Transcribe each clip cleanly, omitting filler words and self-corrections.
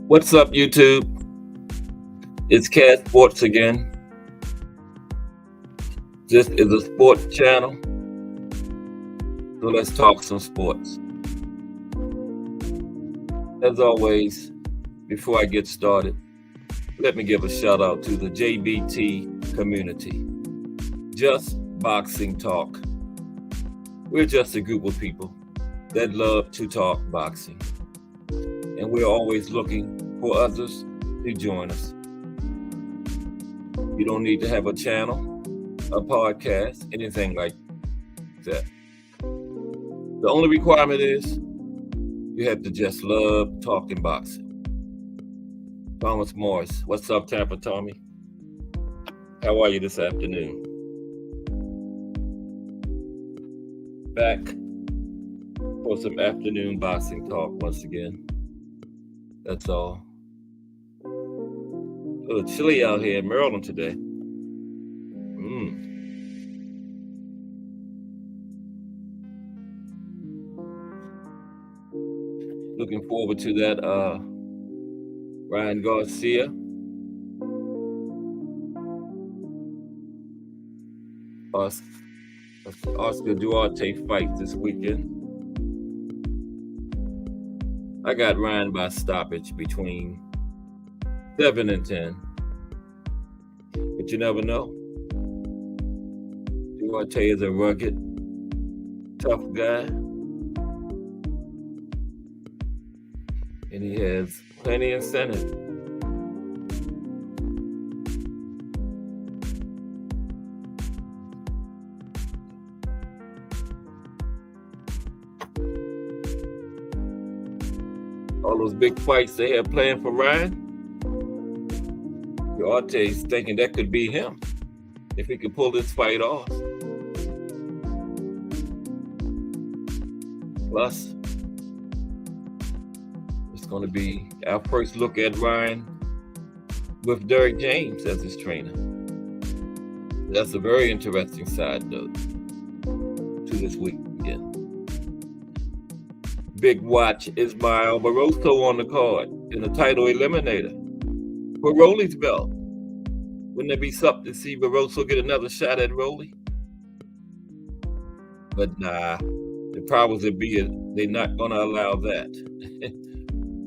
What's up, YouTube? It's Cat Sports again. This is a sports channel, so let's talk some sports. As always, before I get started, let me give a shout out to the JBT community. Just Boxing Talk. We're just a group of people that love to talk boxing, and we're always looking for others to join us. You don't need to have a channel, a podcast, anything like that. The only requirement is you have to just love talking boxing. Thomas Morris, what's up, Tampa Tommy? How are you this afternoon? Back for some afternoon boxing talk once again. That's all. A little chilly out here in Maryland today. Looking forward to that Ryan Garcia. Oscar Duarte fight this weekend. I got Ryan by stoppage between 7 and 10. But you never know. Duarte is a rugged, tough guy. And he has plenty of incentive. All those big fights they have planned for Ryan, Duarte's thinking that could be him if he could pull this fight off. Plus, it's going to be our first look at Ryan with Derek James as his trainer. That's a very interesting side note to this weekend. Big watch Ismael Barroso on the card in the title eliminator for Rolly's belt. Wouldn't it be something to see Barroso get another shot at Rolly? But nah, the powers that be, they're not going to allow that.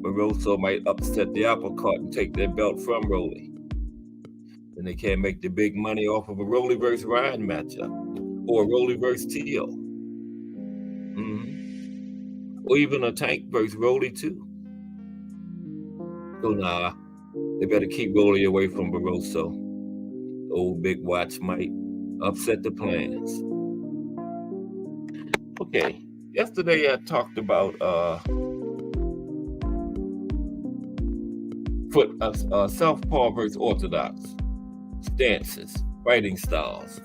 Barroso might upset the apple cart and take their belt from Rolly. Then they can't make the big money off of a Rolly versus Ryan matchup or a Rolly versus Tio. Or even a Tank versus Rolly too. So nah, they better keep Rolly away from Barroso. The old big watch might upset the plans. Okay, yesterday I talked about Southpaw versus Orthodox stances, fighting styles.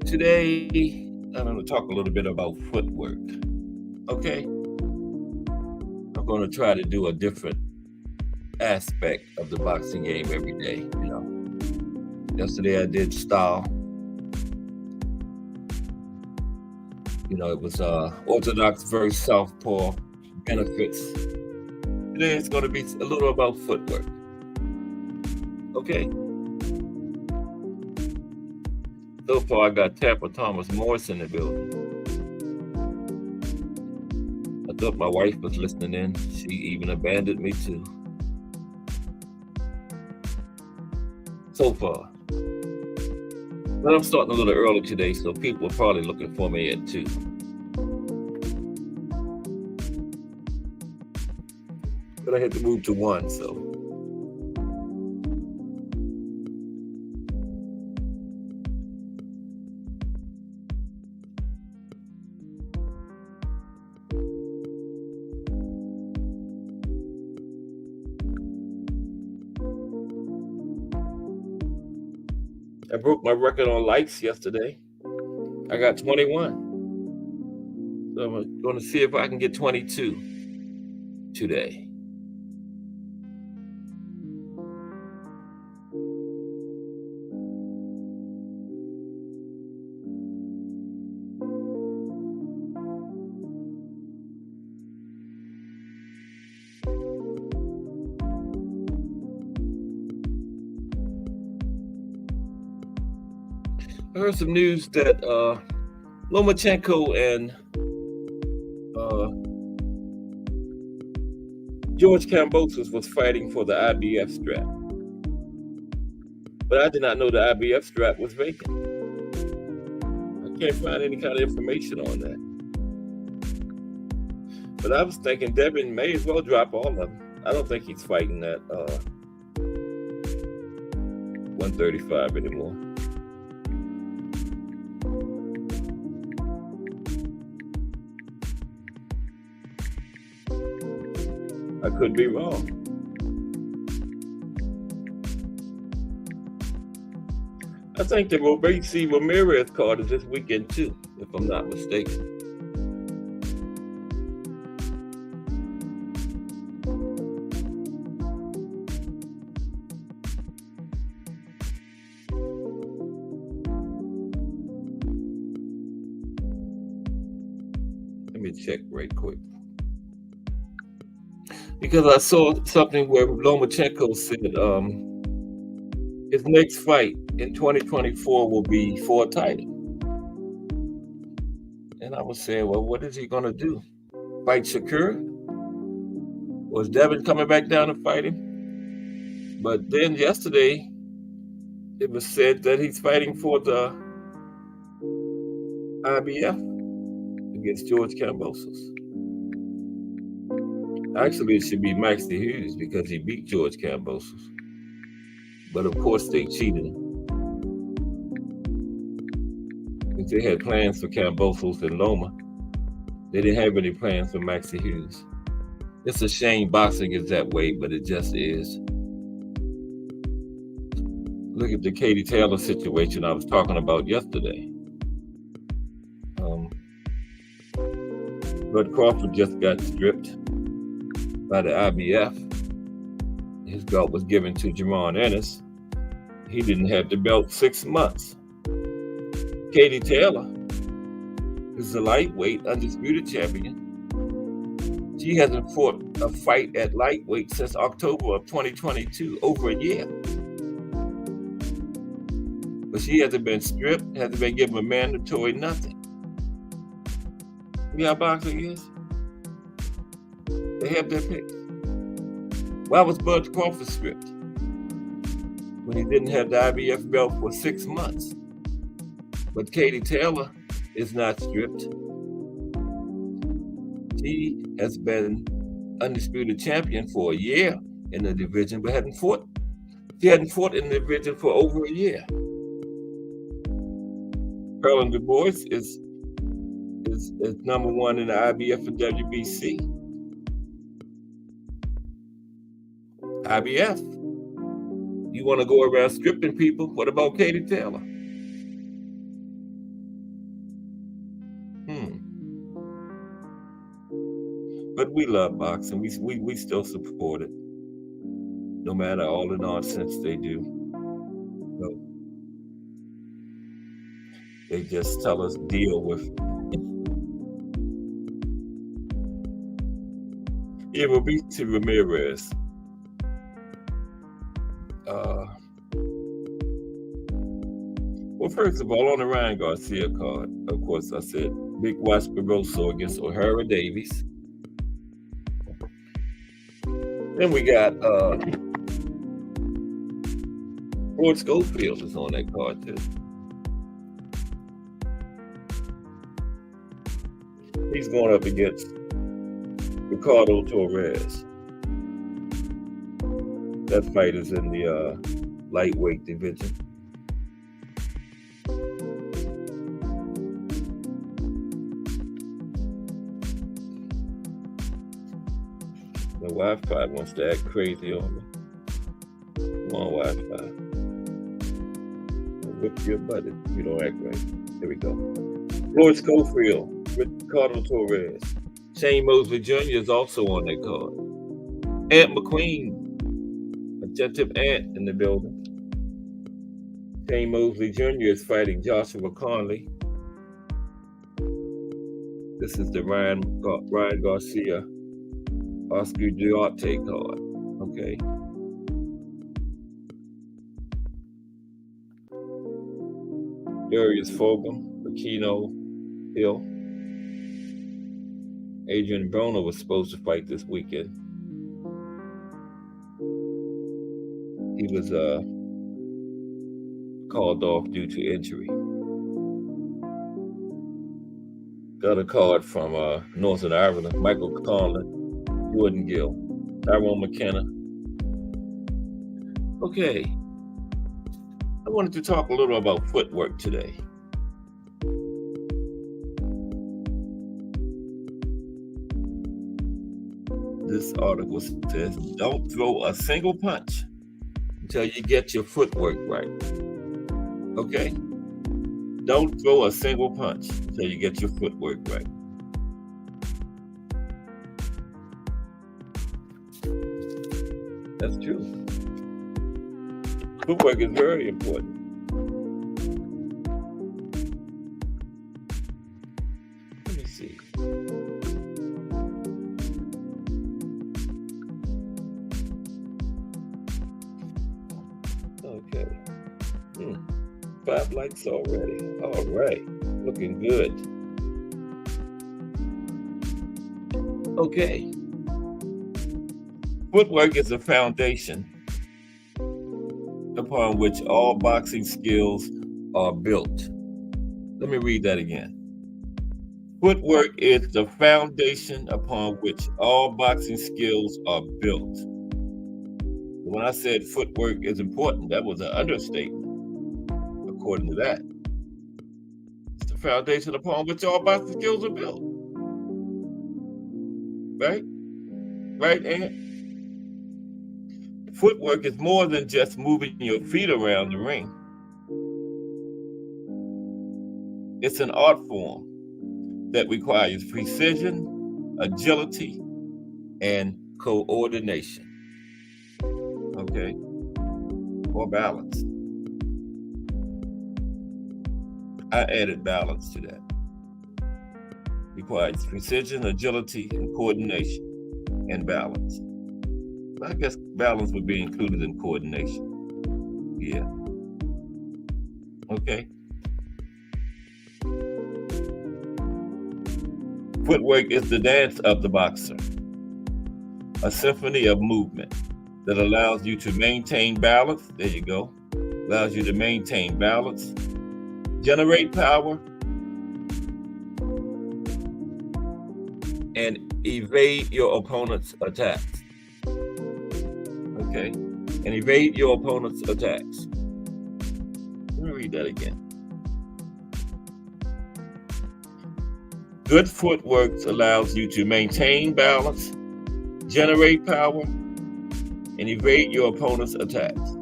Today, I'm going to talk a little bit about footwork. Okay? I'm going to try to do a different aspect of the boxing game every day, you know. Yesterday I did style. You know, it was orthodox versus southpaw benefits. Today it's going to be a little about footwork. Okay. So far, I got Tapper Thomas Morris in the building. I thought my wife was listening in. She even abandoned me too. So far. But I'm starting a little early today, so people are probably looking for me at 2. But I had to move to 1, so. I broke my record on likes yesterday. I got 21. So I'm going to see if I can get 22 today. I heard some news that Lomachenko and George Kambosos was fighting for the IBF strap. But I did not know the IBF strap was vacant. I can't find any kind of information on that. But I was thinking Devin may as well drop all of them. I don't think he's fighting that 135 anymore. I could be wrong. I think the Robeisy Ramirez card is this weekend too, if I'm not mistaken. Let me check right quick. Because I saw something where Lomachenko said his next fight in 2024 will be for a title. And I was saying, well, what is he going to do? Fight Shakur? Was Devin coming back down to fight him? But then yesterday, it was said that he's fighting for the IBF against George Kambosos. Actually, it should be Maxie Hughes because he beat George Kambosos. But of course, they cheated him. If they had plans for Kambosos and Loma, they didn't have any plans for Maxie Hughes. It's a shame boxing is that way, but it just is. Look at the Katie Taylor situation I was talking about yesterday. Bud Crawford just got stripped by the IBF. His belt was given to Jaron Ennis. He didn't have the belt 6 months. Katie Taylor is the lightweight undisputed champion. She hasn't fought a fight at lightweight since October of 2022, over a year. But she hasn't been stripped, hasn't been given a mandatory nothing. You know how boxing is? They have their picks. Why was Bud Crawford stripped when he didn't have the IBF belt for 6 months? But Katie Taylor is not stripped. She has been undisputed champion for a year in the division, but hadn't fought. She hadn't fought in the division for over a year. Carolyn Du Bois is number 1 in the IBF and WBC. IBF. You want to go around stripping people? What about Katie Taylor? But we love boxing. We still support it, no matter all the nonsense they do. So they just tell us deal with it. Yeah, Roberto Ramirez. Well, first of all, on the Ryan Garcia card, of course, I said Big Watch Barroso against O'Hara Davies. Then we got Floyd Schofield is on that card too. He's going up against Ricardo Torres. That fight is in the lightweight division. The Wi-Fi wants to act crazy on me. Come on, Wi-Fi. I'll whip your butt if you don't act right. There we go. Floyd Schofield, Ricardo Torres. Shane Mosley Jr. is also on that card. Ant McQueen, Attentive Ant in the building. Shane Mosley Jr. is fighting Joshua Conley. This is the Ryan Garcia, Oscar Duarte card. Okay. Darius Fogum, Aquino Hill. Adrian Broner was supposed to fight this weekend. He was called off due to injury. Got a card from Northern Ireland, Michael Conlon, Jordan Gill, Tyrone McKenna. Okay. I wanted to talk a little about footwork today. This article says, don't throw a single punch until you get your footwork right. Okay? Don't throw a single punch until you get your footwork right. That's true. Footwork is very important. Let me see. Okay. 5 likes already. All right. Looking good. Okay. Footwork is a foundation upon which all boxing skills are built. Let me read that again. Footwork is the foundation upon which all boxing skills are built. When I said footwork is important, that was an understatement. According to that, it's the foundation upon which all boxing skills are built. Right? Right, Ant? Footwork is more than just moving your feet around the ring. It's an art form that requires precision, agility, and coordination. Okay? Or balance. I added balance to that. Requires precision, agility, and coordination, and balance. I guess balance would be included in coordination. Yeah. Okay. Footwork is the dance of the boxer, a symphony of movement that allows you to maintain balance. There you go. Allows you to maintain balance, generate power, and evade your opponent's attacks. Okay? And evade your opponent's attacks. Let me read that again. Good footwork allows you to maintain balance, generate power, and evade your opponent's attacks.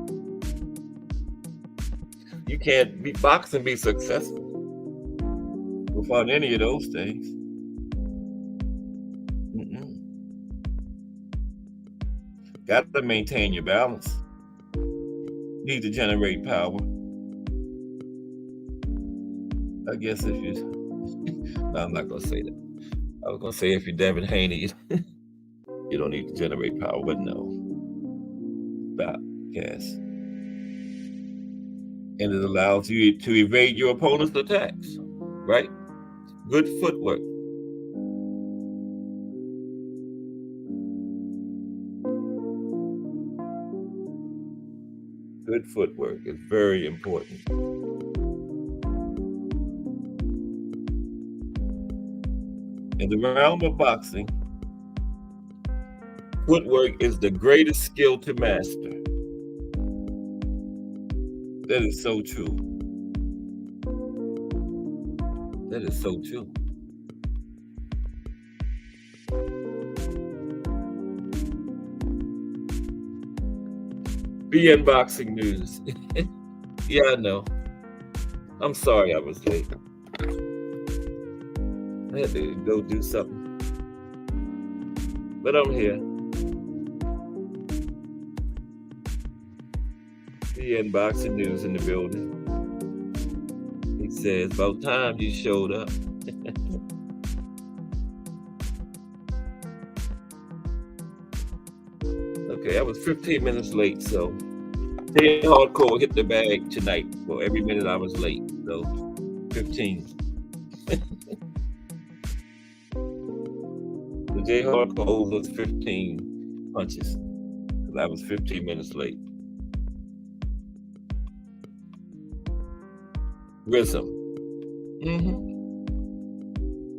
You can't be boxing and be successful without any of those things. Got to maintain your balance. Need to generate power. I guess if you, no, I'm not gonna say that. I was gonna say if you're Devin Haney, You don't need to generate power, but no. Stop, cast. And it allows you to evade your opponent's attacks, right? Good footwork. Good footwork is very important. In the realm of boxing, footwork is the greatest skill to master. That is so true. That is so true. BN Boxing News. Yeah, I know. I'm sorry I was late. I had to go do something. But I'm here. BN Boxing News in the building. He says, about time you showed up. Okay, I was 15 minutes late, so Jay Hardcore hit the bag tonight for every minute I was late. So 15. So Jay Hardcore owes us 15 punches. Because I was 15 minutes late. Rhythm.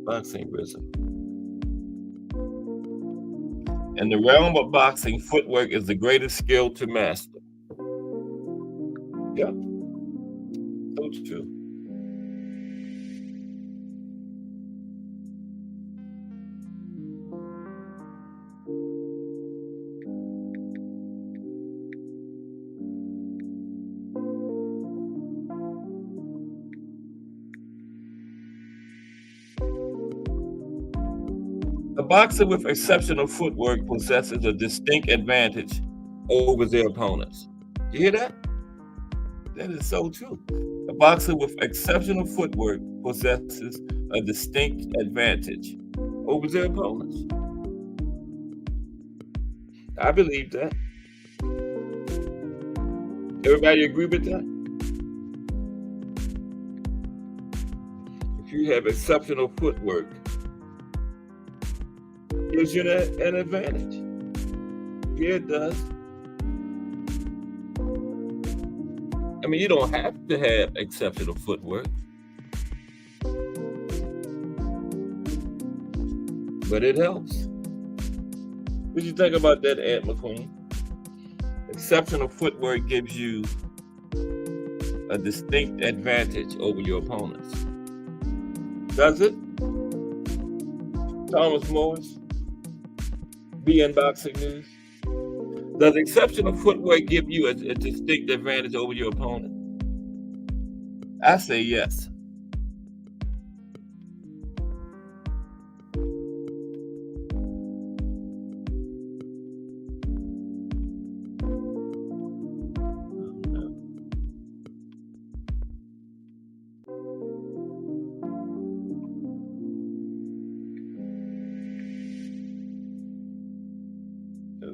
Boxing rhythm. In the realm of boxing, footwork is the greatest skill to master. Yeah, so true. A boxer with exceptional footwork possesses a distinct advantage over their opponents. You hear that? That is so true. A boxer with exceptional footwork possesses a distinct advantage over their opponents. I believe that. Everybody agree with that? If you have exceptional footwork, gives you an advantage. Yeah, it does. I mean, you don't have to have exceptional footwork, but it helps. What do you think about that, Aunt McQueen? Exceptional footwork gives you a distinct advantage over your opponents. Does it? Thomas Morris, BN Boxing News. Does exceptional footwork give you a distinct advantage over your opponent? I say yes.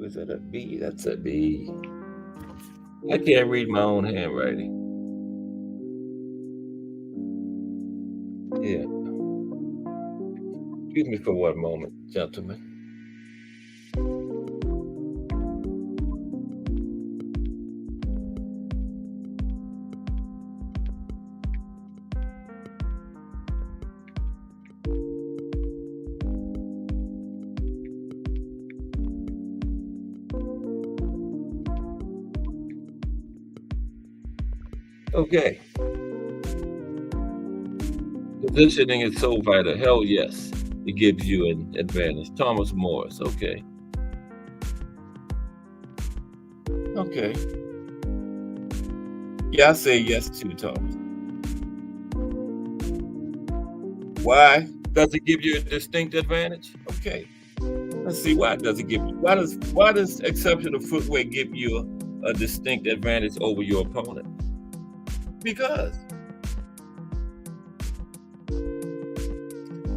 Is that a B? That's a B. I can't read my own handwriting. Yeah. Excuse me for one moment, gentlemen. Okay. Positioning is so vital. Hell yes. It gives you an advantage. Thomas Morris. Okay. Okay. Yeah, I say yes too, Thomas. Why? Does it give you a distinct advantage? Okay. Let's see, why does it give you? Why does exceptional footwork give you a distinct advantage over your opponent? Because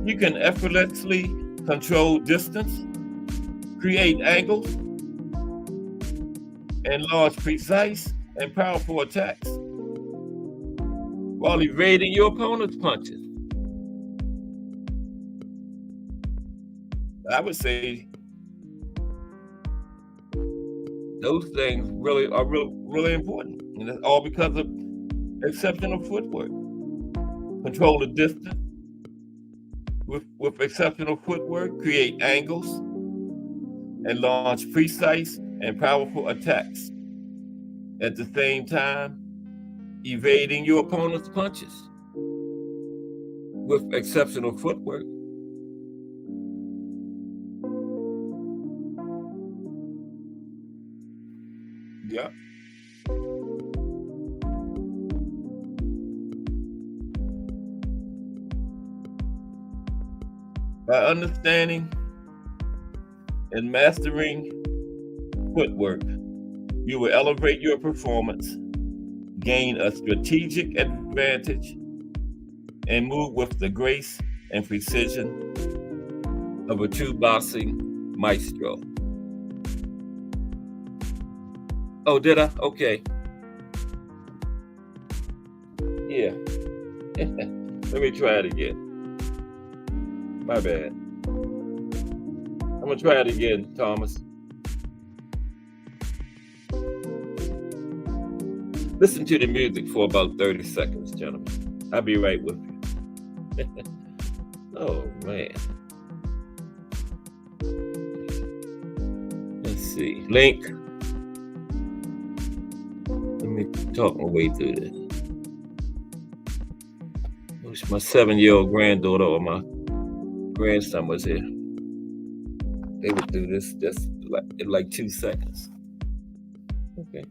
you can effortlessly control distance create angles, and launch precise and powerful attacks while evading your opponent's punches. I would say those things really are really important, and it's all because of exceptional footwork. Control the distance with exceptional footwork, create angles, and launch precise and powerful attacks. At the same time, evading your opponent's punches with exceptional footwork. Yeah. By understanding and mastering footwork, you will elevate your performance, gain a strategic advantage, and move with the grace and precision of a true boxing maestro. Oh, did I? Okay. Yeah. Let me try it again. My bad. I'm gonna try it again, Thomas. Listen to the music for about 30 seconds, gentlemen. I'll be right with you. Oh, man. Let's see. Link. Let me talk my way through this. I wish my 7-year-old granddaughter or my grandson was here. They would do this just in like 2 seconds. Okay.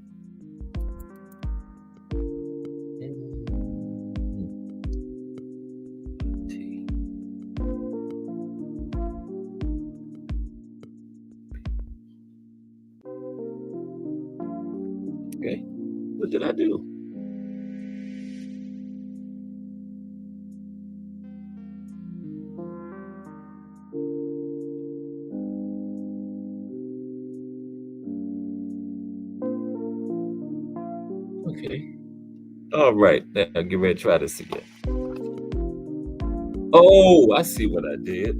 Okay. What did I do? Okay. All right. Now get ready to try this again. Oh, I see what I did.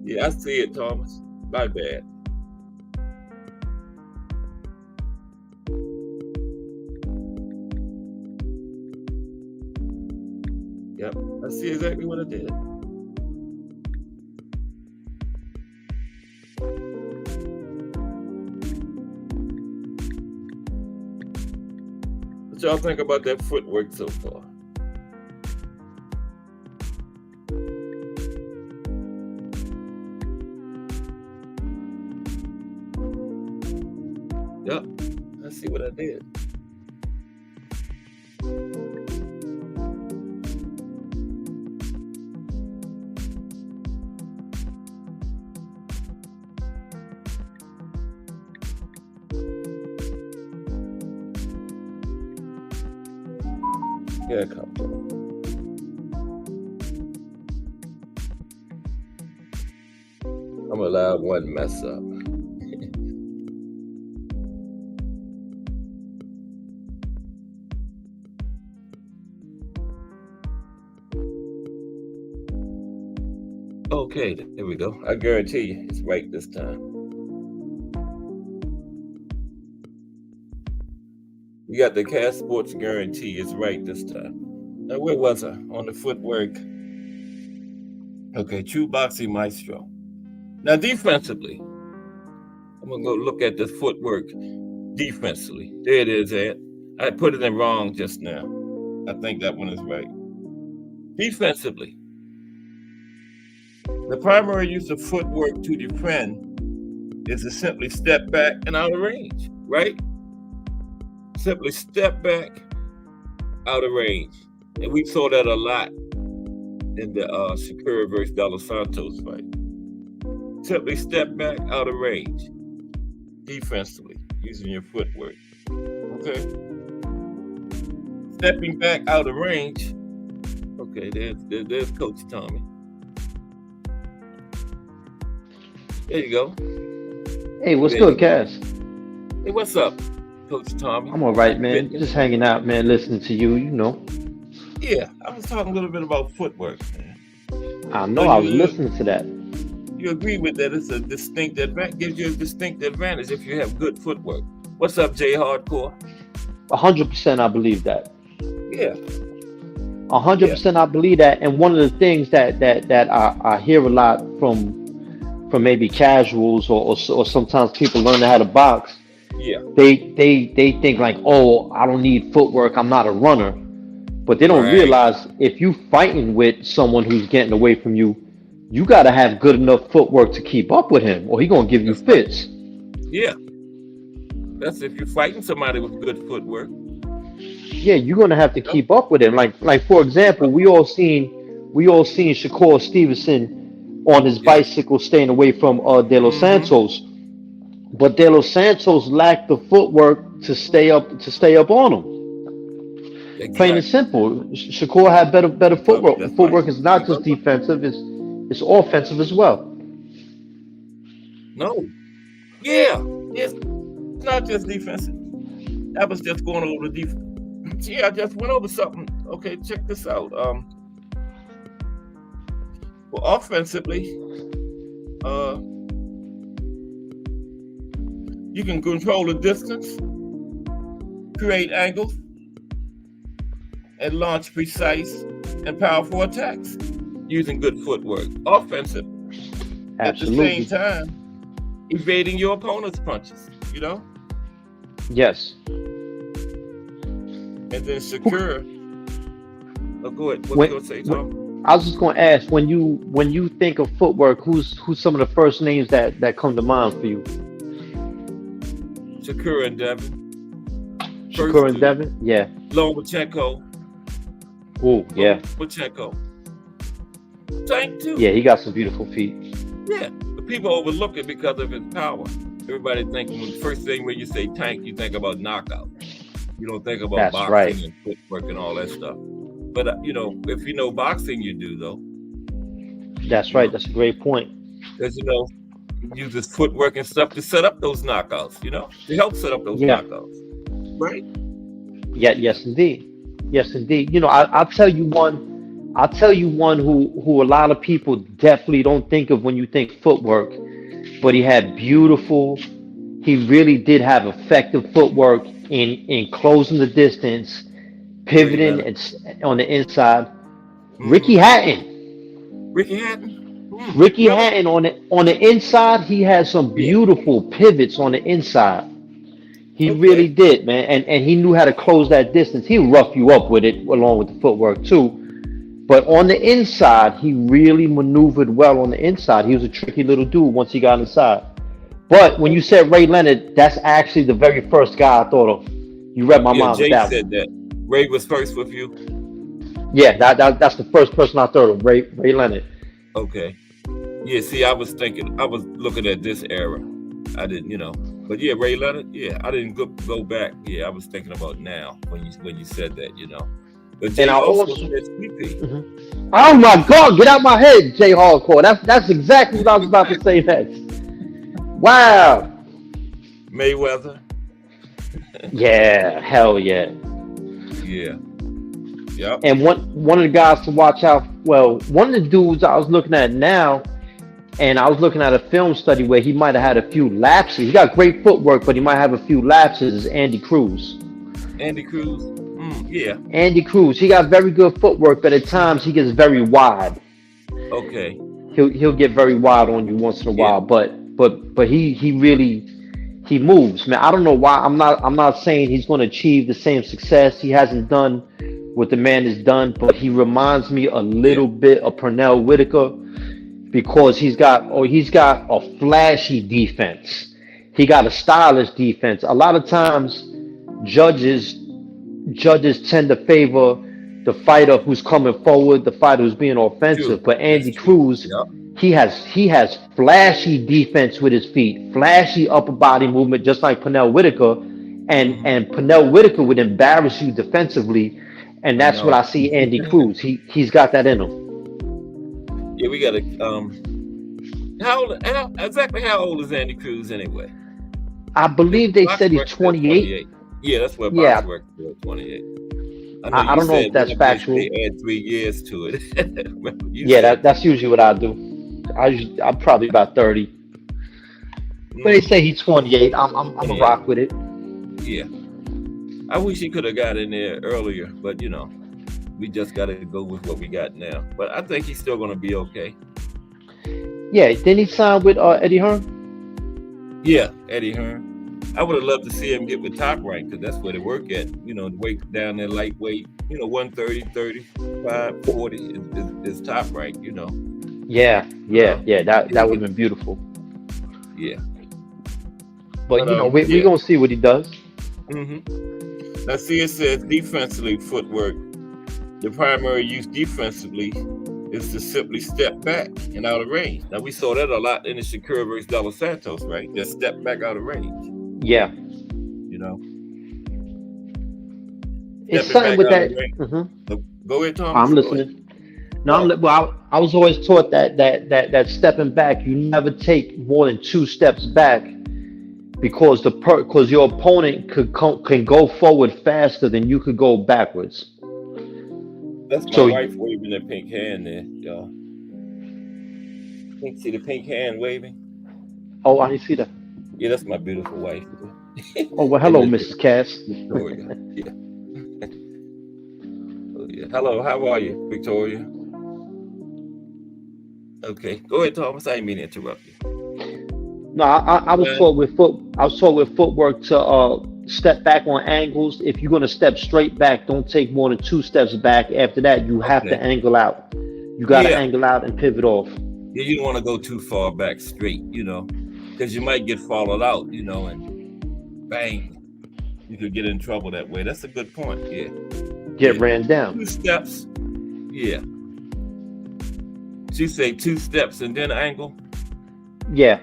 Yeah, I see it, Thomas. My bad. Yep, I see exactly what I did. What y'all think about that footwork so far? Yep, I see what I did. Yeah, come on. I'm allowed one mess up. Okay, there we go. I guarantee you it's right this time. You got the Cast Sports guarantee it's right this time. Now, where was I? On the footwork. Okay, true boxing maestro. Now, defensively, I'm going to go look at the footwork defensively. There it is, Ed. I put it in wrong just now. I think that one is right. Defensively, the primary use of footwork to defend is to simply step back and out of range, right? Simply step back out of range. And we saw that a lot in the Shakur versus De Los Santos fight. Simply step back out of range defensively using your footwork. Okay. Stepping back out of range. Okay, there's Coach Tommy. There you go. Hey, what's There you good, go. Cass? Hey, what's up, Coach Tommy? I'm all right, man. Fitness. Just hanging out, man. Listening to you. You know, Yeah, I was talking a little bit about footwork, man. I So know. I was listening to that. you agree with that? It's a distinct advantage. Gives you a distinct advantage if you have good footwork. What's up, Jay Hardcore? 100%, I believe that. Yeah, A hundred yeah. percent, I believe that. And one of the things that I hear a lot from maybe casuals or sometimes people learning how to box, Yeah, they think like, oh, I don't need footwork. I'm not a runner. But they don't right. realize if you fighting with someone who's getting away from you, you got to have good enough footwork to keep up with him, or he gonna give you That's right. fits. Yeah, that's if you're fighting somebody with good footwork. Yeah, you're gonna have to Yep. keep up with him. Like for example, we all seen Shakur Stevenson on his Yeah. bicycle staying away from De Los Mm-hmm. Santos, but De Los Santos lacked the footwork to stay up on him. Plain and Exactly. simple. Shakur had better Well, footwork. that's right. Footwork is not Keep just up with it. defensive; it's offensive as well. No. Yeah. It's not just defensive. I was just going over the defense. Yeah, I just went over something. Okay, check this out. Well, offensively, uh, you can control the distance, create angles, and launch precise and powerful attacks using good footwork. Offensive, at the same Absolutely. time, evading your opponent's punches. You know, Yes. and then Who, secure. Oh, go ahead. What you when, gonna say, when Tom? I was just going to ask when you think of footwork, who's some of the first names that come to mind for you? Secure and Devin. Shakur First and two. Devin? Yeah. Lomachenko. Oh, yeah. Lomachenko. Tank too. Yeah, he got some beautiful feet. Yeah, but people overlook it because of his power. Everybody think when the first thing when you say Tank, you think about knockout. You don't think about That's right. boxing and footwork and all that stuff. But if you know boxing, you do though. That's You right. know, That's a great point. because he uses footwork and stuff to set up those knockouts. To help set up those Yeah. knockouts. Right? Yeah. Yes, indeed. Yes, indeed. I'll tell you one. I'll tell you one who a lot of people definitely don't think of when you think footwork, but he had beautiful. He really did have effective footwork in closing the distance, Ray pivoting Leonard. on the inside. Ricky Mm-hmm. Hatton. Ricky Hatton. Ricky Really? Hatton on the inside, he had some Yeah. beautiful pivots on the inside. He really Okay. did, man, and he knew how to close that distance. He'll rough you up with it along with the footwork too. But on the inside, he really maneuvered well on the inside. He was a tricky little dude once he got inside. But when you said Ray Leonard, that's actually the very first guy I thought of. You read my Yeah, mind with Jay that said one. that. Ray was first with you. Yeah, that's the first person I thought of, Ray Leonard. Okay. Yeah, see, I was looking at this era. I didn't. But yeah, Ray Leonard, yeah, I didn't go back. Yeah, I was thinking about now when you said that. But And Jay I also also, said CP. oh my God, get out my head, Jay Hardcore. That's exactly what I was about to say next. Wow. Mayweather. Yeah, hell yeah. Yeah. Yep. And one of the guys to watch out. Well, one of the dudes I was looking at now, and I was looking at a film study where he might have had a few lapses. He got great footwork, but he might have a few lapses. Is Andy Cruz. Andy Cruz. Yeah. Andy Cruz. He got very good footwork, but at times he gets very wide. Okay. He'll get very wide on you once in a Yeah. while, but he really he moves, man. I don't know why. I'm not saying he's going to achieve the same success. He hasn't done what the man has done, but he reminds me a Yeah. little bit of Pernell Whitaker because he's got a flashy defense. He got a stylish defense. A lot of times, judges judges tend to favor the fighter who's coming forward, the fighter who's being True. offensive. But That's Andy true. Cruz, Yep. he has flashy defense with his feet, flashy upper body movement, just like Pernell Whitaker. And Hmm. Pernell Whitaker would embarrass you defensively, and I that's what I know. see Andy Cruz. He's got that in him. Yeah, we gotta Exactly how old is Andy Cruz anyway? I believe they Box said he's Records said 28. 28. Yeah, that's what Box Yeah, Records said, 28. I know I you don't know said if that's whatever factual. they add 3 years to it. Remember you Yeah, said that's usually what I do. I'm probably about 30, but they say he's 28. I'm a 28. rock with it. Yeah. I wish he could have got in there earlier, but we just got to go with what we got now. But I think he's still going to be okay. Yeah, didn't he sign with Eddie Hearn? Yeah, Eddie Hearn. I would have loved to see him get with Top Rank because that's where they work at. The weight down there lightweight, 130, 35, 40 is Top Rank, Yeah. That Yeah, would have been beautiful. yeah. But we Yeah. gonna see what he does. Now, see, it says defensively footwork. The primary use defensively is to simply step back and out of range. Now, we saw that a lot in the Shakur versus De Los Santos, right? Just step back out of range. Yeah. It's Stepping something back with out that. of range. Go ahead, Thomas. I'm listening. No, I was always taught that stepping back, you never take more than 2 steps back because your opponent can go forward faster than you could go backwards. That's my wife waving the pink hand there, y'all. See the pink hand waving? Oh, I see that. Yeah, that's my beautiful wife. Oh, well, hello, Mrs. Cass. Victoria. Yeah. Oh, yeah. Hello, how are you, Victoria? Okay, go ahead, Thomas. I didn't mean to interrupt you. No, I was taught with footwork to step back on angles. If you're gonna step straight back, don't take more than 2 steps back. After that, you have to angle out. You gotta angle out and pivot off. Yeah, you don't want to go too far back straight, because you might get followed out, and bang, you could get in trouble that way. That's a good point. Yeah. Get ran down. 2 steps. Yeah. She say 2 steps and then angle. Yeah.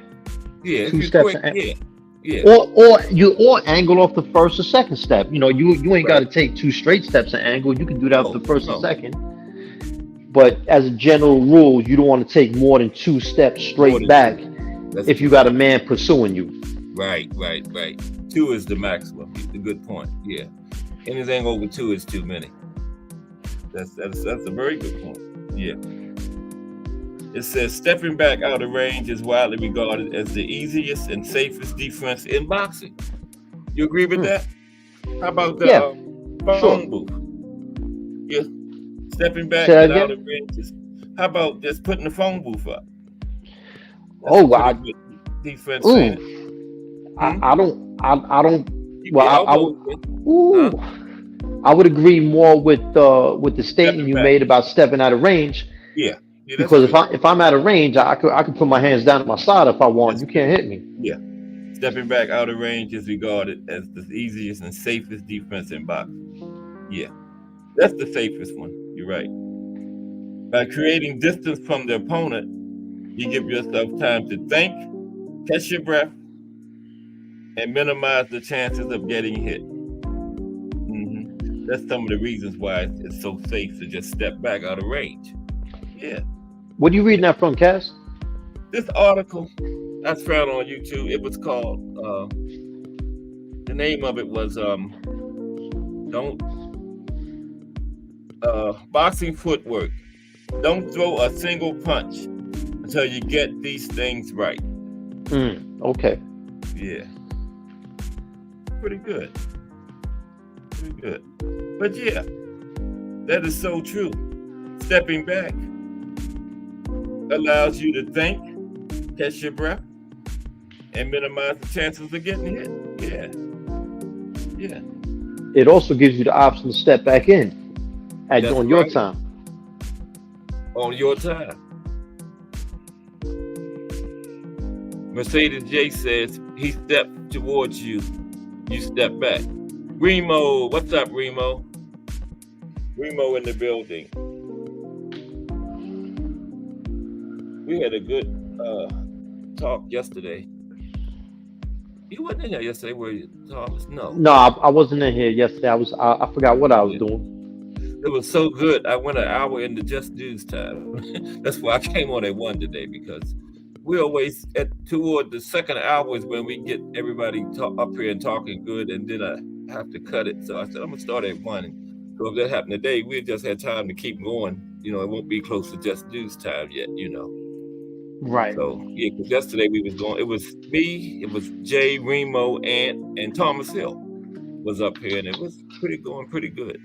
Yeah. 2 steps. Quick, yeah. Or angle off the first or second step. You ain't got to take 2 straight steps and angle. You can do that off the first or second. But as a general rule, you don't want to take more than 2 steps straight back if you got a man pursuing you. Right. 2 is the maximum. A good point. Yeah. Anything over 2 is too many. That's a very good point. Yeah. It says stepping back out of range is widely regarded as the easiest and safest defense in boxing. You agree with that? How about the phone booth? Yeah. Stepping back and out of range. How about just putting the phone booth up? That's wow. Defense. I don't. I would agree more with the statement you made about stepping out of range. Yeah. Because if I'm out of range, I could put my hands down at my side if I want. You can't hit me. Yeah. Stepping back out of range is regarded as the easiest and safest defense in boxing. Yeah. That's the safest one. You're right. By creating distance from the opponent, you give yourself time to think, catch your breath, and minimize the chances of getting hit. That's some of the reasons why it's so safe to just step back out of range. Yeah. What are you reading that from, Cass? This article I found on YouTube. It was called. The name of it was boxing footwork. Don't throw a single punch until you get these things right. Okay. Yeah. Pretty good. But yeah, that is so true. Stepping back allows you to think, catch your breath, and minimize the chances of getting hit. Yeah. It also gives you the option to step back in on your time. On your time. Mercedes J says he stepped towards you. You step back. Remo, what's up, Remo? Remo in the building. We had a good talk yesterday. You wasn't in here yesterday, were you, Thomas? No. No, I wasn't in here yesterday. I forgot what I was doing. It was so good. I went an hour into just news time. That's why I came on at 1 today, because we always toward the second hour is when we get everybody up here and talking good, and then I have to cut it. So I said I'm gonna start at 1. So if that happened today, we just had time to keep going. You know, it won't be close to just news time yet. You know. Right. So yeah, because yesterday we was going. It was me, it was Jay, Remo, and Thomas Hill was up here, and it was going pretty good.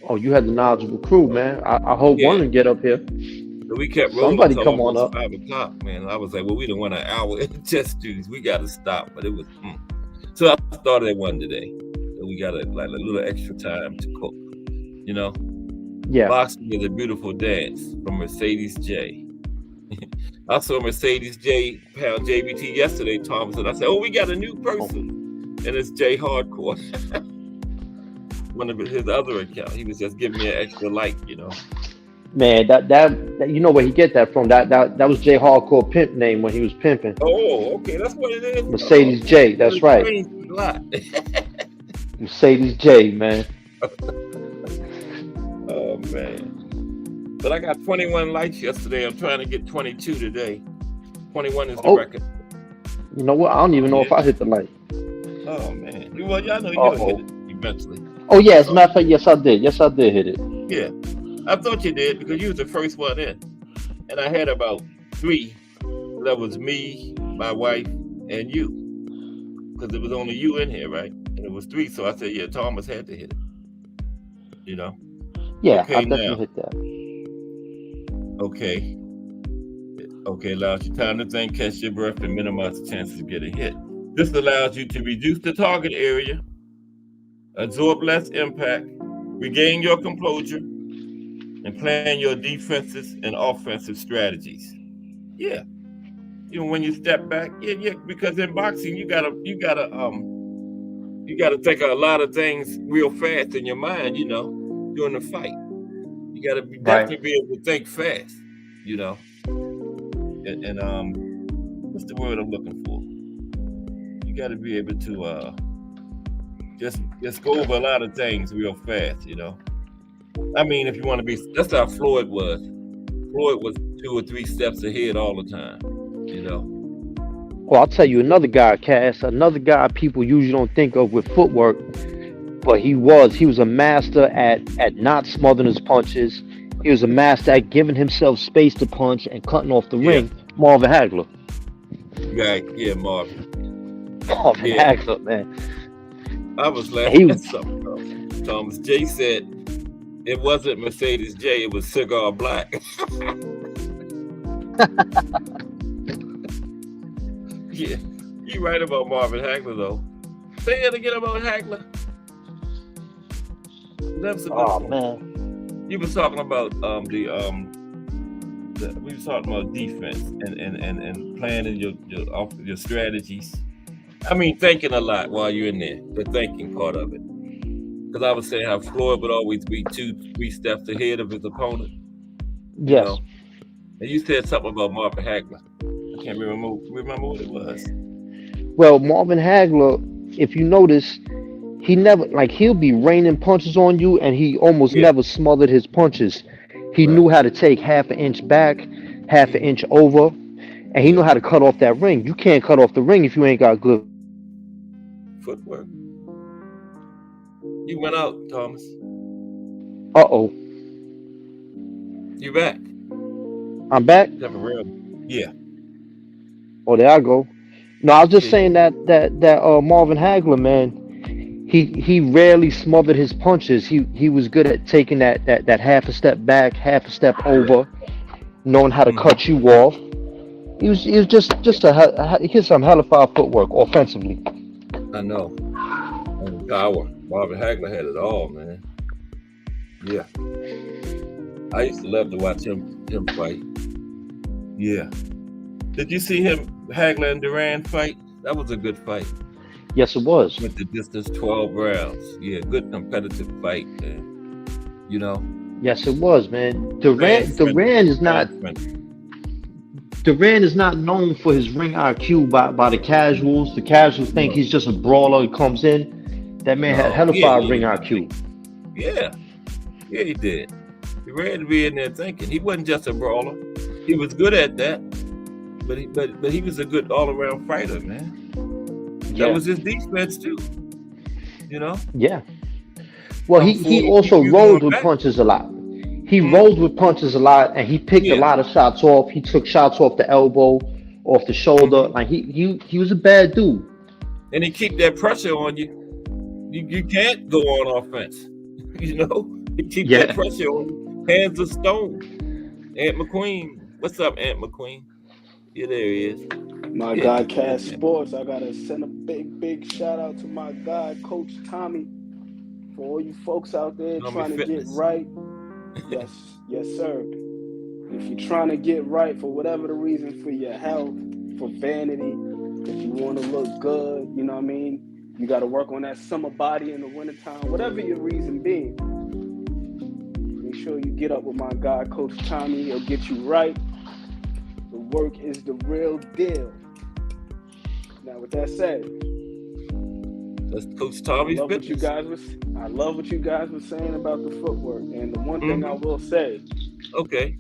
Oh, you had the knowledgeable crew, man. I hope one of them get up here. So we kept rolling Somebody until come on almost up. 5 o'clock, man. I was like, well, we done went an hour in just news. We got to stop, but it was. So I started at 1 today. So we got a little extra time to cook. You know. Yeah. Boxing is a beautiful dance from Mercedes J. I saw Mercedes J pound JBT yesterday, Thomas, and I said, oh, we got a new person. And it's J Hardcore. One of his other accounts. He was just giving me an extra like, you know. Man, that you know where he get that from. That was J Hardcore pimp name when he was pimping. Oh, okay, that's what it is. Mercedes J, that's right. Mercedes J, man. Oh man. But I got 21 likes yesterday. I'm trying to get 22 today. 21 is the record. You know what? I don't even know if I hit the like. Oh man. Well, y'all know you'll hit it eventually. Oh yeah, as a matter of fact, yes I did. Yes I did hit it. Yeah. I thought you did because you was the first one in. And I had about 3. That was me, my wife, and you. Because there was only you in here, right? And it was 3. So I said, yeah, Thomas had to hit it. You know? Yeah, okay, I definitely hit that. Okay. Okay, allows you time to think, catch your breath, and minimize the chances of getting hit. This allows you to reduce the target area, absorb less impact, regain your composure, and plan your defensive and offensive strategies. Yeah. You know, when you step back, yeah, because in boxing you gotta think of a lot of things real fast in your mind, you know, during the fight. You gotta definitely be able to think fast, you know. And what's the word I'm looking for? You gotta be able to just go over a lot of things real fast, you know. I mean, if you want to be, that's how Floyd was. Floyd was 2 or 3 steps ahead all the time, you know. Well, I'll tell you another guy, Cass, another guy people usually don't think of with footwork, but he was a master at not smothering his punches. He was a master at giving himself space to punch and cutting off the ring. Marvin Hagler. Right, yeah, Marvin Hagler, man. I was laughing at something else. Thomas J said it wasn't Mercedes J, it was Cigar Black. Yeah, you right about Marvin Hagler though. Say it again about Hagler. That's man. You was talking about we was talking about defense and planning your strategies. I mean, thinking a lot while you're in there, the thinking part of it. Because I was saying how Floyd would always be 2-3 steps ahead of his opponent. Yes. Know? And you said something about Marvin Hagler. I can't remember what it was. Well, Marvin Hagler, if you notice, he never, he'll be raining punches on you, and he almost never smothered his punches. He knew how to take half an inch back, half an inch over, and he knew how to cut off that ring. You can't cut off the ring if you ain't got good footwork. You went out, Thomas. Uh-oh. You back? I'm back? Yeah. Oh, there I go. No, I was just saying that Marvin Hagler, man, he rarely smothered his punches. He was good at taking that half a step back, half a step over, knowing how to cut you off. He was just he had some hella-fire footwork offensively. I know. And power. Marvin Hagler had it all, man. Yeah. I used to love to watch him fight. Yeah. Did you see him, Hagler and Duran fight? That was a good fight. Yes, it was. Went the distance, 12 rounds. Yeah, good competitive fight, man. You know? Yes, it was, man. Duran is not known for his ring IQ by the casuals. The casuals think he's just a brawler who comes in. That man had hella-fire ring IQ. Yeah. Yeah, he did. He ran to be in there thinking. He wasn't just a brawler. He was good at that. But he was a good all around fighter, man. That Yeah, was his defense too. You know, yeah. Well, come he forward, keep also you going rolled with back. punches a lot. He Hmm. rolled with punches a lot, and he picked a Yeah. lot of shots off. He took shots off the elbow, off the shoulder. Hmm. Like he was a bad dude. And he keep that pressure on you. You can't go on offense. You know, he keep that Yeah. pressure on you. Hands of stone. Aunt McQueen. What's up, Aunt McQueen? Yeah, there he is. My Yeah, guy, there's Cash Aunt Sports. I gotta send a big shout out to my guy, Coach Tommy, for all you folks out there Tommy trying to get Fitness. right. Yes, sir. If you're trying to get right for whatever the reason, for your health, for vanity, if you want to look good, you know what I mean? You got to work on that summer body in the wintertime, whatever your reason being. Make sure you get up with my guy, Coach Tommy. He'll get you right. The work is the real deal. Now, with that said, That's Coach Tommy Fitness. I love what you guys were saying about the footwork. And the one thing I Hmm. will say, Okay.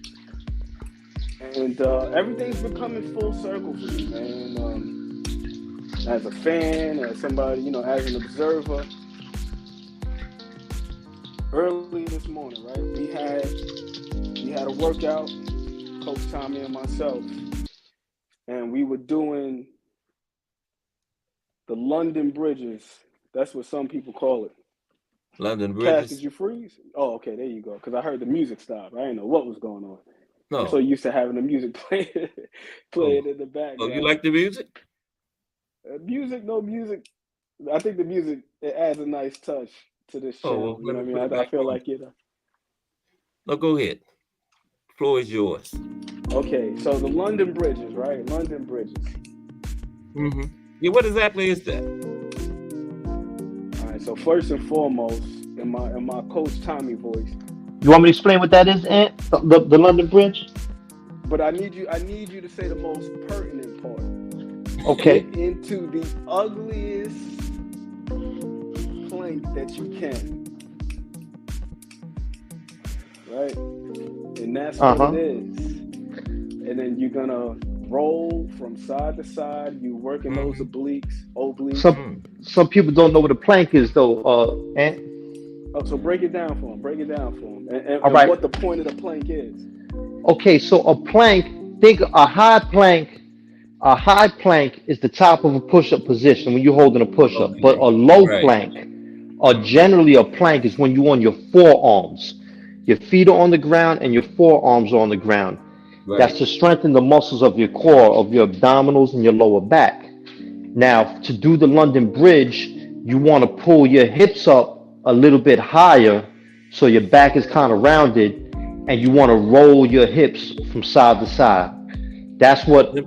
and everything's becoming full circle for me, man. As a fan, as somebody, as an observer. Early this morning, right? We had a workout, Coach Tommy and myself, and we were doing the London bridges. That's what some people call it. London Cass, did Bridges. you freeze? Oh, okay, there you go. Because I heard the music stop. I didn't know what was going on. I'm so No. used to having the music playing Oh. in the Oh, you background. like the music? No music. I think the music, it adds a nice touch to this Oh, well, channel. You let know me what put I it mean? I back feel on. like No, go ahead. Floor is yours. Okay, so the London bridges, right? London bridges. Mm-hmm. Yeah, what exactly is that? All right. So first and foremost, in my Coach Tommy voice, You want me to explain what that is, Ant? The London Bridge? but I need you to say the most pertinent part. Okay. Get into the ugliest plank that you can, right? And that's what it is. And then you're gonna roll from side to side. You working those obliques. Some people don't know what a plank is, though, Ant. Oh, so break it down for them. All And right. what the point of the plank is. Okay, so a plank, think a high plank. A high plank is the top of a push-up position when you're holding a push-up, but Okay. a low Right. plank, or generally a plank, is when you're on your forearms. Your feet are on the ground and your forearms are on the ground. That's Right. to strengthen the muscles of your core, of your abdominals and your lower back. Now, to do the London Bridge, you want to pull your hips up a little bit higher so your back is kind of rounded, and you want to roll your hips from side to side. Now,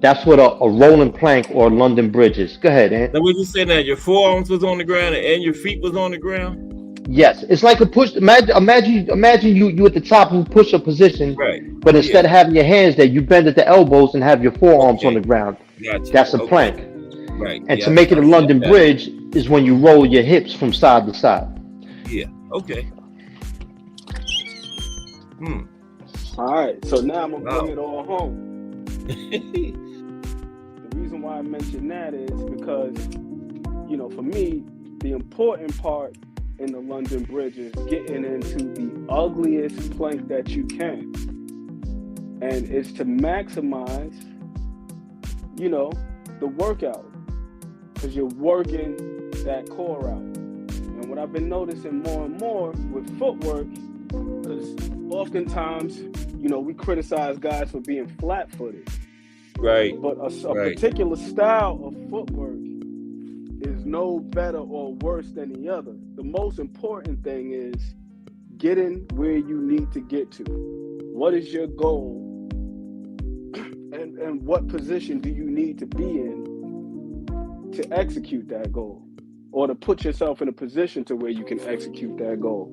That's what a rolling plank or London Bridge is. Go ahead, Ant. what you saying that your forearms was on the ground and your feet was on the ground? Yes, it's like a push. Imagine you at the top of a push-up position, Right. but Yeah. instead of having your hands there, you bend at the elbows and have your forearms on Okay. the ground. Gotcha. That's a Okay. plank. Right. And to Yeah, make it a I see London that. Bridge is when you roll your hips from side to side. Yeah. Okay. All right. So now I'm gonna Wow. bring it all home. The reason why I mention that is because, for me, the important part in the London Bridge is getting into the ugliest plank that you can. And it's to maximize, the workout. Because you're working that core out. And what I've been noticing more and more with footwork, because oftentimes, we criticize guys for being flat-footed. Right. But a Right. particular style of footwork is no better or worse than the other. The most important thing is getting where you need to get to. What is your goal? And what position do you need to be in to execute that goal? Or to put yourself in a position to where you can execute that goal.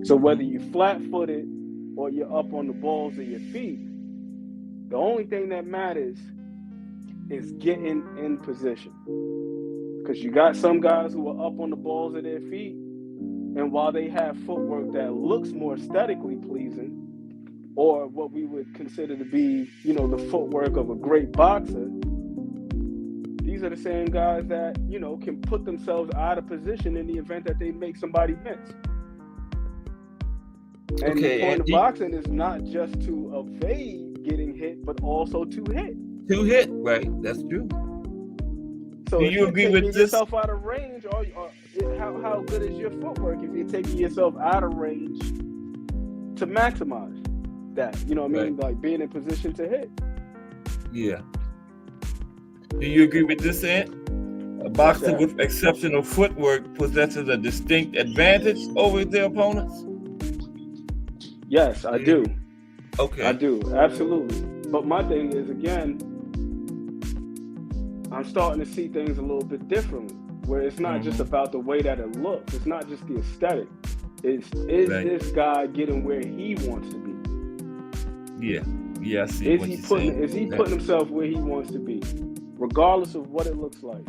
So whether you're flat-footed or you're up on the balls of your feet, the only thing that matters is getting in position. Because you got some guys who are up on the balls of their feet, and while they have footwork that looks more aesthetically pleasing, or what we would consider to be, you know, the footwork of a great boxer, these are the same guys that, you know, can put themselves out of position in the event that they make somebody miss. And the point of boxing is not just to evade getting hit, but also to hit. To hit, right? That's true. So do if you you're agree taking with yourself out of range, or how good is your footwork if you're taking yourself out of range to maximize that? You know what I mean? Like being in position to hit. Yeah. Do you agree with this, Ant? A boxer with exceptional footwork possesses a distinct advantage over their opponents? Yes, I do. Okay. I do, absolutely. But my thing is, again, I'm starting to see things a little bit differently, where it's not just about the way that it looks. It's not just the aesthetic. Is this guy getting where he wants to be? Yeah. Yeah, I see what you're saying. Is he putting himself where he wants to be, regardless of what it looks like?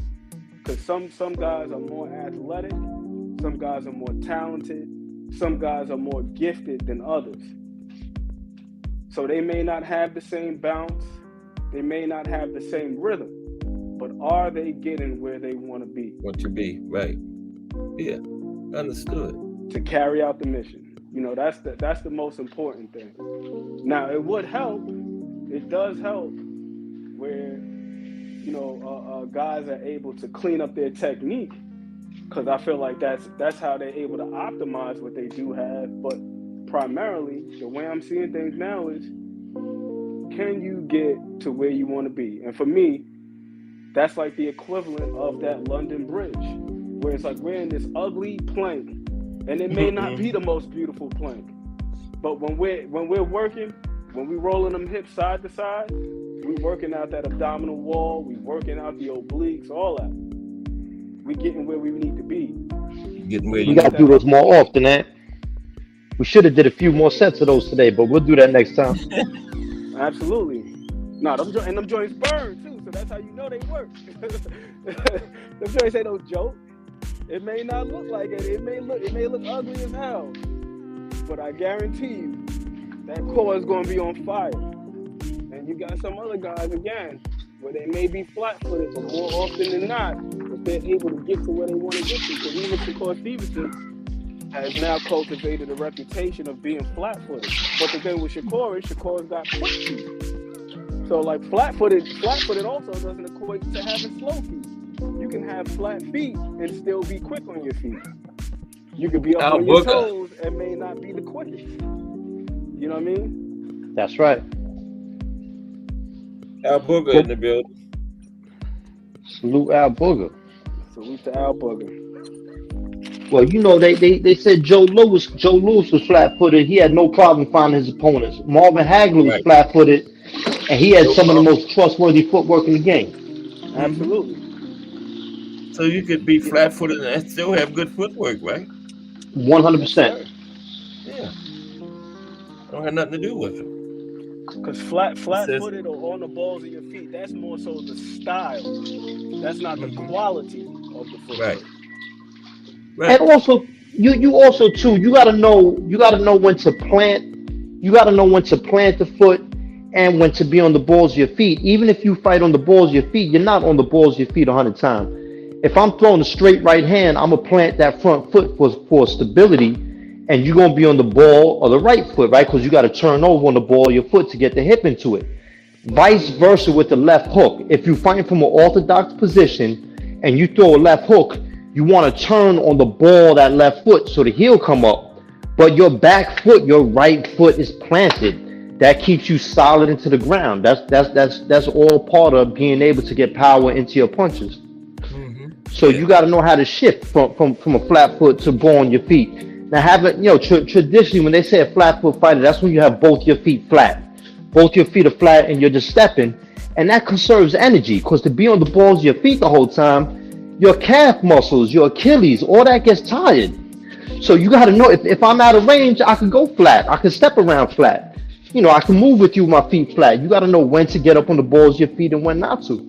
Because some guys are more athletic, some guys are more talented, some guys are more gifted than others. So they may not have the same bounce, they may not have the same rhythm, but are they getting where they want to be? Want to be, right. Yeah, understood. To carry out the mission. You know, that's the most important thing. Now, it would help, it does help, where, you know, guys are able to clean up their technique, because I feel like that's how they're able to optimize what they do have. But primarily, the way I'm seeing things now is, can you get to where you want to be? And for me, that's like the equivalent of that London Bridge, where it's like we're in this ugly plank, and it may not be the most beautiful plank, but when we're working, when we're rolling them hips side to side, we're working out that abdominal wall, we're working out the obliques, all that. We're getting where we need to be. We got to do those more often, eh? We should have did a few more sets of those today, but we'll do that next time. Absolutely. No, them joints burn too, so that's how you know they work. Them joints ain't no joke. It may not look like it. It may look ugly as hell, but I guarantee you that core is going to be on fire. And you got some other guys again where they may be flat-footed, but more often than not, if they're able to get to where they want to get to, because even Shakur Stevenson has now cultivated a reputation of being flat-footed. But the thing with Shakur is Shakur's got quick feet. So like flat-footed also doesn't equate to having slow feet. You can have flat feet and still be quick on your feet. You could be up on your toes and may not be the quickest. You know what I mean? That's right. Al Booger in the building. Salute Al Booger. Salute to Al Booger. Well, you know, they said Joe Lewis was flat-footed. He had no problem finding his opponents. Marvin Hagler was flat-footed, and he had some of the most trustworthy footwork in the game. Absolutely. So you could be flat-footed and still have good footwork, right? 100%. Yeah. Don't have nothing to do with it. Because flat-footed or on the balls of your feet, that's more so the style. That's not the quality of the footwork. Right. And also, you also too, you gotta know when to plant. You gotta know when to plant the foot and when to be on the balls of your feet. Even if you fight on the balls of your feet, you're not on the balls of your feet 100 times. If I'm throwing a straight right hand, I'm gonna plant that front foot for stability, and you're gonna be on the ball or the right foot, right? Because you got to turn over on the ball of your foot to get the hip into it. Vice versa with the left hook. If you fight from an orthodox position and you throw a left hook, you want to turn on the ball of that left foot so the heel come up, but your back foot, your right foot is planted. That keeps you solid into the ground. That's all part of being able to get power into your punches. So you got to know how to shift from a flat foot to ball on your feet. Now, traditionally, when they say a flat foot fighter, that's when you have both your feet flat. Both your feet are flat and you're just stepping. And that conserves energy, because to be on the balls of your feet the whole time, your calf muscles, your Achilles, all that gets tired. So you got to know, if I'm out of range, I can go flat. I can step around flat. You know, I can move with you with my feet flat. You got to know when to get up on the balls of your feet and when not to.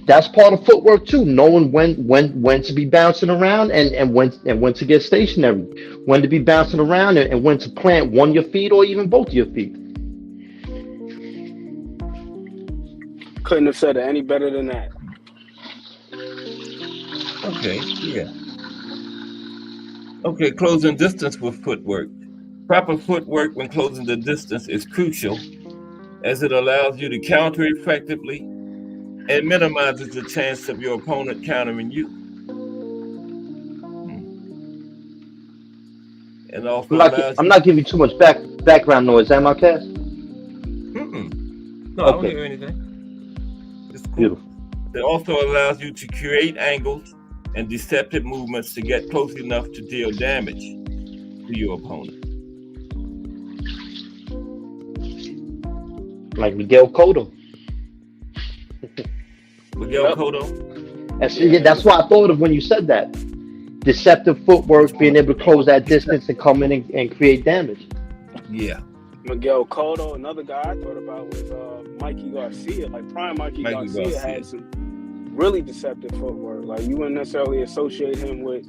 That's part of footwork too. Knowing when to be bouncing around and when to get stationary, when to be bouncing around and when to plant one of your feet or even both of your feet. Couldn't have said it any better than that. Okay, yeah. Okay, closing distance with footwork. Proper footwork when closing the distance is crucial as it allows you to counter effectively and minimizes the chance of your opponent countering you. And also I'm not giving you too much background noise, am I, Cass? No, I don't hear anything. It's cool. Beautiful. It also allows you to create angles and deceptive movements to get close enough to deal damage to your opponent. Like Miguel Cotto. Miguel Cotto? That's what I thought of when you said that. Deceptive footwork, being able to close that distance and come in and create damage. Yeah. Miguel Cotto, another guy I thought about was Mikey Garcia. Like prime Mikey Garcia had some really deceptive footwork. Like you wouldn't necessarily associate him with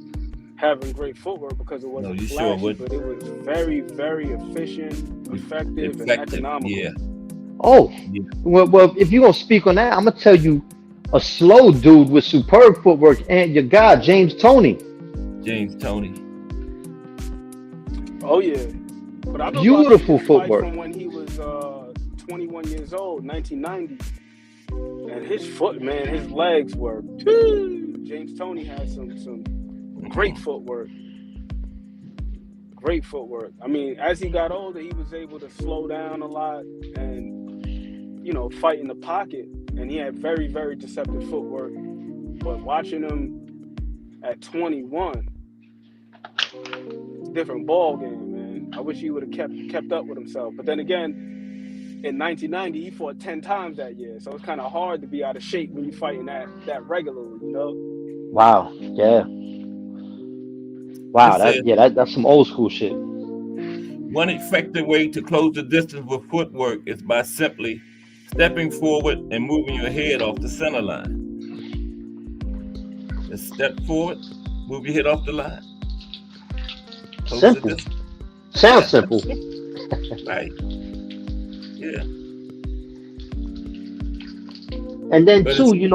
having great footwork because it wasn't flashy, but it was very, very efficient, effective, and economical. Yeah. Oh, yeah. Well, if you're gonna speak on that, I'm gonna tell you a slow dude with superb footwork and your guy James Toney. Oh yeah, but I beautiful footwork from when he was 21 years old, 1990, and his legs were. James Toney had some great footwork. Great footwork. I mean, as he got older, he was able to slow down a lot and, fight in the pocket. And he had very, very deceptive footwork. But watching him at 21, different ball game, man. I wish he would have kept up with himself. But then again, in 1990, he fought 10 times that year. So it's kind of hard to be out of shape when you're fighting that regularly, Wow. Yeah. Wow, that's some old school shit. One effective way to close the distance with footwork is by simply stepping forward and moving your head off the center line. Just step forward, move your head off the line. Close simple. Sounds simple. Right. Yeah. And then too, you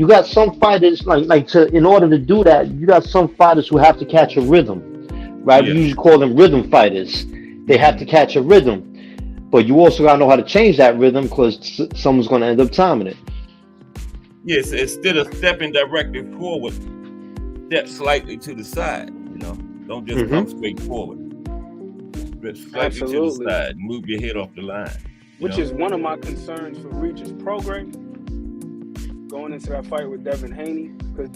got some fighters in order to do that, you got some fighters who have to catch a rhythm, right? Yeah. We usually call them rhythm fighters. They have to catch a rhythm, but you also gotta know how to change that rhythm because someone's gonna end up timing it. Yes, instead of stepping directly forward, step slightly to the side. Don't just come straight forward. Step slightly to the side, move your head off the line. Which is one of my concerns for Regis Prograis. Going into that fight with Devin Haney, because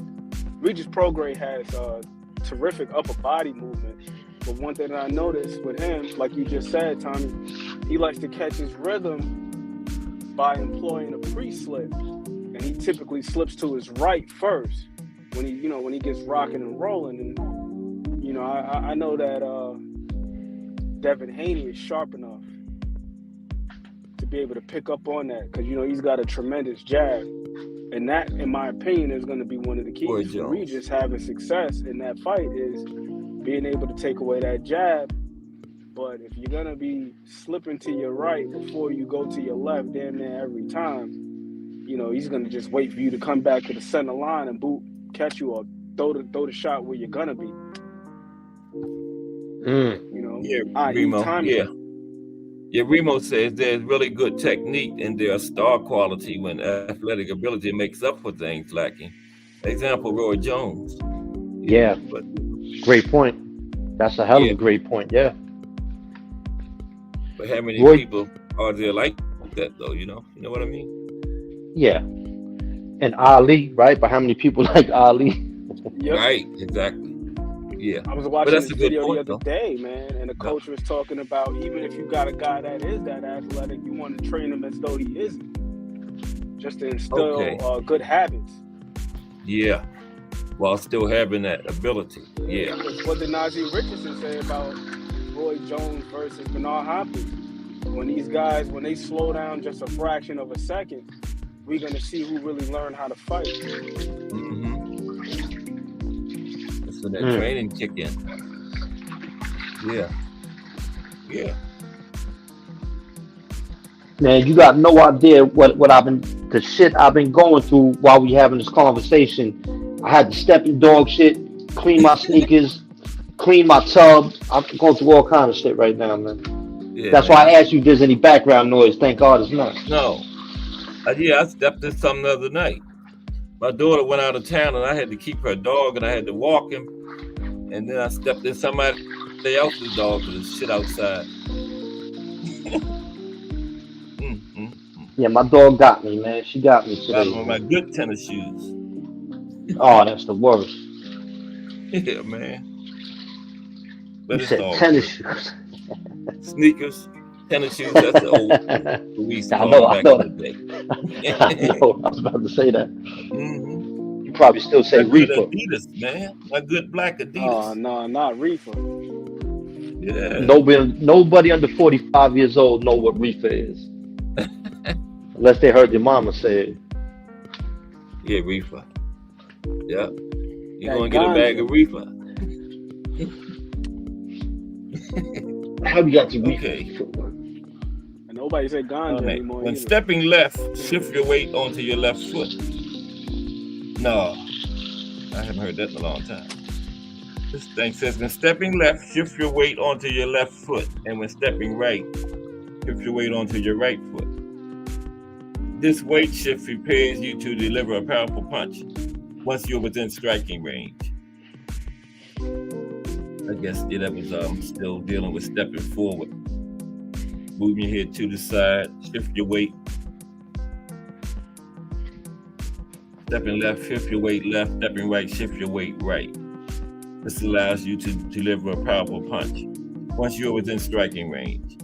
Regis Prograis has terrific upper body movement. But one thing that I noticed with him, like you just said, Tommy, he likes to catch his rhythm by employing a pre-slip, and he typically slips to his right first when he gets rocking and rolling. And I know that Devin Haney is sharp enough to be able to pick up on that because he's got a tremendous jab. And that, in my opinion, is going to be one of the keys for Regis having success in that fight is being able to take away that jab. But if you're going to be slipping to your right before you go to your left damn near every time, he's going to just wait for you to come back to the center line and catch you or throw the shot where you're going to be. Remo. Yeah, Remo says there's really good technique and there's star quality when athletic ability makes up for things lacking. Example, Roy Jones. Yeah, but great point. That's a hell of a great point, yeah. But how many people are there like that, though, you know what I mean? Yeah. And Ali, right? But how many people like Ali? Yep. Right, exactly. Yeah. I was watching this video the other day, man, and the coach was talking about even if you got a guy that is that athletic, you want to train him as though he isn't, just to instill good habits. Yeah, while still having that ability. Yeah. What did Najee Richardson say about Roy Jones versus Bernard Hopkins? When these guys, when they slow down just a fraction of a second, we're gonna see who really learned how to fight. So that training kick in. Yeah. Man, you got no idea what the shit I've been going through while we having this conversation. I had to step in dog shit, clean my sneakers, clean my tub. I'm going through all kind of shit right now, man. Yeah, that's why I asked you if there's any background noise. Thank God it's not. No. I stepped in something the other night. My daughter went out of town and I had to keep her dog and I had to walk him. And then I stepped in somebody else's dog because there's shit outside. Yeah, my dog got me, man. She got me today. Got my good tennis shoes. Oh, that's the worst. Yeah, man. But you said tennis shoes. Sneakers, tennis shoes. That's the old police. I know. I know, I was about to say that. You probably still say Reefer. Adidas, man. My good black Adidas. Oh, no, not Reefer. Yeah. Nobody under 45 years old know what Reefer is. Unless they heard their mama say it. Yeah, Reefer. Yeah. You're going to get a bag of Reefer. How you got to Reefer? Okay. And nobody said ganja anymore. When stepping left, shift your weight onto your left foot. No. I haven't heard that in a long time. This thing says, when stepping left, shift your weight onto your left foot. And when stepping right, shift your weight onto your right foot. This weight shift prepares you to deliver a powerful punch once you're within striking range. I guess that was still dealing with stepping forward. Move your head to the side, shift your weight. Stepping left, shift your weight left. Stepping right, shift your weight right. This allows you to deliver a powerful punch once you're within striking range.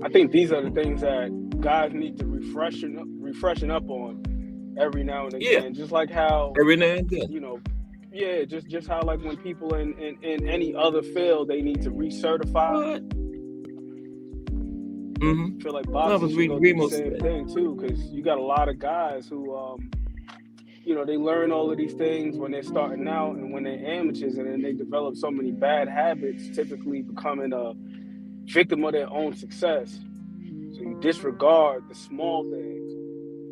I think these are the things that guys need to refreshen up on every now and again. Yeah. Just like how every now and then, just how like when people in any other field they need to recertify. I feel like boxing should go through the same thing too, because you got a lot of guys who they learn all of these things when they're starting out and when they're amateurs, and then they develop so many bad habits, typically becoming a victim of their own success. So you disregard the small things.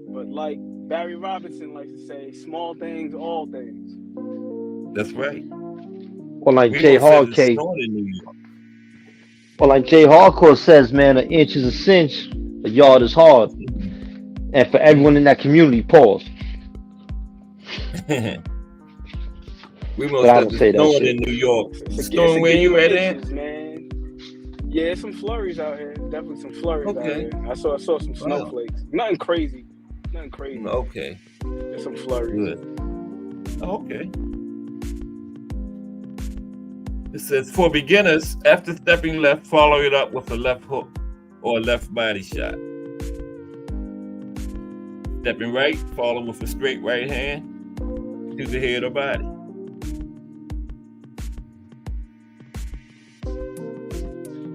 But like Barry Robinson likes to say, small things, all things. That's right. Well, like Jay Hardcore. Well, like Jay Hardcore says, man, an inch is a cinch, a yard is hard. And for everyone in that community, pause. We most have to snowing in New York. Snowing where you at, man? Yeah, some flurries out here. Definitely some flurries out here. I saw some snowflakes. Nothing crazy. Okay. Just some flurries. Good. Okay. It says, for beginners, after stepping left, follow it up with a left hook or a left body shot. Stepping right, follow with a straight right hand to the head or body.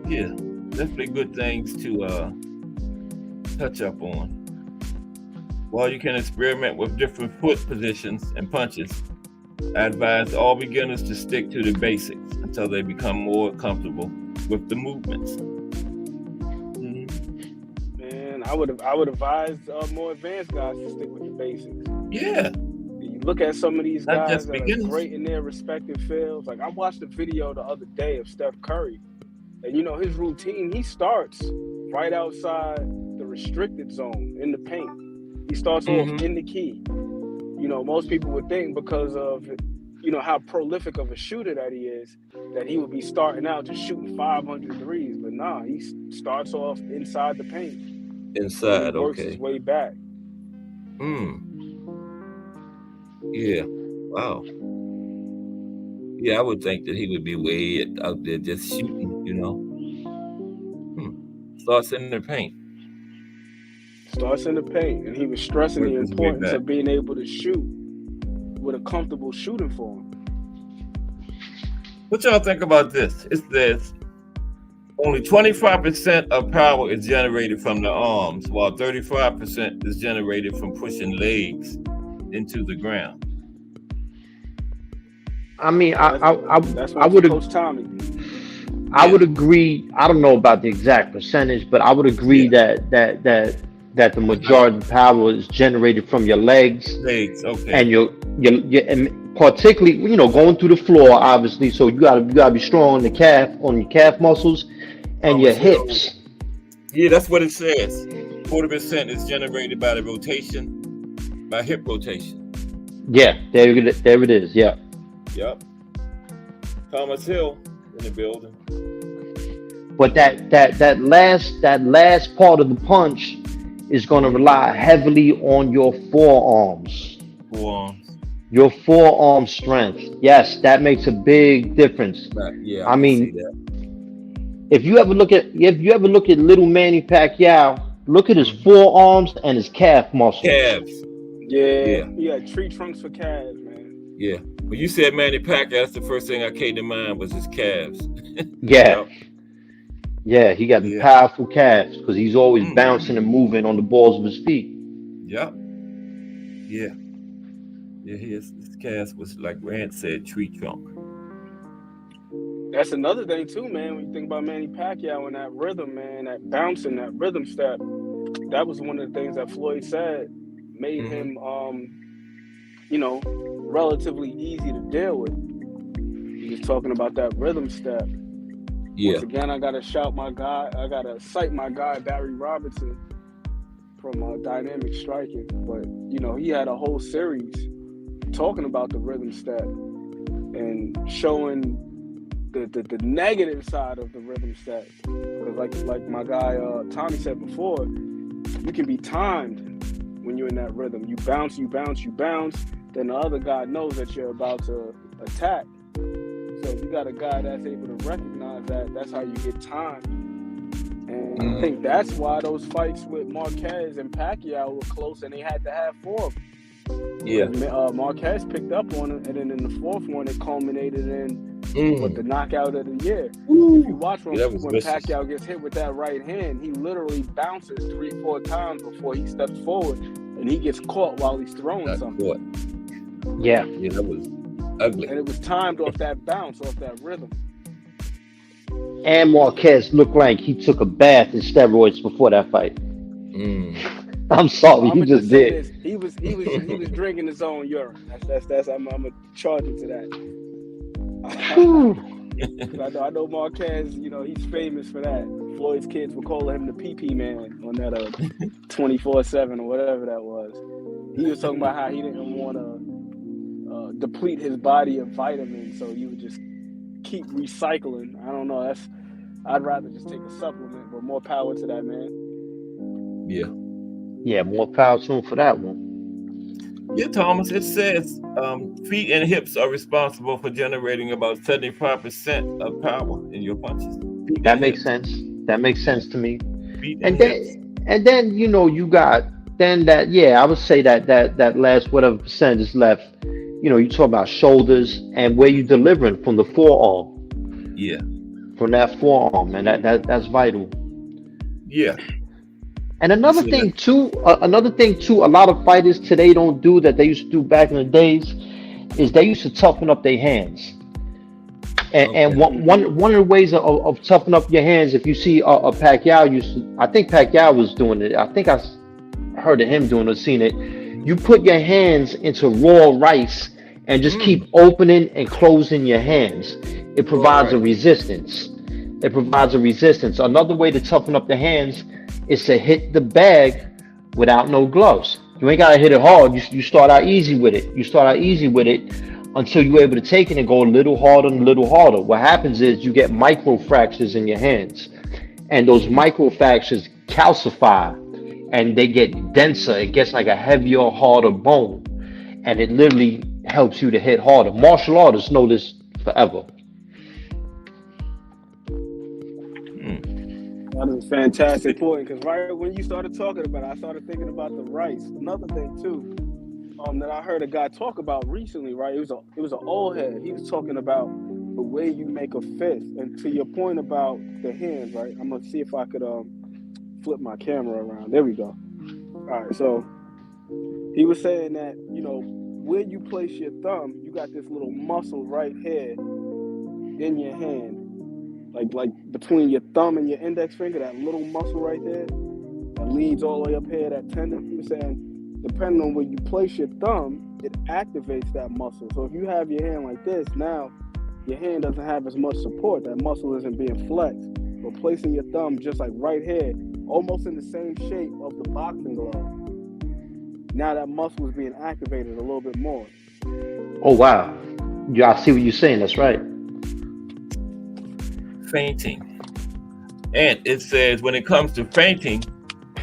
Yeah, definitely good things to touch up on. While you can experiment with different foot positions and punches, I advise all beginners to stick to the basics until they become more comfortable with the movements. Man, I would advise more advanced guys to stick with the basics. Yeah. You look at some of these guys that beginners. Are great in their respective fields. Like I watched a video the other day of Steph Curry, and his routine, he starts right outside the restricted zone in the paint. He starts off in the key. Most people would think because of, how prolific of a shooter that he is, that he would be starting out just shooting 500 threes. But nah, he starts off inside the paint. Inside, he works his way back. Yeah. Wow. Yeah, I would think that he would be way out there just shooting, Starts in the paint. Starts in the paint, and he was stressing the importance of being able to shoot with a comfortable shooting form. What y'all think about this? It says, only 25% of power is generated from the arms, while 35% is generated from pushing legs into the ground. I mean, That's I one for would Coach Tommy. I Yeah. would agree. I don't know about the exact percentage, but I would agree Yeah. that the majority of the power is generated from your legs Legs, okay. and your and particularly, you know, going through the floor, obviously. So you gotta be strong on your calf muscles and your Thomas Hill. hips. Yeah, that's what it says. 40% is generated by the rotation, by hip rotation. Yeah, there it is. Yeah. Yep. Thomas Hill in the building. But that last part of the punch is going to rely heavily on your forearms. Forearms. Your forearm strength. Yes, that makes a big difference. Yeah, I can mean, see that. if you ever look at little Manny Pacquiao, look at his forearms and his calf muscles. Calves. Yeah. Yeah, tree trunks for calves, man. Yeah. When you said Manny Pacquiao, that's the first thing that came to mind was his calves. Yeah. Yep. Yeah, he got the Yeah. powerful calves because he's always bouncing and moving on the balls of his feet. Yep. Yeah. Yeah, his calves was, like Rand said, tree trunk. That's another thing too, man. When you think about Manny Pacquiao and that rhythm, man, that bouncing, that rhythm step, that was one of the things that Floyd said made him, you know, relatively easy to deal with. He was talking about that rhythm step. Yeah. Once again, I gotta cite my guy Barry Robertson from Dynamic Striking. But you know, he had a whole series talking about the rhythm step and showing the negative side of the rhythm step. Because like my guy Tommy said before, you can be timed when you're in that rhythm. You bounce, then the other guy knows that you're about to attack. So you got a guy that's able to recognize that. That's how you get time. And I think that's why those fights with Marquez and Pacquiao were close, and they had to have 4 of them. Yeah. Marquez picked up on it, and then in the 4th one, it culminated in the knockout of the year. If you watch when Pacquiao gets hit with that right hand, he literally bounces 3-4 times before he steps forward, and he gets caught while he's throwing something. Yeah. Yeah, that was ugly. And it was timed off that bounce, off that rhythm. And Marquez looked like he took a bath in steroids before that fight. I'm sorry, he just did. He was drinking his own urine. That's I'm gonna charge him to that. I know Marquez, you know, he's famous for that. Floyd's kids were calling him the PP man on that 24/7 or whatever that was. He was talking about how he didn't want to deplete his body of vitamins, so you would just keep recycling. I don't know. I'd rather just take a supplement, but more power to that, man. Yeah. Yeah, more power to him for that one. Yeah, Thomas, it says feet and hips are responsible for generating about 75% of power in your punches. That makes sense. That makes sense to me. Feet And hips. then you know you got then that I would say that last whatever percent is left. You know, you talk about shoulders and where you delivering from the forearm. Yeah. From that forearm, and that's vital. Yeah. And another thing too, a lot of fighters today don't do that they used to do back in the days, is they used to toughen up their hands. And one of the ways of toughen up your hands, if you see a Pacquiao I think Pacquiao was doing it. I think I heard of him doing it, seen it. You put your hands into raw rice and just keep opening and closing your hands. It provides a resistance. Another way to toughen up the hands is to hit the bag without no gloves. You ain't gotta hit it hard. You start out easy with it. Until you're able to take it and go a little harder and a little harder. What happens is you get micro fractures in your hands, and those micro fractures calcify and they get denser. It gets like a heavier, harder bone, and it literally helps you to hit harder. Martial artists know this forever. That is a fantastic point, because right when you started talking about it, I started thinking about the rice. Another thing too, that I heard a guy talk about recently, right? It was an old head. He was talking about the way you make a fist. And to your point about the hands, right? I'm gonna see if I could flip my camera around. There we go. All right, so he was saying that, you know, where you place your thumb, you got this little muscle right here in your hand, like between your thumb and your index finger, that little muscle right there that leads all the way up here, that tendon. He was saying, depending on where you place your thumb, it activates that muscle. So if you have your hand like this, now your hand doesn't have as much support. That muscle isn't being flexed. But placing your thumb just like right here, almost in the same shape of the boxing glove, now that muscle is being activated a little bit more. Oh wow. Yeah, I see what you're saying. That's right. Feinting. And it says when it comes to feinting,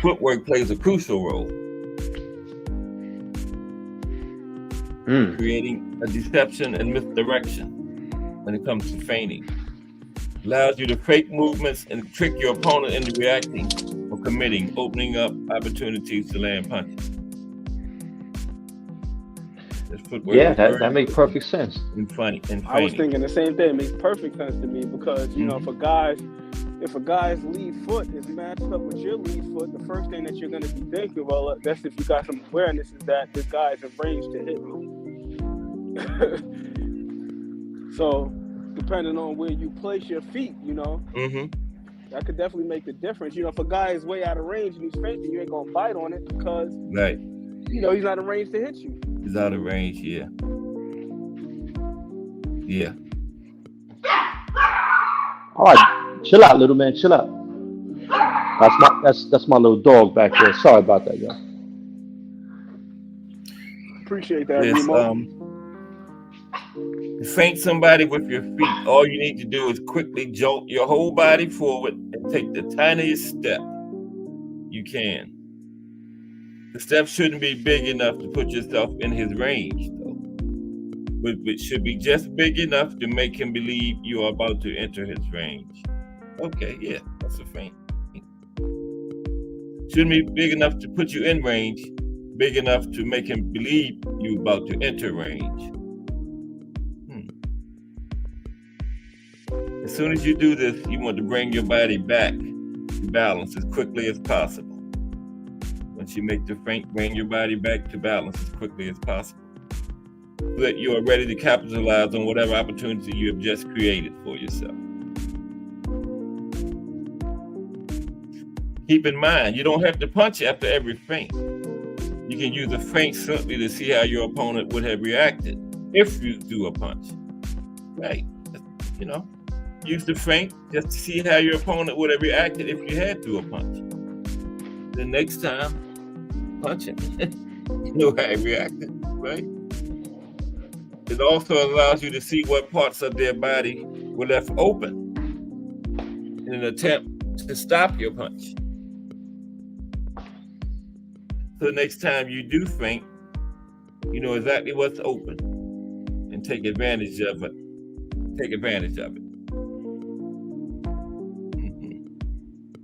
footwork plays a crucial role. Creating a deception and misdirection when it comes to feigning. Allows you to fake movements and trick your opponent into reacting or committing, opening up opportunities to land punches. Yeah, that makes perfect sense. And funny. I was thinking the same thing. It makes perfect sense to me because, you know, if a guy's lead foot is matched up with your lead foot, the first thing that you're going to be thinking, well, that's if you got some awareness, is that this guy is in range to hit me. So, depending on where you place your feet, you know, that could definitely make the difference. You know, if a guy is way out of range and he's feinting, you ain't going to bite on it because, you know, he's not in range to hit you. He's out of range, yeah. Yeah. All right, chill out, little man, chill out. That's my little dog back there. Sorry about that, y'all. Appreciate that, Remo. To feint somebody with your feet, all you need to do is quickly jolt your whole body forward and take the tiniest step you can. The step shouldn't be big enough to put yourself in his range, though. But it should be just big enough to make him believe you are about to enter his range. Okay, yeah, that's a feint. Shouldn't be big enough to put you in range, big enough to make him believe you're about to enter range. As soon as you do this, you want to bring your body back to balance as quickly as possible. Once you make the feint, bring your body back to balance as quickly as possible, so that you are ready to capitalize on whatever opportunity you have just created for yourself. Keep in mind, you don't have to punch after every feint. You can use a feint simply to see how your opponent would have reacted if you do a punch. Right, you know, use the feint just to see how your opponent would have reacted if you had to a punch. The next time, punch him. You know how he reacted, right? It also allows you to see what parts of their body were left open in an attempt to stop your punch. So the next time you do feint, you know exactly what's open and take advantage of it. Take advantage of it.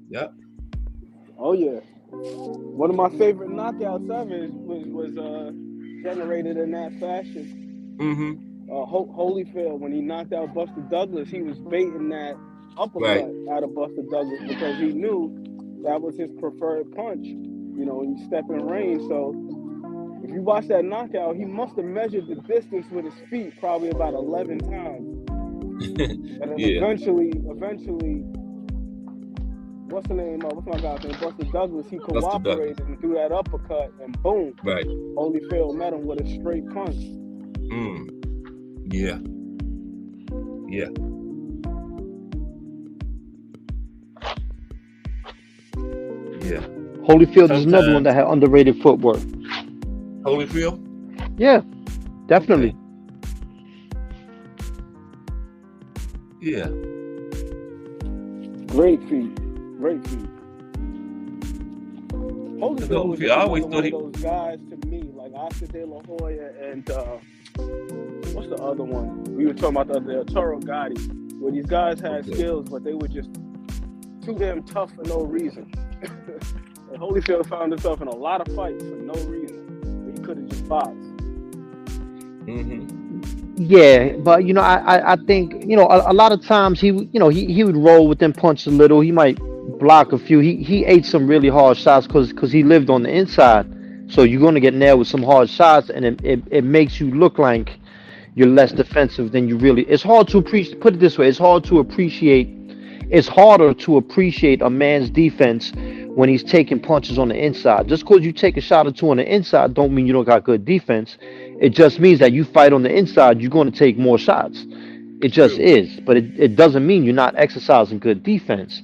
Yep. Oh yeah. One of my favorite knockouts ever was generated in that fashion. Holyfield, when he knocked out Buster Douglas, he was baiting that uppercut out of Buster Douglas because he knew that was his preferred punch. You know, when you step in range. So if you watch that knockout, he must have measured the distance with his feet probably about 11 times. And then eventually, what's the name? What's my guy's name? Buster Douglas. He cooperated and threw that uppercut, and boom, Holyfield met him with a straight punch. Yeah. Holyfield is another one that had underrated footwork. Holyfield? Yeah, definitely. Okay. Yeah. Great feet. Holyfield was I always one thought of those guys to me, like Oscar De La Hoya and what's the other one? We were talking about the other day, Arturo Gatti, where these guys had skills, but they were just too damn tough for no reason. And Holyfield found himself in a lot of fights for no reason. He could have just boxed. Yeah, but I think a lot of times he would roll with them punch a little. He might block a few. He ate some really hard shots because he lived on the inside. So you're gonna get nailed with some hard shots, and it makes you look like you're less defensive than you really. It's hard to appreciate. Put it this way: it's hard to appreciate. It's harder to appreciate a man's defense when he's taking punches on the inside. Just because you take a shot or two on the inside, don't mean you don't got good defense. It just means that you fight on the inside, you're going to take more shots. It just True. is, but it doesn't mean you're not exercising good defense.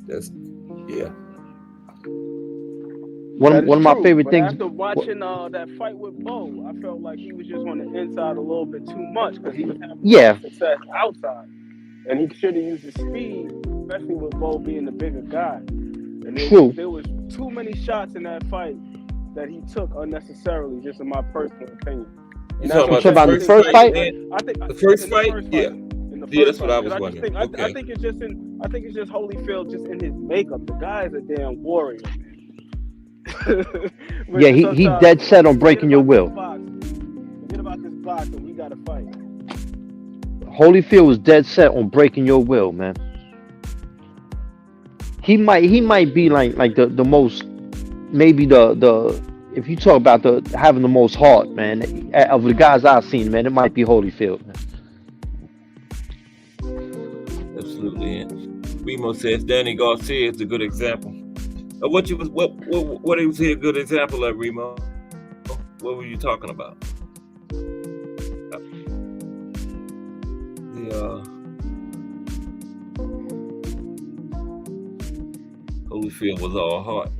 That's yeah. One That is of my true, favorite but things. after watching that fight with Bo, I felt like he was just on the inside a little bit too much because he was having Yeah, success outside, and he should have used his speed, especially with Bo being the bigger guy. And true. there was too many shots in that fight that he took unnecessarily, just in my personal opinion. You And talking that's about You the talking about the first first fight? fight? I think The first in the fight? first Yeah. In the Yeah, first that's what I fight. was 'Cause wondering. I Okay. think it's just I think it's just Holyfield just in his makeup. The guy is a damn warrior, man. Yeah, he dead set on breaking your will. Forget about this box, and we gotta fight. Holyfield was dead set on breaking your will, man. He might be like the most, maybe the if you talk about the having the most heart, man, of the guys I've seen, man, it might be Holyfield. Man. Absolutely. And Remo says Danny Garcia is a good example. What was he a good example of, Remo? What were you talking about? Holyfield was all heart.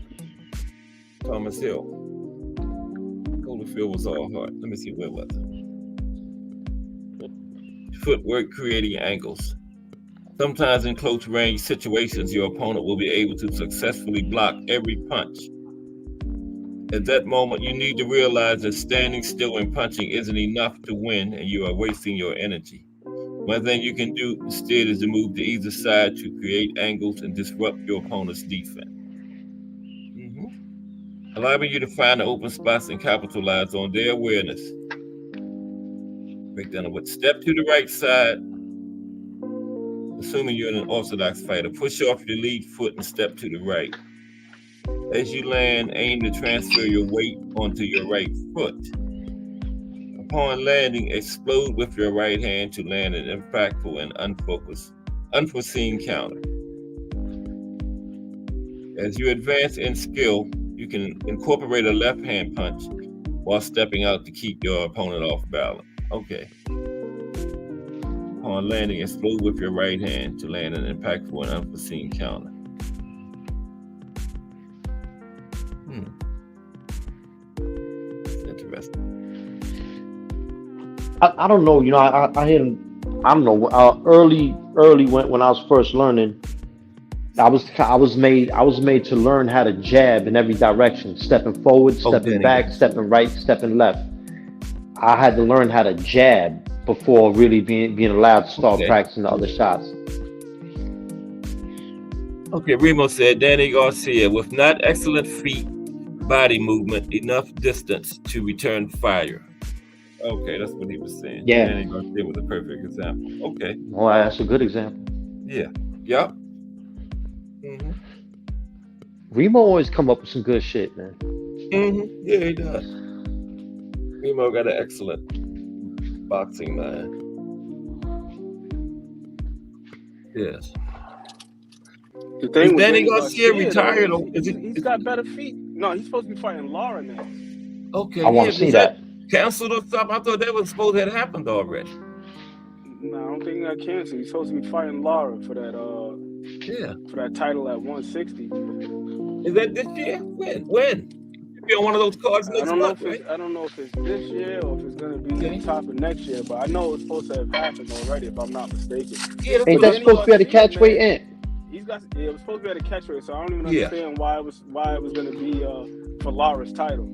Thomas Hill. Holyfield was all heart. Let me see, where was it? Footwork creating angles. Sometimes in close range situations, your opponent will be able to successfully block every punch. At that moment, you need to realize that standing still and punching isn't enough to win, and you are wasting your energy. One thing you can do instead is to move to either side to create angles and disrupt your opponent's defense. Allowing you to find the open spots and capitalize on their awareness. Break down with step to the right side. Assuming you're an orthodox fighter, push off your lead foot and step to the right. As you land, aim to transfer your weight onto your right foot. Upon landing, explode with your right hand to land an impactful and unforeseen counter. As you advance in skill, you can incorporate a left hand punch while stepping out to keep your opponent off balance. Okay. Upon landing, explode with your right hand to land an impactful and unforeseen counter. That's interesting. I don't know. I hit him. I don't know. Early when I was first learning, I was made to learn how to jab in every direction, stepping forward, stepping back, stepping right, stepping left. I had to learn how to jab before really being allowed to start practicing the other shots. Okay, Remo said Danny Garcia with not excellent feet, body movement, enough distance to return fire. Okay, that's what he was saying. Yeah. Danny Garcia was a perfect example. Okay. Well, that's a good example. Yeah. Yep. Remo always come up with some good shit, man. Yeah, he does. Remo got an excellent boxing mind. Yes. The thing is Danny Garcia retired? He's got better feet. No, he's supposed to be fighting Lara next. Okay. I want to see that. Canceled or something? I thought that was supposed to have happened already. No, I don't think he got canceled. He's supposed to be fighting Lara for that for that title at 160. Is that this year? When? Be on one of those cards next month, right? I don't know if it's this year or if it's gonna be the top of next year, but I know it's supposed to have happened already, if I'm not mistaken. Yeah, ain't that supposed to be at the catch weight in? It was supposed to be at a catch weight, so I don't even understand why it was gonna be for Lara's title.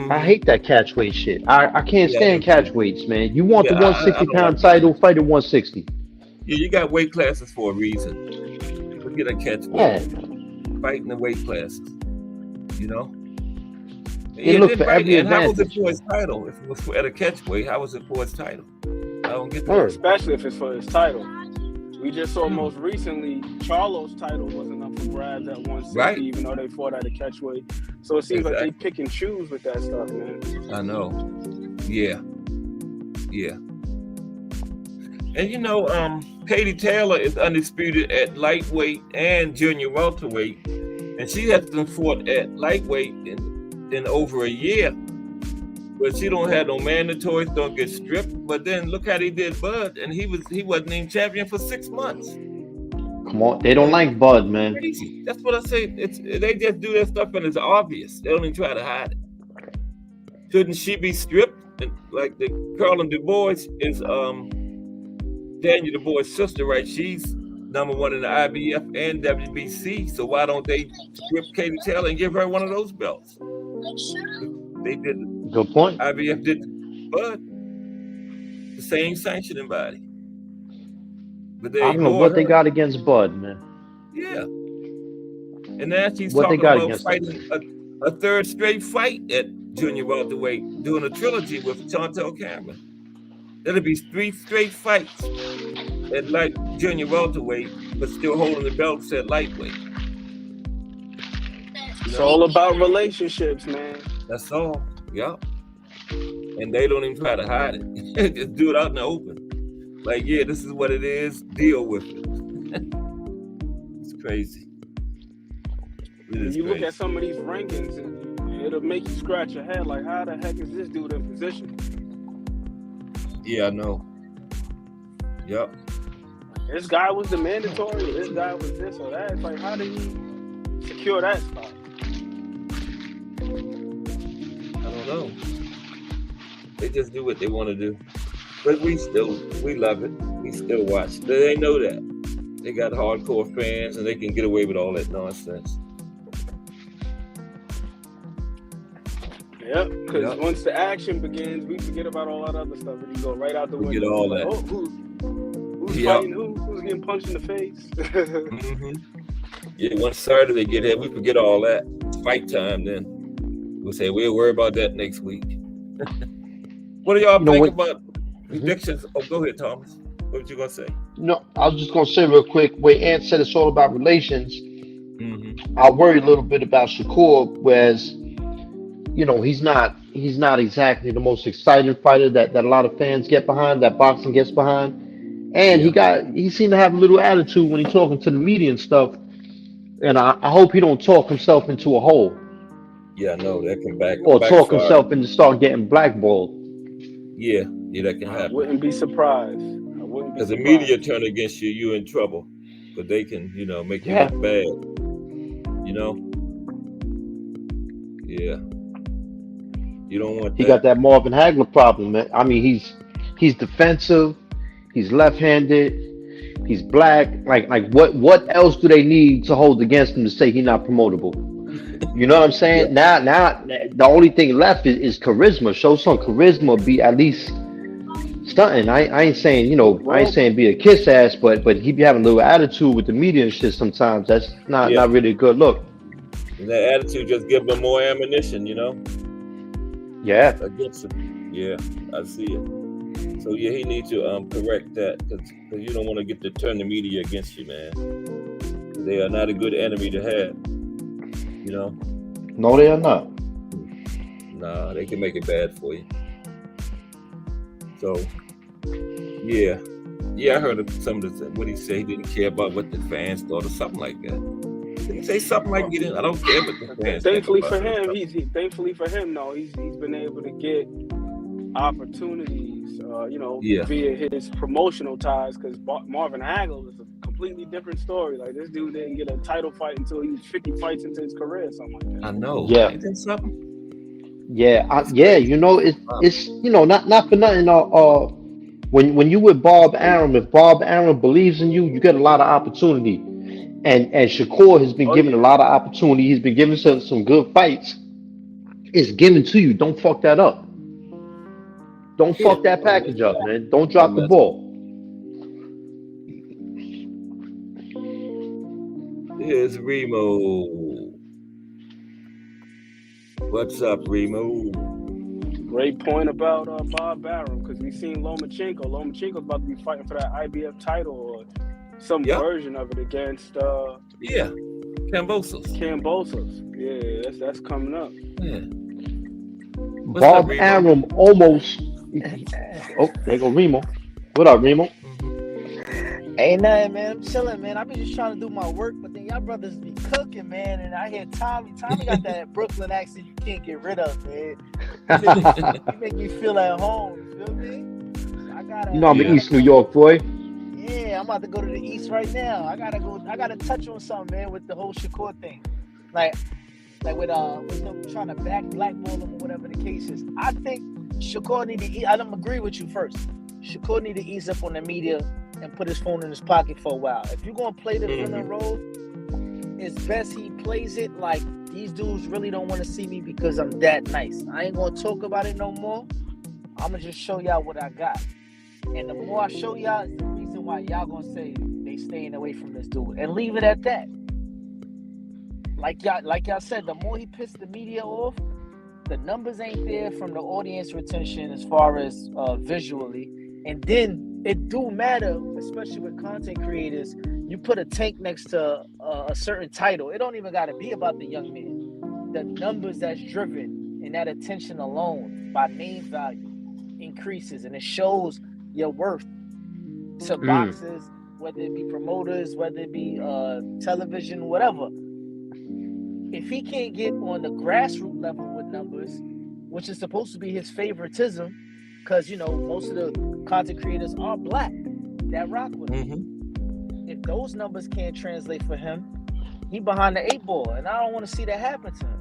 I hate that catch weight shit. I can't stand catch weights, man. You want the 160-pound title, fight at 160. Yeah, you got weight classes for a reason. Forget a catch weight. Fighting the weight classes. You know? They Yeah, look then for right. every And how was it advantage. for his title? If it was at a catchweight, how was it for his title? I don't get that. Word. Especially if it's for his title. We just saw Hmm. most recently Charlo's title wasn't up for grabs at 160, Right. even though they fought at a catchweight. So it seems like they Exactly. pick and choose with that stuff, man. I know. Yeah. Yeah. And you know, Katie Taylor is undisputed at lightweight and junior welterweight, and she hasn't fought at lightweight in over a year. But she don't have no mandatories, don't get stripped. But then look how they did Bud, and he wasn't even champion for 6 months. Come on, they don't like Bud, man. Crazy. That's what I say. They just do that stuff and it's obvious. They don't even try to hide it. Shouldn't she be stripped? And like the Carlin Du Bois is Daniel Du Bois' sister, right? She's #1 in the IBF and WBC. So why don't they strip Katie Taylor and give her one of those belts? They did. Good point. IBF did, but the same sanctioning body. But they I don't know ignore what they her. got against Bud, man. Yeah. And now she's What they talking got about against him? fighting a third straight fight at junior welterweight, doing a trilogy with Chantel Cameron. That'll be 3 straight fights at light junior welterweight, but still holding the belts at lightweight. It's all about relationships, man. That's all. Yep. And they don't even try to hide it. Just do it out in the open. Like, yeah, this is what it is. Deal with it. It's crazy. You look at some of these rankings, and it'll make you scratch your head. Like, how the heck is this dude in position? Yeah, I know. Yep. This guy was the mandatory. This guy was this or that. It's like, how did he secure that spot? I don't know. They just do what they want to do. But we love it. We still watch. They know that. They got hardcore fans and they can get away with all that nonsense. Yep, because once the action begins, we forget about all that other stuff and you go right out the window. Get all that. Oh, who's fighting who? Who's getting punched in the face? Mm-hmm. Yeah, once Saturday get here, we forget all that. It's fight time then. We'll say we'll worry about that next week. What do y'all think about predictions? Oh, go ahead, Thomas. What were you gonna say? No, I was just gonna say real quick. Where Ant said it's all about relations. Mm-hmm. I worry a little bit about Shakur, whereas you know he's not exactly the most excited fighter that a lot of fans get behind, that boxing gets behind, and he seemed to have a little attitude when he's talking to the media and stuff. And I hope he don't talk himself into a hole. Yeah, no, that can backfire. Talk himself into start getting blackballed. Yeah, that can happen. I wouldn't be surprised. Because the media turn against you, you're in trouble. But they can, make you look bad. Yeah. You don't want that. He got that Marvin Hagler problem, man. I mean, he's defensive, he's left-handed, he's black. Like what else do they need to hold against him to say he's not promotable? You know what I'm saying? Now the only thing left is charisma. Show some charisma, be at least stunting. I ain't saying, I ain't saying be a kiss ass, but he be having a little attitude with the media and shit sometimes. That's not really a good look. And that attitude just give him more ammunition, Yeah. Against him. Yeah, I see it. So he needs to correct that because you don't want to turn the media against you, man. They are not a good enemy to have. No, they are not. Nah, they can make it bad for you. So, yeah, I heard of some of the what he said. He didn't care about what the fans thought or something like that. Did he say something like, I don't care what the fans Thankfully for him, he's been able to get opportunities, via his promotional ties. Because Marvin Hagler was a completely different story. Like, this dude didn't get a title fight until he was 50 fights into his career, something like that. I know. Yeah. Ain't that something? Yeah, it's not for nothing. When you with Bob Arum, if Bob Arum believes in you, you get a lot of opportunity. And Shakur has been given a lot of opportunity. He's been given some good fights. It's given to you. Don't fuck that up. Don't fuck that package up, man. Don't drop the ball. Here's Remo. What's up, Remo? Great point about Bob Arum, because we seen Lomachenko. Lomachenko's about to be fighting for that IBF title or some version of it against Kambosos. Yeah, that's coming up. Yeah. Bob Arum almost. Oh, there go Remo. What up, Remo? Ain't nothing, man. I'm chilling, man. I be just trying to do my work, but then y'all brothers be cooking, man. And I hear Tommy got that Brooklyn accent you can't get rid of, man. You make me feel at home. You feel me? I'm in East New York, boy. Yeah, I'm about to go to the East right now. I gotta touch on something, man, with the whole Shakur thing. Like with them trying to blackball him or whatever the case is. I think Shakur need to eat. I don't agree with you first. Shakur need to ease up on the media and put his phone in his pocket for a while. If you're gonna play the villain role, it's best he plays it like these dudes really don't want to see me because I'm that nice. I ain't gonna talk about it no more. I'm gonna just show y'all what I got. And the more I show y'all, it's the reason why y'all gonna say they staying away from this dude. And leave it at that. Like y'all said, the more he pissed the media off, the numbers ain't there from the audience retention as far as visually. And then it do matter, especially with content creators. You put a Tank next to a certain title. It don't even got to be about the young man. The numbers that's driven and that attention alone by name value increases, and it shows your worth to boxers, whether it be promoters, whether it be television, whatever. If he can't get on the grassroots level with numbers, which is supposed to be his favoritism, because most of the content creators are black that rock with him. If those numbers can't translate for him, he behind the 8 ball, and I don't want to see that happen to him.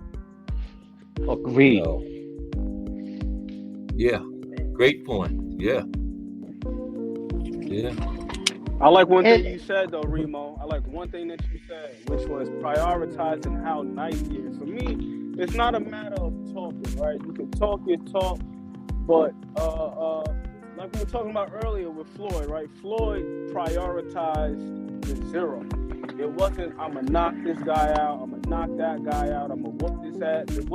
Agreed. No. Yeah, great point. Yeah. I like one thing you said though, Remo. I like one thing that you said, which was prioritizing how nice he is. For me, it's not a matter of talking, right? You can talk your talk, but like we were talking about earlier with Floyd, right? Floyd prioritized the zero. It wasn't, I'm gonna knock this guy out, I'm gonna knock that guy out, I'm gonna whoop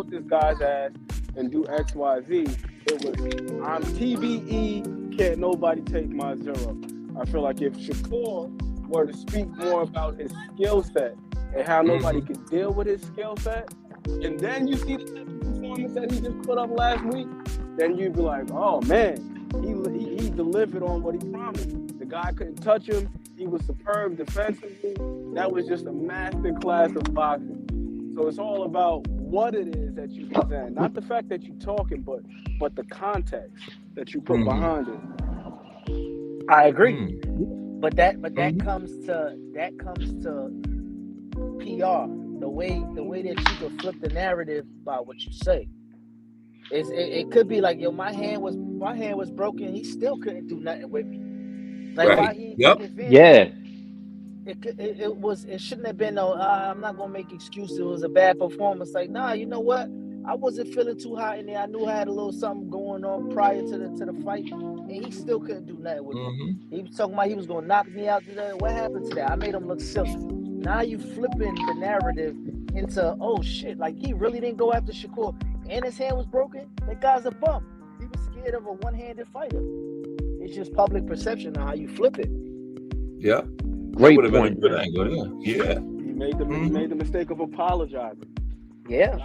this guy's ass and do X, Y, Z. It was, I'm TBE, can't nobody take my zero. I feel like if Shakur were to speak more about his skill set and how nobody could deal with his skill set, and then you see the performance that he just put up last week, then you'd be like, oh man, he delivered on what he promised. The guy couldn't touch him. He was superb defensively. That was just a master class of boxing. So it's all about what it is that you present, not the fact that you're talking, but the context that you put behind it. I agree, but that comes to PR. The way that you can flip the narrative by what you say. It could be like, yo, my hand was broken. He still couldn't do nothing with me. Like why he it shouldn't have been no. I'm not gonna make excuses. It was a bad performance. Like, nah, you know what? I wasn't feeling too hot in there. I knew I had a little something going on prior to the fight, and he still couldn't do nothing with me. He was talking about he was gonna knock me out today. What happened to that? I made him look silly. Now you flipping the narrative into, oh shit, like he really didn't go after Shakur, and his hand was broken. That guy's a bum. He was scared of a one-handed fighter. It's just public perception of how you flip it. Yeah. Great point. Been a good angle. Yeah. He made the mistake of apologizing. Yeah.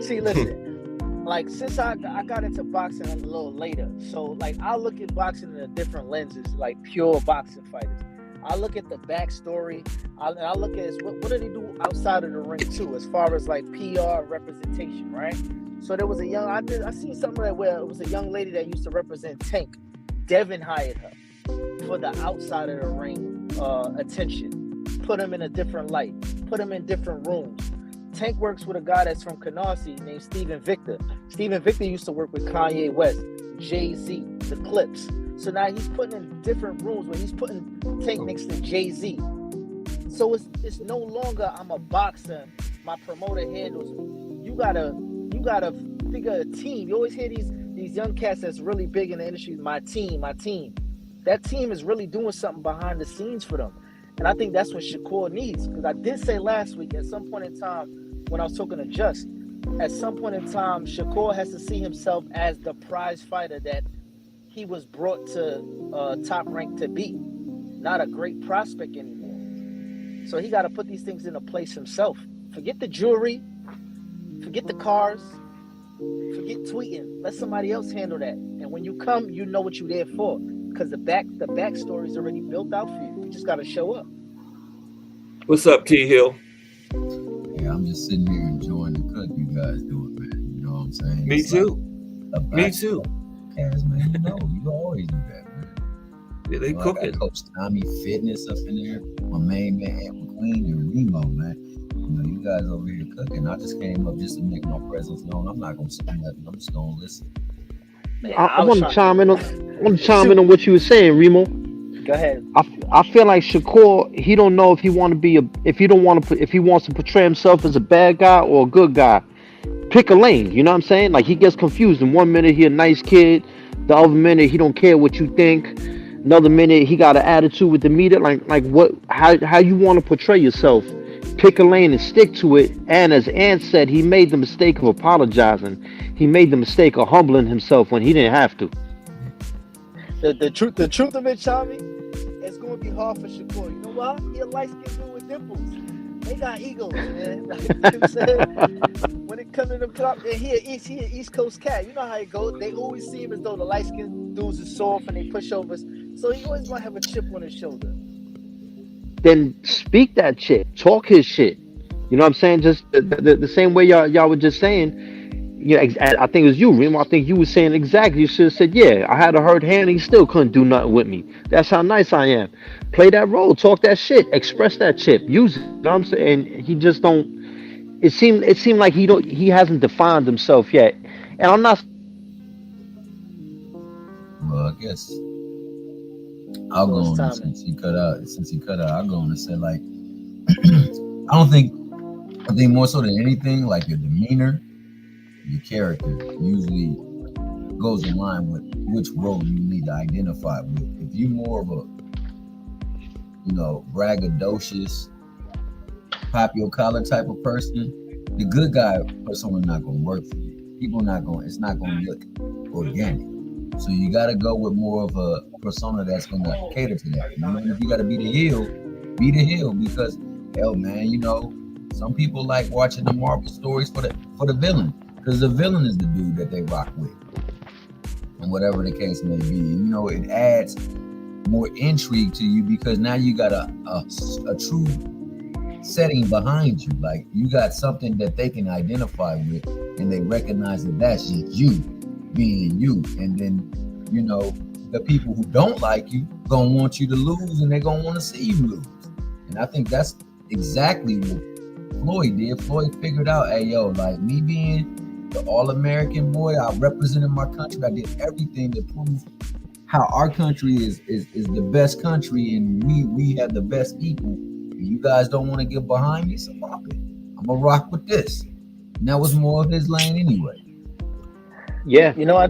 See, listen, like since I got into boxing a little later, so like I look at boxing in a different lenses, like pure boxing fighters. I look at the backstory. I look at what do they do outside of the ring too, as far as like PR representation, right? So there was I seen something where it was a young lady that used to represent Tank. Devin hired her for the outside of the ring attention. Put him in a different light. Put him in different rooms. Tank works with a guy that's from Canarsie named Steven Victor. Steven Victor used to work with Kanye West, Jay-Z, the Clips. So now he's putting in different rooms where he's putting Tank next to Jay-Z. So it's no longer I'm a boxer, my promoter handles me. You gotta figure a team. You always hear these young cats that's really big in the industry, my team. That team is really doing something behind the scenes for them. And I think that's what Shakur needs. Because I did say last week, at some point in time, when I was talking to Just, at some point in time, Shakur has to see himself as the prize fighter that he was brought to Top Rank to be, not a great prospect anymore. So he got to put these things into place himself. Forget the jewelry, forget the cars, forget tweeting. Let somebody else handle that. And when you come, you know what you're there for, because the backstory is already built out for you. You just got to show up. What's up, T Hill? Yeah, I'm just sitting here enjoying the cook you guys doing, man. You know what I'm saying? Me It's too. like Me too. Podcast, man. You always do that, man. Yeah, they I cooking. got Coach Tommy Fitness up in there. My main man, Aunt McQueen and Remo, man. You guys over here cooking. I just came up just to make my presence known. I'm not gonna say nothing. I'm just gonna listen. Man, I want to chime in on what you were saying, Remo. Go ahead. I feel like Shakur, he don't know if he if he wants to portray himself as a bad guy or a good guy. Pick a lane, you know what I'm saying? Like, he gets confused. In 1 minute he a nice kid, the other minute he don't care what you think. Another minute he got an attitude with the media. Like what? How you want to portray yourself? Pick a lane and stick to it. And as Ant said, he made the mistake of apologizing. He made the mistake of humbling himself when he didn't have to. The truth of it, Tommy, it's going to be hard for Shakur. You know why? He a light-skinned dude with dimples. They got egos, man. Like, you know what I'm saying? When it comes to the club, and he an East Coast cat. You know how it goes. They always see him as though the light-skinned dudes are soft and they pushovers. So he always might have a chip on his shoulder. Then speak that shit. Talk his shit. You know what I'm saying? Just the same way y'all were just saying. Yeah, I think it was you, Remo. I think you were saying exactly. You should have said, yeah, I had a hurt hand. He still couldn't do nothing with me. That's how nice I am. Play that role. Talk that shit. Express that chip. Use it. You know what I'm saying? And he just don't. It seemed like he hasn't defined himself yet. And I'm not. Well, I guess I'll go on since he cut out. I'll go on and say, like, I think more so than anything, like, your demeanor, your character usually goes in line with which role you need to identify with. If you're more of a, braggadocious, pop your collar type of person, the good guy persona not gonna work for you. It's not gonna look organic. So you gotta go with more of a persona that's gonna cater to that. If you gotta be the heel because, hell, man, some people like watching the Marvel stories for the villain. Because the villain is the dude that they rock with. And whatever the case may be. It adds more intrigue to you because now you got a true setting behind you. Like, you got something that they can identify with and they recognize that that's just you being you. And then, the people who don't like you gonna want you to lose and they're gonna want to see you lose. And I think that's exactly what Floyd did. Floyd figured out, hey, yo, like, me being the all-American boy, I represented my country. I did everything to prove how our country is the best country and we have the best people. And you guys don't want to get behind me, so fuck it. I'm gonna rock with this. And that was more of his lane anyway. Yeah. I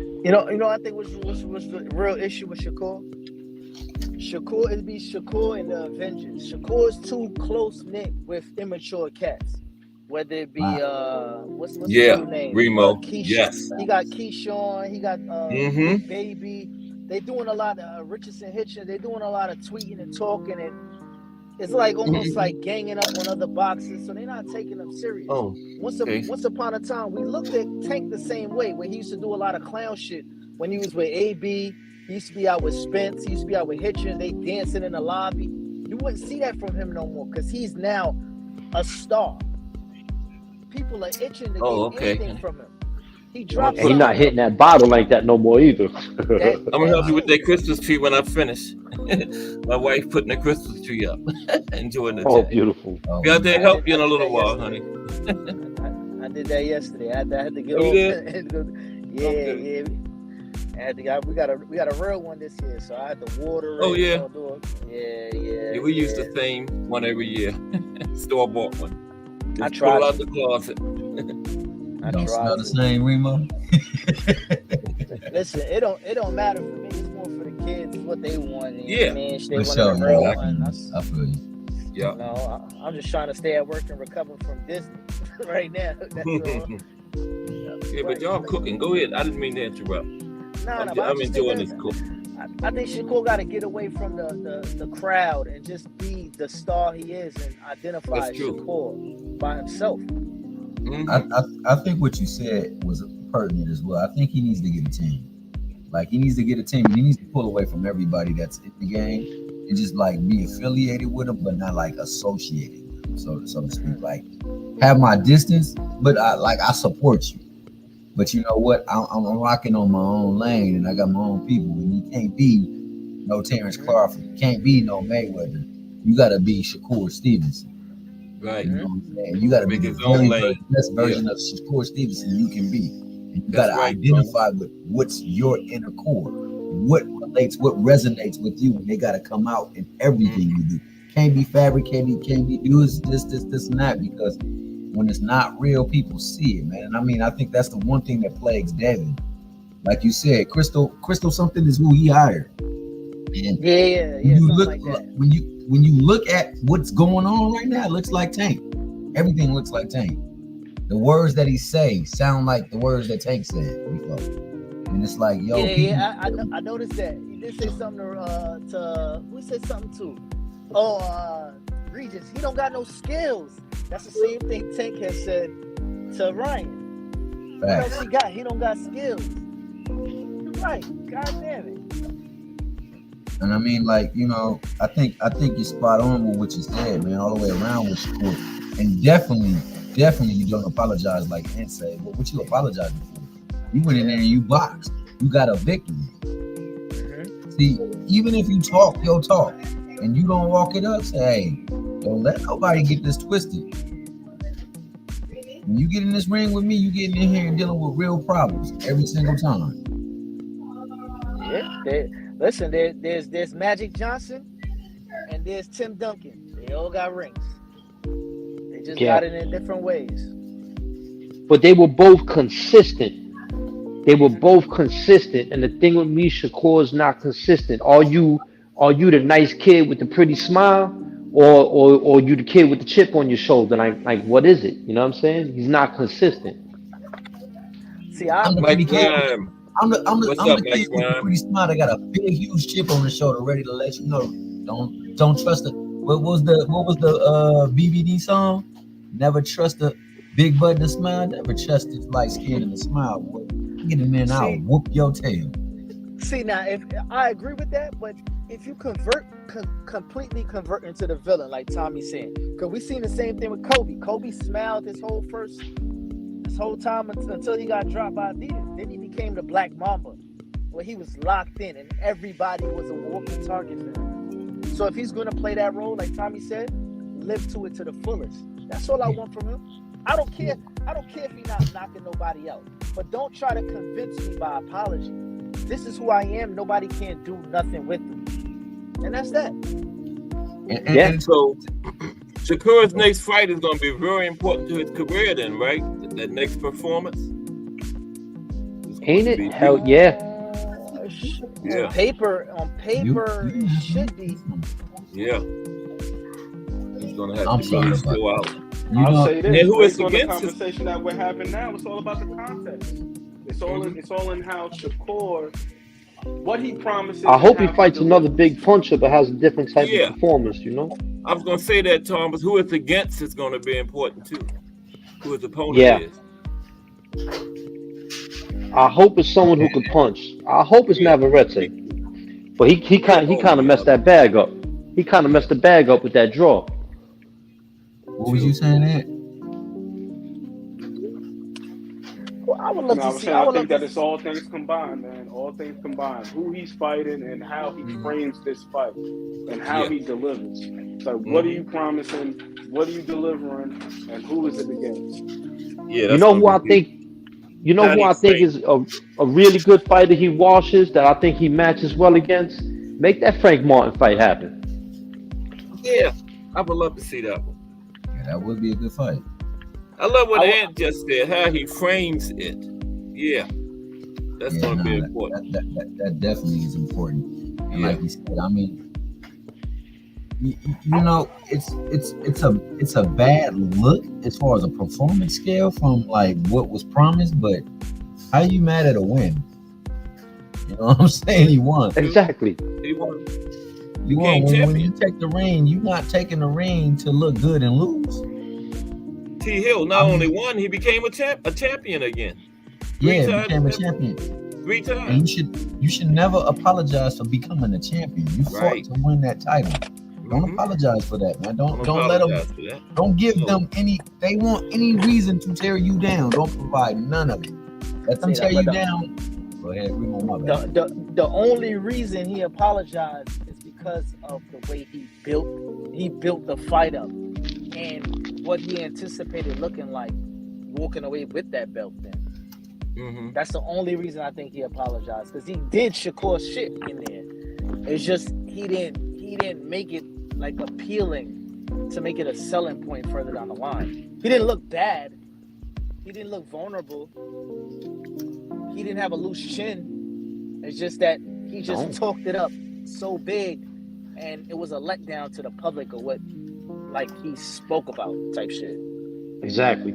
think was the real issue with Shakur? It'd be Shakur and the Avengers. Shakur's too close-knit with immature cats. Whether it be what's his name? Remo. Keyshawn. Yes. He got Keyshawn. He got Baby. They doing a lot of Richardson Hitchens. They doing a lot of tweeting and talking, and it's like almost like ganging up on other boxers. So they're not taking them serious. Oh, once upon a time, we looked at Tank the same way, where he used to do a lot of clown shit when he was with AB. He used to be out with Spence. He used to be out with Hitchens. They dancing in the lobby. You wouldn't see that from him no more because he's now a star. People are itching to get anything from him. He drops. He's not hitting that bottle like that no more either. I'm gonna help you with that Christmas tree when I finish. My wife putting the Christmas tree up, enjoying the day. Beautiful. Be out there help you in a little while, honey. I did that yesterday. I had to get over. Yeah. We got a real one this year, so I had to water it. Oh yeah. Yeah. We use the same one every year. Store bought one. Just I tried. Pull out the closet. Don't smell the same, Remo. Listen, it don't matter for me. It's more for the kids. It's what they want. Yeah. They for sure. want a real one. I feel you. Yeah. I'm just trying to stay at work and recover from Disney right now. That's all. Yeah, but y'all cooking. Go ahead. I didn't mean to interrupt. I'm enjoying this cook. I think Shakur got to get away from the crowd and just be the star he is and identify Shakur by himself. I think what you said was pertinent as well. I think he needs to get a team. Like, he needs to get a team. He needs to pull away from everybody that's in the game and just like be affiliated with them, but not like associated with them, so to speak. Like, have my distance, but I support you. But you know what? I'm rocking on my own lane, and I got my own people. And you can't be no Terrence Crawford. You can't be no Mayweather. You got to be Shakur Stevenson. Right. You know what I'm saying? You got to be the best version of Shakur Stevenson you can be. And you got to identify with what's your inner core. What relates, what resonates with you, and they got to come out in everything you do. Can't be fabricated, can't be used this, and that, because when it's not real, people see it, man. And I mean, I think that's the one thing that plagues Devin. Like you said, Crystal something is who he hired. And when you look like when you look at what's going on right now, it looks like Tank. Everything looks like Tank. The words that he say sound like the words that Tank said before. And it's like, yo, I noticed that. He did say something to who said something to? Regis. He don't got no skills. That's the same thing Tank has said to Ryan. What else he got? He don't got skills. You're right. God damn it. And I mean, like, you know, I think you're spot on with what you said, man, all the way around with Shakur. And definitely you don't apologize like Ant said. What you apologizing for? You went in there and you boxed. You got a victory. See, even if you talk your talk and you don't walk it up, say, hey, don't let nobody get this twisted. When you get in this ring with me, you getting in here and dealing with real problems every single time. Yeah, listen, there's Magic Johnson and there's Tim Duncan. They all got rings. They just got it in different ways. But they were both consistent. And the thing with me, Shakur is not consistent. Are you the nice kid with the pretty smile? Or you the kid with the chip on your shoulder? Like what is it? You know what I'm saying? He's not consistent. See, I'm the pretty kid. I'm the kid with the pretty smile that got a big, huge chip on the shoulder, ready to let you know. Don't trust it. What was the BBD song? Never trust a big butt and a smile. Never trust this light skin and a smile. Boy. Get in there and I'll whoop your tail. See, now, if I agree with that, but if you completely convert into the villain, like Tommy's saying, because we seen the same thing with Kobe. Kobe smiled this whole time until he got dropped by Adidas. Then he became the Black Mamba, where he was locked in and everybody was a walking target for him. So if he's going to play that role, like Tommy said, live to it to the fullest. That's all I want from him. I don't care if he's not knocking nobody out, but don't try to convince me by apology. This is who I am. Nobody can do nothing with me. And that's that. And so Shakur's next fight is going to be very important to his career then, right? That next performance? Ain't it? Hell yeah. On paper, it should be. Yeah. He's going to have to go out. I'll say this. And who is the against conversation that we're having now? It's all about the context. It's all in how Shakur, what he promises. I hope he fights another big puncher that has a different type of performance, you know? I was going to say that, Tom, but who it's against is going to be important too. Who his opponent is. I hope it's someone who can punch. I hope it's Navarrete. But he kind of messed that bag up. He kind of messed the bag up with that draw. What was you saying, Ed? Well, I would love to see. I think that it's all things combined, man. All things combined. Who he's fighting and how he frames this fight and how he delivers. So what are you promising? What are you delivering? And who is it against? Yeah, you know who I think is a really good fighter he washes that I think he matches well against? Make that Frank Martin fight happen. Yeah, I would love to see that one. Yeah, that would be a good fight. I love what Ant just said, how he frames it. Yeah, that's going to be important. That definitely is important. And like you said, I mean, you know, it's a bad look as far as a performance scale from like what was promised. But how you mad at a win? You know what I'm saying? He won. Exactly. He won. You Became won. When you champion. take the ring, you're not taking the ring to look good and lose. T. Hill not only won, he became a champion again. Yeah, Three became a times. champion. 3 times. And you should never apologize for becoming a champion. You Right. fought to win that title. Don't Mhm. apologize for that, man. Don't let them. apologize for that. Don't give No. them any. They want any reason to tear you down. Don't provide none of it. Let them See tear that, you but down. Go ahead, read my bad. the only reason he apologized is because of the way he built the fight up and what he anticipated looking like walking away with that belt then. Mhm. That's the only reason I think he apologized, because he did Shakur's shit in there. It's just he didn't make it like appealing to make it a selling point further down the line. He didn't look bad. He didn't look vulnerable. He didn't have a loose chin. It's just that he just talked it up so big, and it was a letdown to the public of what like he spoke about type shit. Exactly.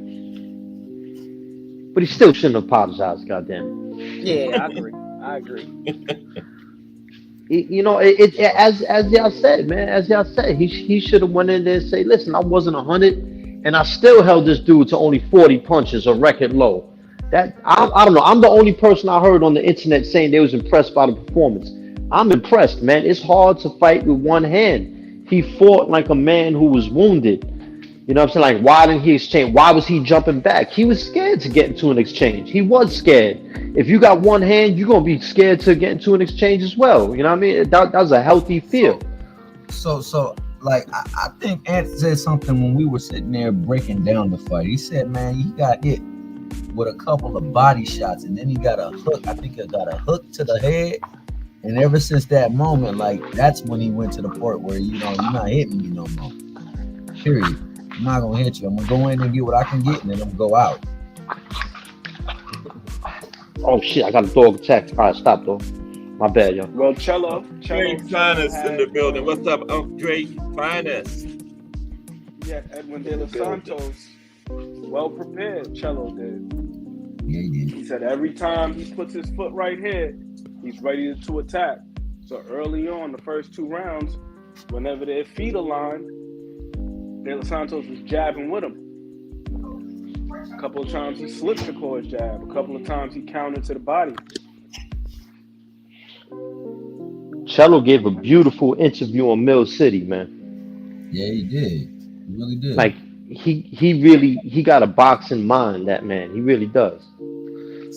But he still shouldn't apologize, goddamn. Yeah, I agree. You know, as y'all said, man, as y'all said, he should have went in there and say, listen, I wasn't 100, and I still held this dude to only 40 punches, a record low. That I don't know. I'm the only person I heard on the internet saying they was impressed by the performance. I'm impressed, man. It's hard to fight with one hand. He fought like a man who was wounded. You know what I'm saying? Like, why didn't he exchange? Why was he jumping back? He was scared to get into an exchange. He was scared. If you got one hand, you're going to be scared to get into an exchange as well. You know what I mean? That was a healthy fear. So like, I think Ant said something when we were sitting there breaking down the fight. He said, man, he got hit with a couple of body shots, and then he got a hook. I think he got a hook to the head. And ever since that moment, like, that's when he went to the point where, you know, you're not hitting me no more. Period. I'm not gonna hit you. I'm gonna go in and get what I can get, and then I'm gonna go out. Oh shit! I got a dog attack. All right, stop though. My bad, yo. Well, Cello Dre Finest in the building. What's up, Dre Finest? Yeah, Edwin De Los Santos, well prepared. Cello did. Yeah, he did. He said every time he puts his foot right here, he's ready to attack. So early on, the first 2 rounds, whenever their feet aligned, De Los Santos was jabbing with him. A couple of times he slipped Shakur's jab. A couple of times he countered to the body. Cello gave a beautiful interview on Mill City, man. Yeah, he did. He really did. Like he got a boxing mind, that man. He really does.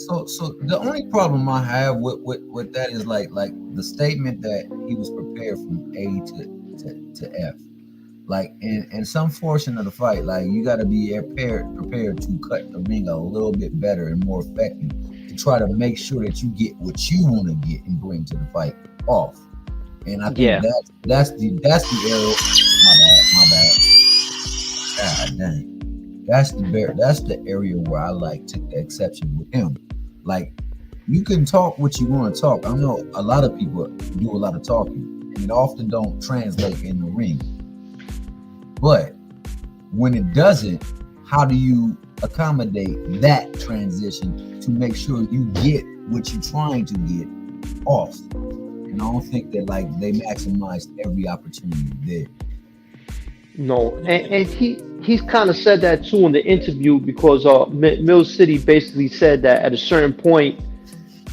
So the only problem I have with that is like the statement that he was prepared from A to F. Like in some portion of the fight, like, you got to be prepared to cut the ring a little bit better and more effective to try to make sure that you get what you want to get and bring to the fight off. And I think that's the area. My bad. God dang. That's the area where I took the exception with him. Like, you can talk what you want to talk. I know a lot of people do a lot of talking, and it often don't translate in the ring. But when it doesn't, how do you accommodate that transition to make sure you get what you're trying to get off? And I don't think that they maximized every opportunity there. No, and he's kind of said that too in the interview, because Mill City basically said that at a certain point,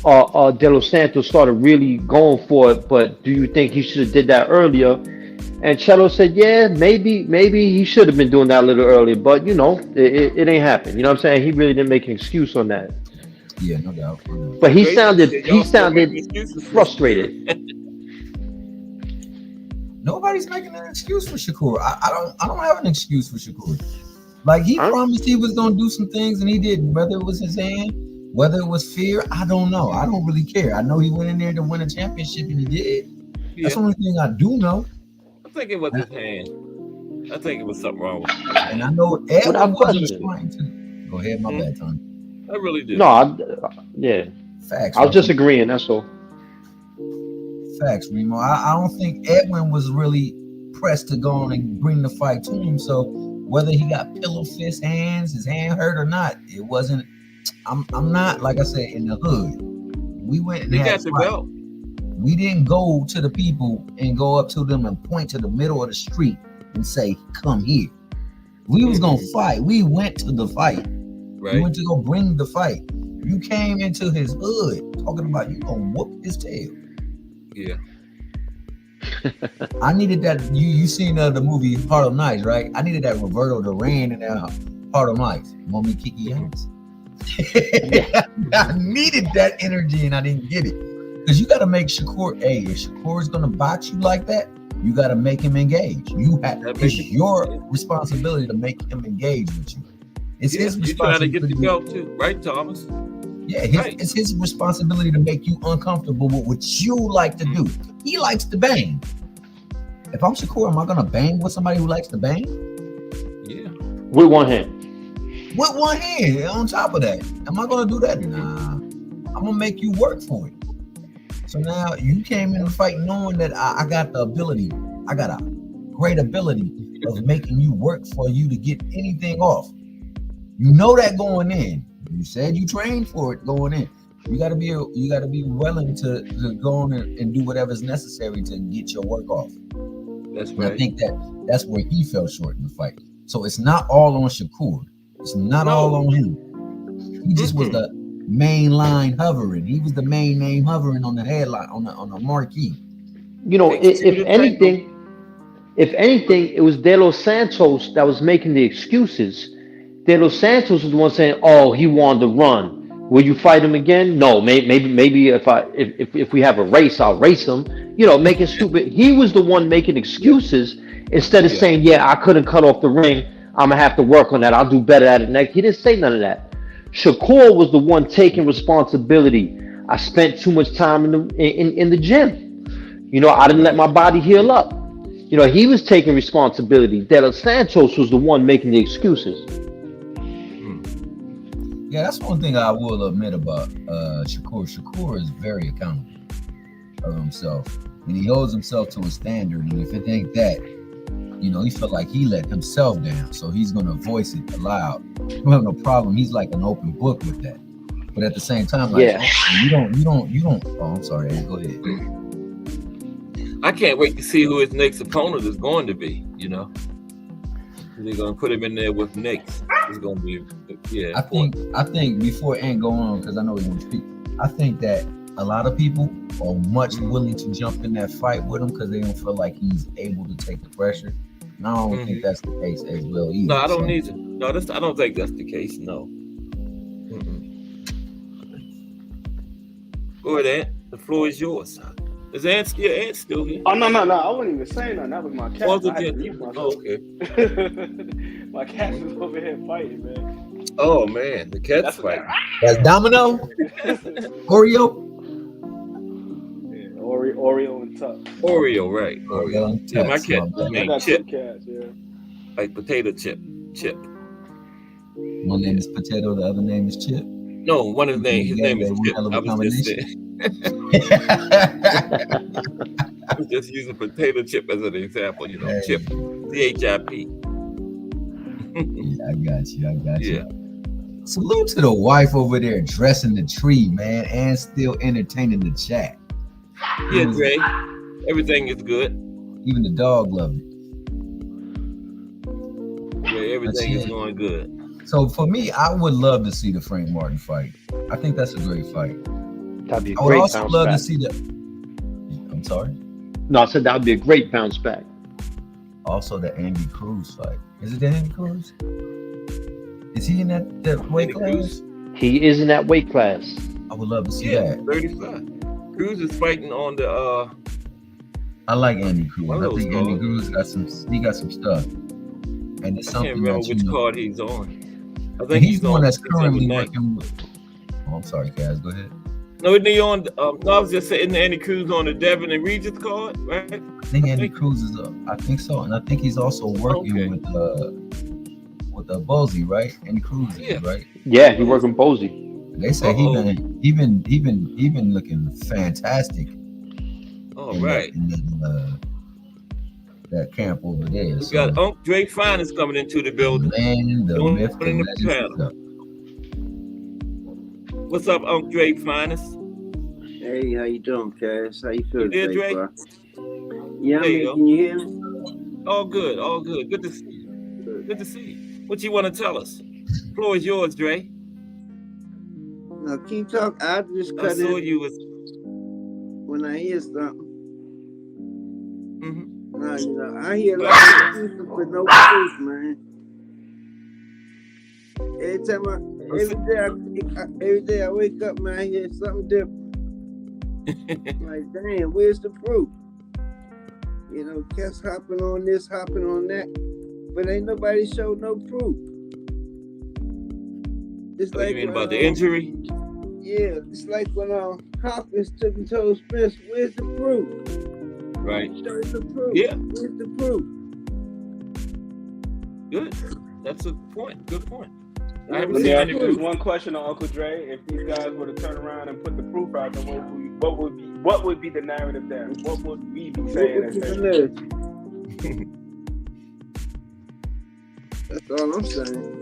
De Los Santos started really going for it. But do you think he should have did that earlier? And Cello said, yeah, maybe he should have been doing that a little earlier, but it ain't happened. You know what I'm saying? He really didn't make an excuse on that. Yeah, no doubt. But he sounded frustrated. Nobody's making an excuse for Shakur. I don't have an excuse for Shakur. Like, he promised he was gonna do some things and he didn't. Whether it was his hand, whether it was fear, I don't know. I don't really care. I know he went in there to win a championship and he did. Yeah. That's the only thing I do know. I think it was his hand. I think it was something wrong with him. And I know Edwin wasn't trying to. Go ahead, my bad, Tony. I really did. No, yeah. Facts. I was just agreeing, that's all. Facts, Remo. I don't think Edwin was really pressed to go on and bring the fight to him. So whether he got pillow fist hands, his hand hurt or not, it wasn't. I'm not, like I said, in the hood. We went and He had got a the fight. belt. We didn't go to the people and go up to them and point to the middle of the street and say, "Come here." We was gonna fight. We went to the fight. We Right. went to go bring the fight. You came into his hood talking about you gonna whoop his tail. Yeah. I needed that. You seen the movie Heart of Nights, right? I needed that Roberto Duran in that Heart of Nights. Want me to kick your ass? I needed that energy and I didn't get it. Because you got to make Shakur, hey, if Shakur is going to box you like that, you got to make him engage. It's your responsibility to make him engage with you. It's his You trying to responsibility. get the belt too, right, Thomas? Yeah, Right. it's his responsibility to make you uncomfortable with what you like to do. He likes to bang. If I'm Shakur, am I going to bang with somebody who likes to bang? Yeah. With one hand. With one hand on top of that. Am I going to do that? Nah. I'm going to make you work for it. So now you came in the fight knowing that I got the ability. I got a great ability of making you work for you to get anything off. You know that going in. You said you trained for it going in. You got to be willing to go on and do whatever's necessary to get your work off. That's And I right. think that's where he fell short in the fight. So it's not all on Shakur. It's not all on him. He just was the main line hovering. He was the main name hovering on the headline on the marquee. You know, if anything, it was De Los Santos that was making the excuses. De Los Santos was the one saying, "Oh, he wanted to run. Will you fight him again? No, maybe if we have a race, I'll race him." You know, making stupid. He was the one making excuses instead of saying, "Yeah, I couldn't cut off the ring. I'm gonna have to work on that. I'll do better at it next." He didn't say none of that. Shakur was the one taking responsibility. I spent too much time in the gym. You know, I didn't let my body heal up. You know, he was taking responsibility. De Los Santos was the one making the excuses. Yeah, that's one thing I will admit about Shakur. Shakur is very accountable of himself, and he holds himself to a standard. And if it ain't that, you know, he felt like he let himself down, so he's gonna voice it aloud. I don't have no problem. He's like an open book with that. But at the same time, like you don't. Oh, I'm sorry. Go ahead. I can't wait to see who his next opponent is going to be. You know, they're gonna put him in there with Knicks. It's gonna be, I think before Ant go on, because I know he wants to speak. I think that a lot of people are much willing to jump in that fight with him because they don't feel like he's able to take the pressure. And I don't think that's the case as well either. No, I don't need to. No, I don't think that's the case. No. Go ahead, Ant. The floor is yours. Is Ant still here? Oh no! I wasn't even saying nothing. That was my cat. Okay. My cat is over here fighting, man. Oh man, the cat's fighting. That's Domino, Oreo. Yeah, Oreo and Tuck. Oreo, right? Oreo. and Yeah, my Tuck, cat. my I I mean, got Chip, two cats. Yeah. like potato chip. One name is Potato, the other name is Chip. No, his name is Chip. Hell of I a was just combination. saying. I was just using potato chip as an example. You know, Hey. Chip, CHIP. Yeah, I got you. Yeah. Salute to the wife over there dressing the tree, man, and still entertaining the chat. Yeah, Dre. Everything is good. Even the dog loved it. Yeah, everything is going good. So for me, I would love to see the Frank Martin fight. I think that's a great fight. That'd be a I would great also bounce love back. to see the. I'm sorry. No, I said that would be a great bounce back. Also, the Andy Cruz fight. Is it the Andy Cruz? Is he in that weight Andy class? Cruz? He is in that weight class. I would love to see Yeah, that. 35. Cruz is fighting on the I like Andy Cruz. One of I those think Andy cards. Cruz got some stuff, and it's I something can't remember that you which know. card he's on. I And think he's the one on that's currently December 9th. working with. Oh, I'm sorry, Kaz. Go ahead. No, isn't he on? No, I was just saying, isn't Andy Cruz on the Devin and Regis card, right? I think Andy Cruz is up. I think so, and I think he's also working with Bozy, right? Andy Cruz, Yeah. right? Yeah, he working Posey. They say he been looking fantastic. All right. In that camp over there. We got Uncle Dre Finest coming into the building. Man, the Doing myth, the in the legend, panel. stuff. What's up, Uncle Dre Finest? Hey, how you doing, Cass? How you You feeling there, today, Dre? bro? Yeah, There you man, go. can you hear me? All good, all good. Good to see you. Good to see you. What you want to tell us? Floor is yours, Dre. No, keep talking. I just I cut saw in you was. when I hear something. Mhm. No, you know, I hear a lot of excuses for no proof, man. Every day I wake up, man, I hear something different. I'm like, damn, where's the proof? You know, cats hopping on this, hopping on that, but ain't nobody showed no proof. It's What like you mean about the injury? Yeah, it's like when Hopkins took and told Spence, where's the proof? Right. Where's the proof? Yeah. Where's the proof? Good. That's a point. Good point. I Let haven't me seen ask any you proof. one question on Uncle Dre. If these guys were to turn around and put the proof out, then what would be the narrative there? What would we be saying? What would be the narrative? That's all I'm saying.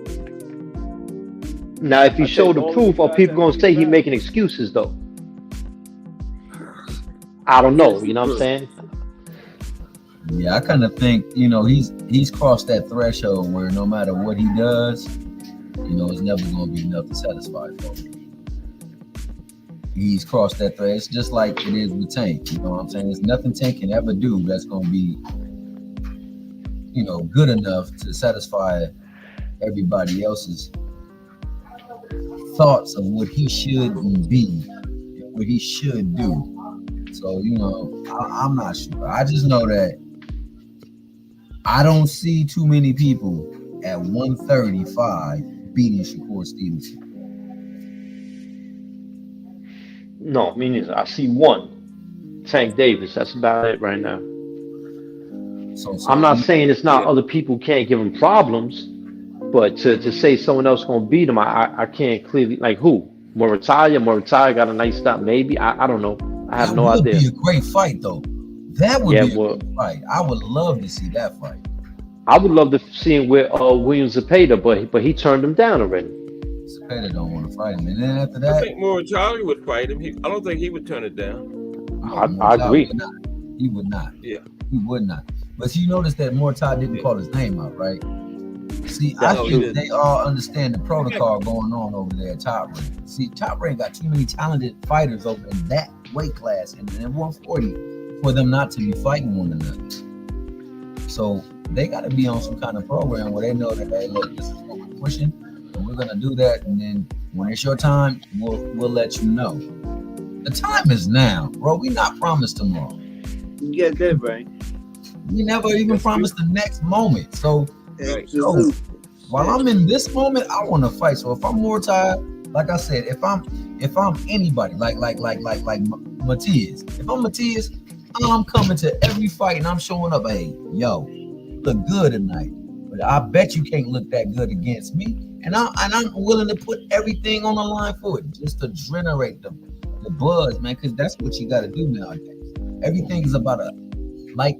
Now, if you I show think the all proof, these are guys people that gonna do say he that- making excuses though? I don't know. You know what I'm saying? Yeah, I kind of think, you know, he's crossed that threshold where no matter what he does, you know, it's never going to be enough to satisfy folks. He's crossed that threshold. It's just like it is with Tank. You know what I'm saying? There's nothing Tank can ever do that's going to be, you know, good enough to satisfy everybody else's thoughts of what he should be, and what he should do. So, you know, I'm not sure. I just know that I don't see too many people at 135 beating Shakur Stevenson. No, me neither. I see one, Tank Davis. That's about it right now. So I'm not saying it's not other people can't give him problems, but to say someone else gonna beat him, I can't clearly, like who? Moritaya got a nice stop, maybe. I don't know. I have no idea. That would be a great fight, though. That would be a great fight. I would love to see that fight. I would love to see him with William Zepeda, but he turned him down already. Zepeda don't want to fight him, and then after I that, think Moritari would fight him. I don't think he would turn it down. I agree. He would not. Yeah. He would not. But you notice that Mortai didn't call his name out, right? See, That's I think they all understand the protocol going on over there at Top Rank. See, Top Rank got too many talented fighters over in that weight class and in 140 for them not to be fighting one another. So they got to be on some kind of program where they know that, hey, look, this is what we're pushing, and we're gonna do that. And then when it's your time, we'll let you know. The time is now, bro. We not promised tomorrow. You get that right. We never even promised the next moment. So, yo, while I'm in this moment, I want to fight. So if I'm more tired, like I said, if I'm anybody, like Matias, if I'm Matias, I'm coming to every fight and I'm showing up. Hey, yo, look good tonight, but I bet you can't look that good against me. And I'm willing to put everything on the line for it, just to generate the buzz, man, because that's what you got to do nowadays. Everything is about a like,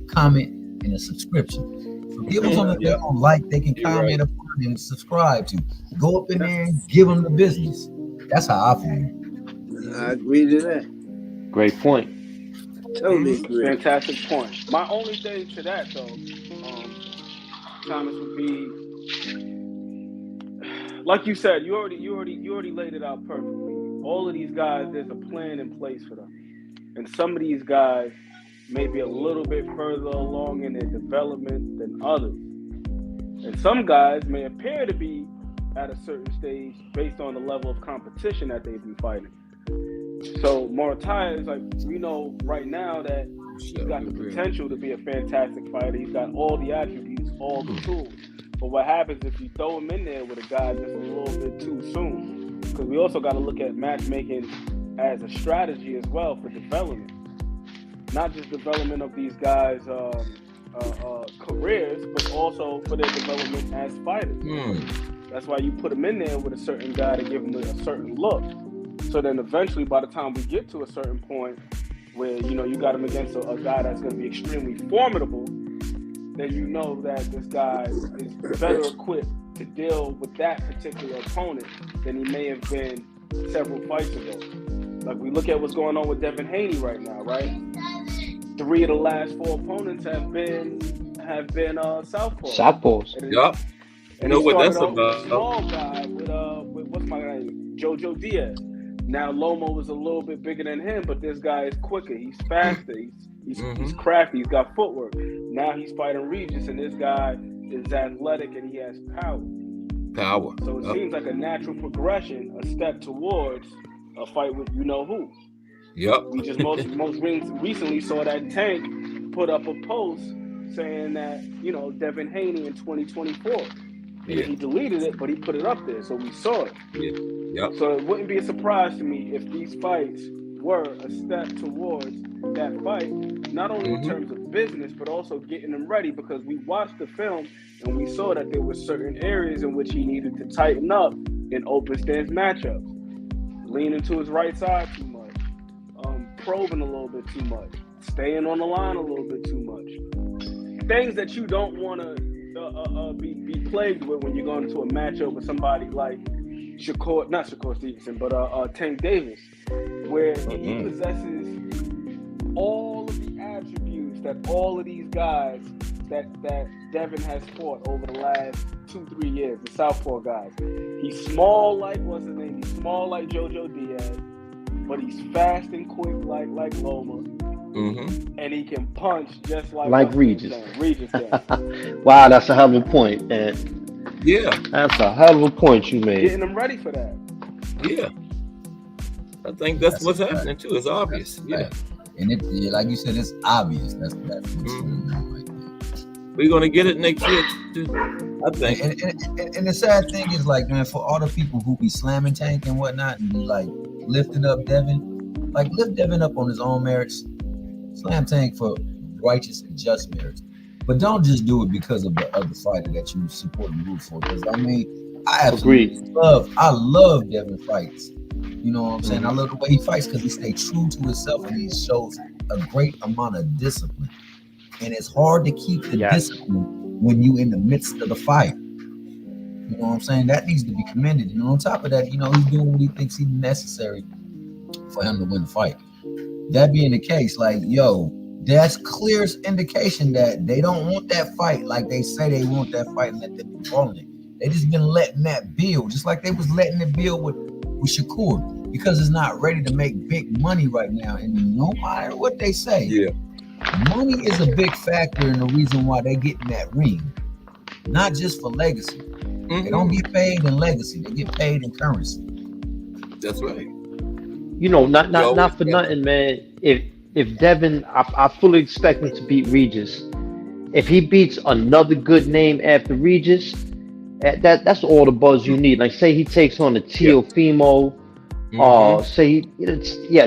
comment, and a subscription. So give them something they don't like, they can comment upon and subscribe to. Go up in there and give them the business. That's how I feel. I agree to that. Great point. Totally agree. Fantastic point. My only thing to that, though, Thomas, would be, like you said, you already laid it out perfectly. All of these guys, there's a plan in place for them, and some of these guys may be a little bit further along in their development than others, and some guys may appear to be at a certain stage based on the level of competition that they've been fighting. So Moritaya is like, we know right now that he's got the potential to be a fantastic fighter. He's got all the attributes, all the tools. But what happens if you throw him in there with a guy just a little bit too soon? Because we also got to look at matchmaking as a strategy as well for development. Not just development of these guys' careers, but also for their development as fighters. That's why you put them in there with a certain guy to give them a certain look. So then eventually, by the time we get to a certain point where, you know, you got him against a guy that's going to be extremely formidable, then you know that this guy is better equipped to deal with that particular opponent than he may have been several fights ago. Like, we look at what's going on with Devin Haney right now, right? 3 of the last 4 opponents have been southpaws. Southpaws. Yup. And Know he what started that's off with about. a small guy with what's my name? Jojo Diaz. Now Lomo was a little bit bigger than him, but this guy is quicker. He's faster. He's crafty. He's got footwork. Now he's fighting Regis, and this guy is athletic and he has power. So it seems like a natural progression, a step towards a fight with you know who. Yep. We just most recently saw that Tank put up a post saying that, you know, Devin Haney in 2024. Yeah. He deleted it, but he put it up there, so we saw it. Yeah. Yep. So it wouldn't be a surprise to me if these fights were a step towards that fight, not only in terms of business, but also getting them ready, because we watched the film and we saw that there were certain areas in which he needed to tighten up in open stance matchups. Leaning to his right side too much, probing a little bit too much, staying on the line a little bit too much. Things that you don't want to be plagued with when you're going into a matchup with somebody like not Shakur Stevenson, but Tank Davis, where he possesses all of the attributes that all of these guys that Devin has fought over the last 2-3 years, the southpaw guys. He's small like what's his name? He's small like Jojo Diaz, but he's fast and quick like Loma. And he can punch just like Regis. Regis can. Wow, that's a hell of a point, man. Yeah. That's a hell of a point you made. Getting them ready for that. Yeah. I think that's what's happening too. It's obvious. Yeah. And it, like you said, it's obvious. That's what's going on right there. We're gonna get it next year too, I think. And the sad thing is, like, man, for all the people who be slamming Tank and whatnot, and be like lifting up Devin, like lift Devin up on his own merits, slam Tank for righteous and just merits. But don't just do it because of the other fighter that you support and root for. Because I mean, I absolutely love Devin fights. You know what I'm saying? I love the way he fights because he stays true to himself and he shows a great amount of discipline. And it's hard to keep the discipline when you in the midst of the fight. You know what I'm saying? That needs to be commended. And on top of that, you know, he's doing what he thinks he's necessary for him to win the fight. That being the case, like, yo, that's clear indication that they don't want that fight like they say they want that fight and let them be calling it. They just been letting that build, just like they was letting it build with Shakur, because it's not ready to make big money right now. And no matter what they say, money is a big factor in the reason why they get in that ring. Not just for legacy. They don't get paid in legacy, they get paid in currency. That's right. You know, not for nothing, man. If Devin, I fully expect him to beat Regis. If he beats another good name after Regis, that's all the buzz you need. Like, say he takes on a Teofimo,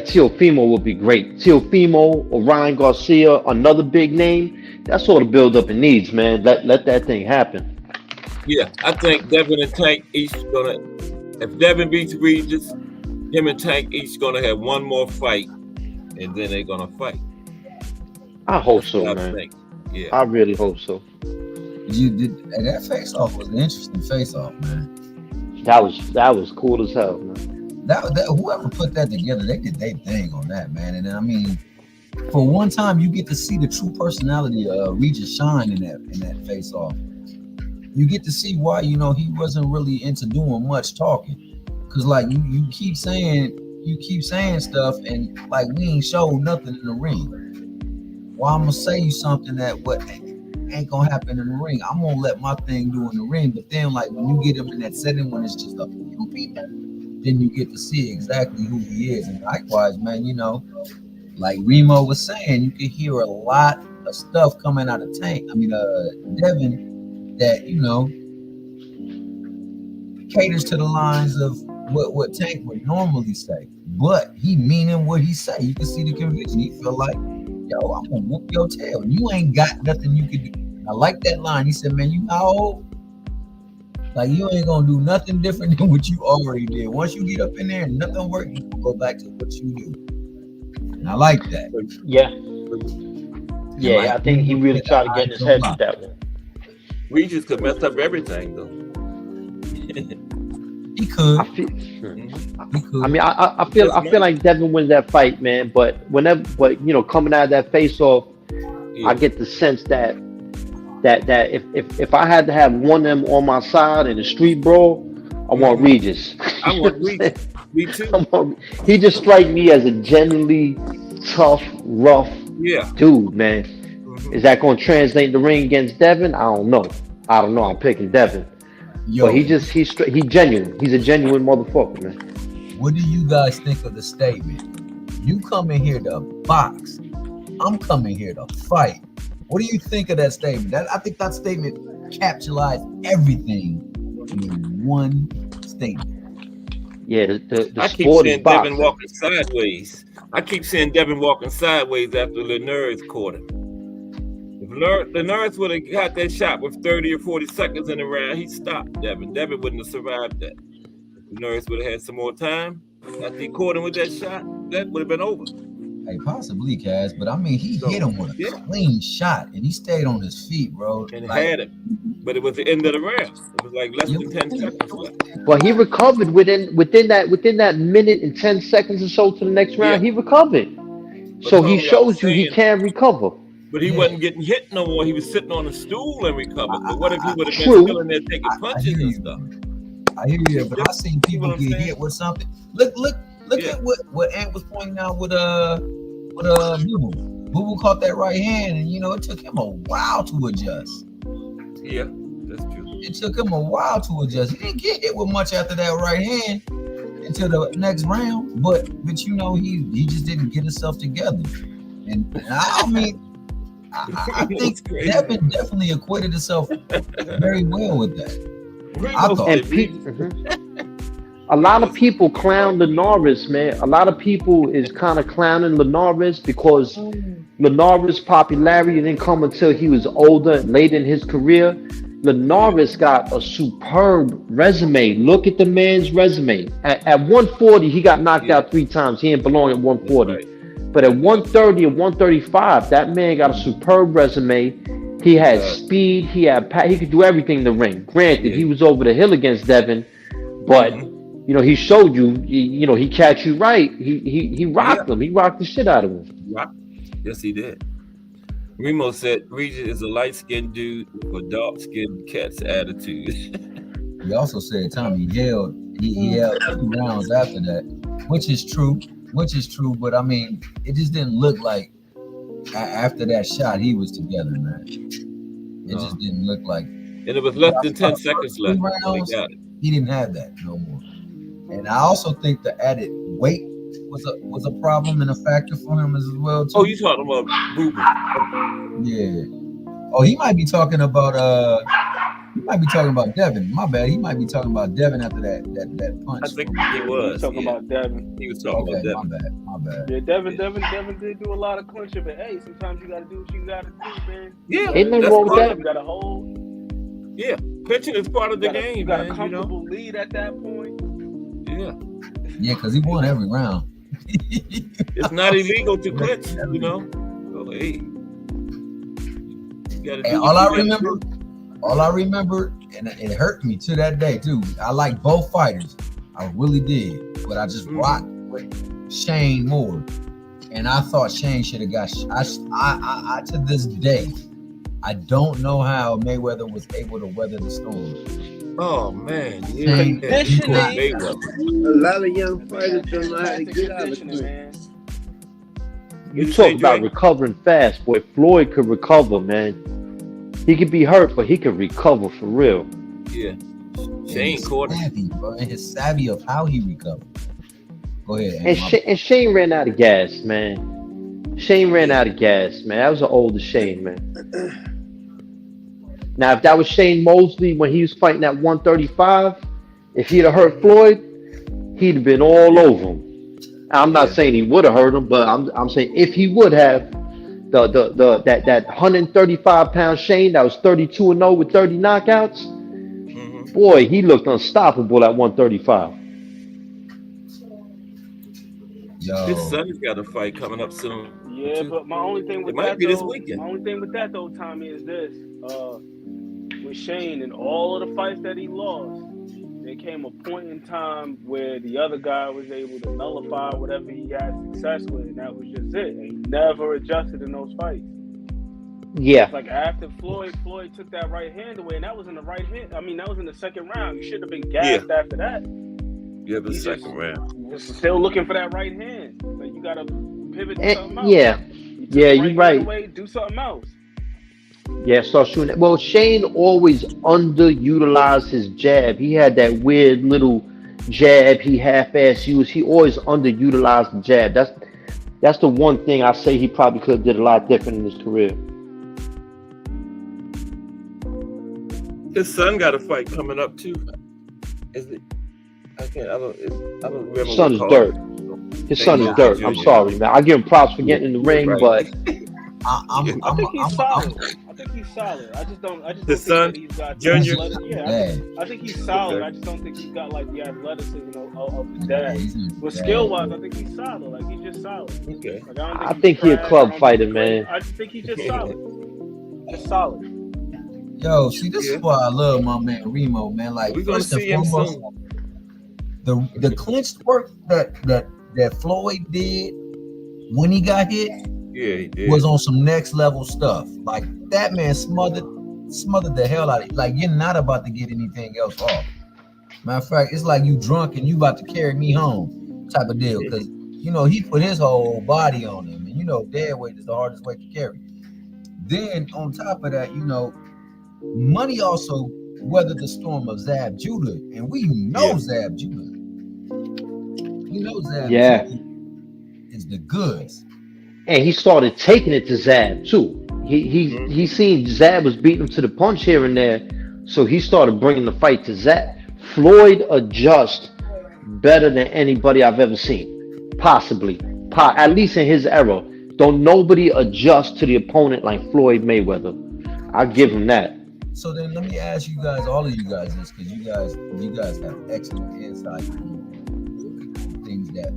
Teofimo would be great. Teofimo or Ryan Garcia, another big name. That's all the build up it needs, man. Let that thing happen. Yeah, I think Devin and Tank each gonna. If Devin beats Regis, him and Tank each gonna have one more fight, and then they're gonna fight. I hope so, man. I think. Yeah, I really hope so. That face-off was an interesting face-off, man. That was cool as hell, man. That whoever put that together, they did their thing on that, man. And I mean, for one time, you get to see the true personality of Regis shine in that face-off. You get to see why, you know, he wasn't really into doing much talking, because like you keep saying stuff, and like we ain't showed nothing in the ring. Well, I'm gonna say you something that what ain't gonna happen in the ring. I'm gonna let my thing do in the ring, but then like when you get him in that setting when it's just a few people, then you get to see exactly who he is. And likewise, man, you know, like Remo was saying, you can hear a lot of stuff coming out of Devin, that, you know, caters to the lines of what Tank would normally say, but he meaning what he say. You can see the conviction. He feel like, yo, I'm gonna whoop your tail. You ain't got nothing you can do. I like that line. He said, man, you how old? Like, you ain't gonna do nothing different than what you already did. Once you get up in there and nothing works, you go back to what you do. And I like that. Yeah. And like I think he really said, tried to the get in eyes his don't head lie. with that one. Regis could mess up everything though. He could. I feel. He could. I mean, I feel like Devin wins that fight, man. But coming out of that face-off, I get the sense that if I had to have one of them on my side in a street brawl, I want Regis. I want Regis. Me too. He just strike me as a genuinely tough, rough dude, man. Is that going to translate in the ring against Devin? I don't know. I'm picking Devin. Yo, But he's genuine. He's a genuine motherfucker, man. what do you guys think of the statement? You come in here to box. I'm coming here to fight. What do you think of that statement? I think that statement capitalized everything in one statement. Yeah, the I keep sport is seeing Devin boxing. walking sideways. I keep seeing Devin walking sideways after Linares caught him. If Linares would have got that shot with 30 or 40 seconds in the round, he stopped Devin. Devin wouldn't have survived that. If Linares would have had some more time, after he caught him with that shot, that would have been over. Hey, possibly, Cass, but I mean, he hit him with a clean shot, and he stayed on his feet, bro. And had it. But it was the end of the round. It was like less than 10 seconds left. Well, he recovered within that minute and 10 seconds or so to the next round. He recovered. So he shows you he can recover. But he wasn't getting hit no more. He was sitting on a stool and recovered. But what if he would have been still in there taking punches and stuff? I hear you, but I seen people get hit with something. Look at what Ant was pointing out with Boo Boo. Boo Boo caught that right hand, and it took him a while to adjust. Yeah, that's true. It took him a while to adjust. He didn't get hit with much after that right hand until the next round, but he just didn't get himself together. And I mean, I think Devin definitely acquitted himself very well with that. I thought. A lot of people clown Linares, man. A lot of people is kind of clowning Linares because Linares' popularity didn't come until he was older and late in his career. Linares got a superb resume. Look at the man's resume. At 140, he got knocked out 3 times. He didn't belong at 140. Right. But at 130 and 135, that man got a superb resume. He had speed. He could do everything in the ring. Granted, he was over the hill against Devin, but he showed you. He catch you right. He rocked him. He rocked the shit out of him. Yes, he did. Remo said Regis is a light-skinned dude with a dark-skinned cat's attitude. He also said Tommy held 2 rounds after that, which is true. But I mean, it just didn't look like after that shot he was together, man. It just didn't look like. And it was less than 10 seconds left. He didn't have that no more. And I also think the added weight was a problem and a factor for him as well too. Oh, you talking about Boo Boo? Yeah. Oh, he might be talking about Devin. My bad. He might be talking about Devin after that punch. I think he was talking about Devin. He was talking about Devin. My bad. Yeah, Devin did do a lot of clinching, but hey, sometimes you gotta do what you gotta do, man. Yeah, ain't nothing wrong with that. You gotta hold. Yeah, clinching is part of the game. You got a comfortable lead at that point. Yeah. Yeah, because he won every round. It's not illegal to clinch, So, hey. All I remember, and it hurt me to that day too. I like both fighters, I really did, but I just rocked with Shane more, and I thought Shane should have got. I to this day, I don't know how Mayweather was able to weather the storm. Oh man, A lot of young fighters don't know how to get out of it. You talk about recovering fast, boy. Floyd could recover, man. He could be hurt, but he could recover for real. Yeah. Shane caught him. Bro, and his savvy of how he recovered. Go ahead. And Shane ran out of gas, man. Shane ran out of gas, man. That was an older Shane, man. Now, if that was Shane Mosley when he was fighting at 135, if he'd have hurt Floyd, he'd have been all over him. I'm not saying he would have hurt him, but I'm saying if he would have, that 135-pound Shane that was 32-0 with 30 knockouts, boy, he looked unstoppable at 135. His son's got a fight coming up soon. Yeah, but my only thing with It might that be this though, weekend. my only thing with that though, Tommy, is this. With Shane and all of the fights that he lost, there came a point in time where the other guy was able to nullify whatever he had success with, and that was just it. And he never adjusted in those fights. Yeah. It's like after Floyd took that right hand away, and that was in the right hand. I mean, that was in the second round. You should have been gassed after that. Yeah, the He second round. was still looking for that right hand. Like you gotta pivot to something else. Yeah. You took Yeah, the you're right. hand away, do something else. Yeah, start shooting. Well, Shane always underutilized his jab. He had that weird little jab he half-ass used. He always underutilized the jab. That's the one thing I say he probably could have did a lot different in his career. His son got a fight coming up too. Is it? I don't remember. His son is what dirt. His son is dirt. I'm Junior. sorry, man. I give him props for getting in the ring, Right. but I think he's solid. I think he's solid. I just don't His think son, that he's got Junior? the athletic- I think he's solid. Okay. I just don't think he's got like the athleticism of his dad. He's But skill wise, I think he's solid. Like he's just solid. Okay. Like, I I think he a trash. club I don't fighter, think he's great. man. I just think he's just solid. Just solid. Yo, see, this is why I love my man Remo, man. Like, We're gonna first and see him foremost, soon. the clinched work that Floyd did when he got hit Yeah, he did. was on some next level stuff. Like that man smothered the hell out of it. Like you're not about to get anything else off. Matter of fact, it's like you drunk and you about to carry me home type of deal. Because you know he put his whole body on him, and you know dead weight is the hardest weight to carry. Then on top of that, you know, Money also weathered the storm of Zab Judah, and we know Zab Judah. We know Zab Judah is the goods. And he started taking it to Zab too. He seen Zab was beating him to the punch here and there, so he started bringing the fight to Zab. Floyd adjusts better than anybody I've ever seen, possibly, at least in his era. Don't nobody adjust to the opponent like Floyd Mayweather. I give him that. So then let me ask you guys, all of you guys, this, because you guys have excellent insight on things that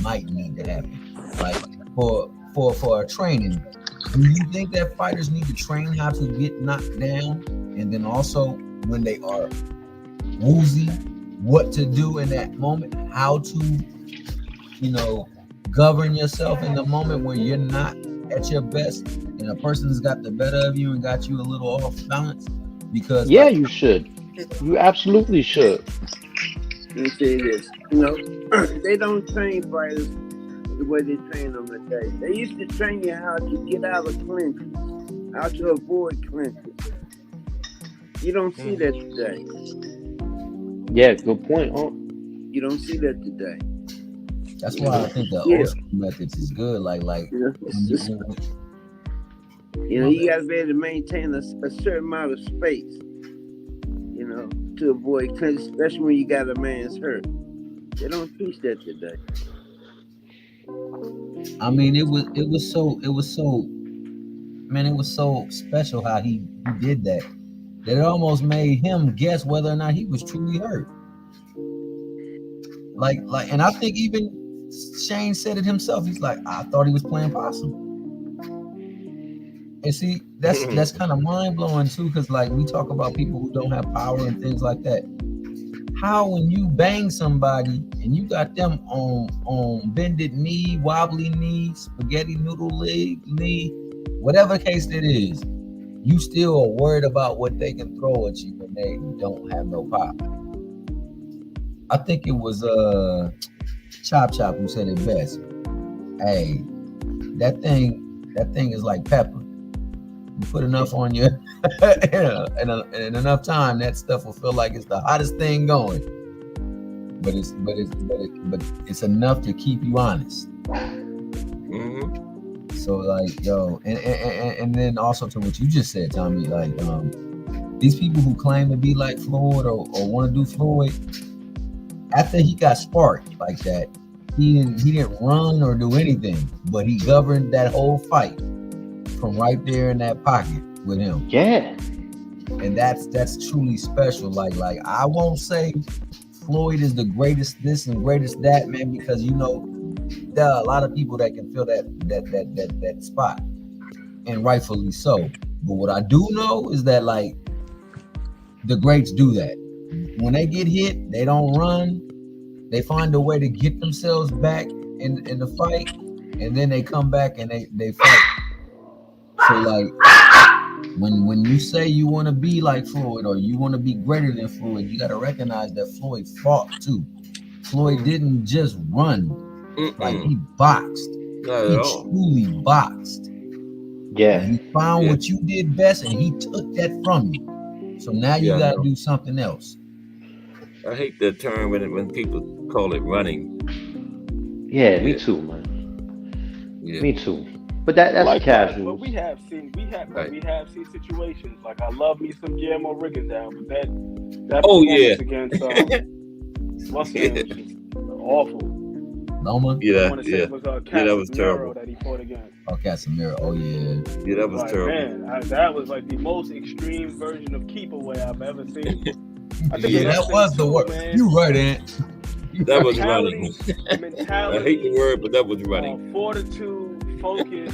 might need to happen. Like for a training, do you think that fighters need to train how to get knocked down, and then also when they are woozy, what to do in that moment, how to, you know, govern yourself in the moment where you're not at your best and a person's got the better of you and got you a little off balance? Because you should. You absolutely should. Let me say this. You know, they don't train fighters the way they train them today. They used to train you how to get out of clinches, how to avoid clinches. You don't see that today. Yeah, good point. Huh? You don't see that today. that's why I think the old school methods is good. Like You know, you got to be able to maintain a certain amount of space, you know, to avoid clinches, especially when you got a man's hurt. They don't teach that today. I mean, it was so special how he did that it almost made him guess whether or not he was truly hurt. Like, and I think even Shane said it himself. He's like, I thought he was playing possum. And see, that's kind of mind blowing too, because like we talk about people who don't have power and things like that. How when you bang somebody and you got them on bended knee, wobbly knee, spaghetti noodle leg, knee, whatever case it is, you still are worried about what they can throw at you when they don't have no pop. I think it was Chop Chop who said it best. Hey, that thing is like pepper. You put enough on you in enough time, that stuff will feel like it's the hottest thing going. But it's enough to keep you honest. So like, yo, and then also to what you just said, Tommy, like these people who claim to be like Floyd or want to do Floyd, after he got sparked like that, he didn't run or do anything, but he governed that whole fight from right there in that pocket with him. Yeah. And that's truly special. Like I won't say Floyd is the greatest this and greatest that, man, because you know there are a lot of people that can fill that spot, and rightfully so. But what I do know is that like the greats do that. When they get hit, they don't run. They find a way to get themselves back in the fight, and then they come back and they fight. So like when you say you want to be like Floyd or you want to be greater than Floyd, you got to recognize that Floyd fought too. Floyd didn't just run, like he boxed. Not He at all. truly boxed. Yeah. And he found Yeah. what you did best, and he took that from you. So now you Yeah, I got to know. do something else. I hate that term when people call it running. Yeah, me Yeah. too, man. Yeah. Me too. But that's Like that, but casual. we have seen Right. situations. Like I love me some Guillermo Rigondeaux, but that Oh, performance yeah. against what's his name was just awful. Loma? I Yeah, want to say yeah. it was Yeah, that was Casemiro terrible. that he fought against. Oh, Casemiro. Oh, yeah. Yeah, that was Like, terrible. man, that was like the most extreme version of keep away I've ever seen. I think Yeah, another that thing was the too, word. man, You right, Ant. That was mentality, running. I hate the word, but that was running. fortitude, focus,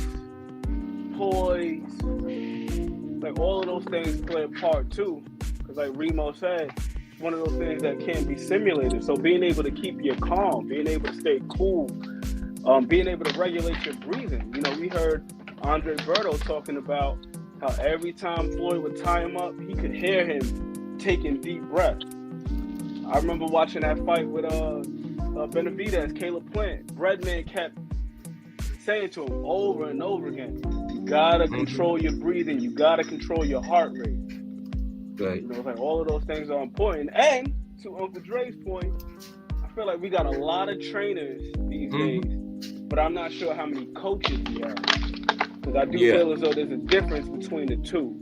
poise, like all of those things play a part too. Because like Remo said, it's one of those things that can't be simulated. So being able to keep your calm, being able to stay cool, being able to regulate your breathing. You know, we heard Andre Berto talking about how every time Floyd would tie him up, he could hear him taking deep breaths. I remember watching that fight with Benavidez, Caleb Plant. Breadman kept saying to him over and over again, you gotta control your breathing, you gotta control your heart rate. Right. You know, like all of those things are important. And to Uncle Dre's point, I feel like we got a lot of trainers these days, but I'm not sure how many coaches we have. Because I do feel as though there's a difference between the two.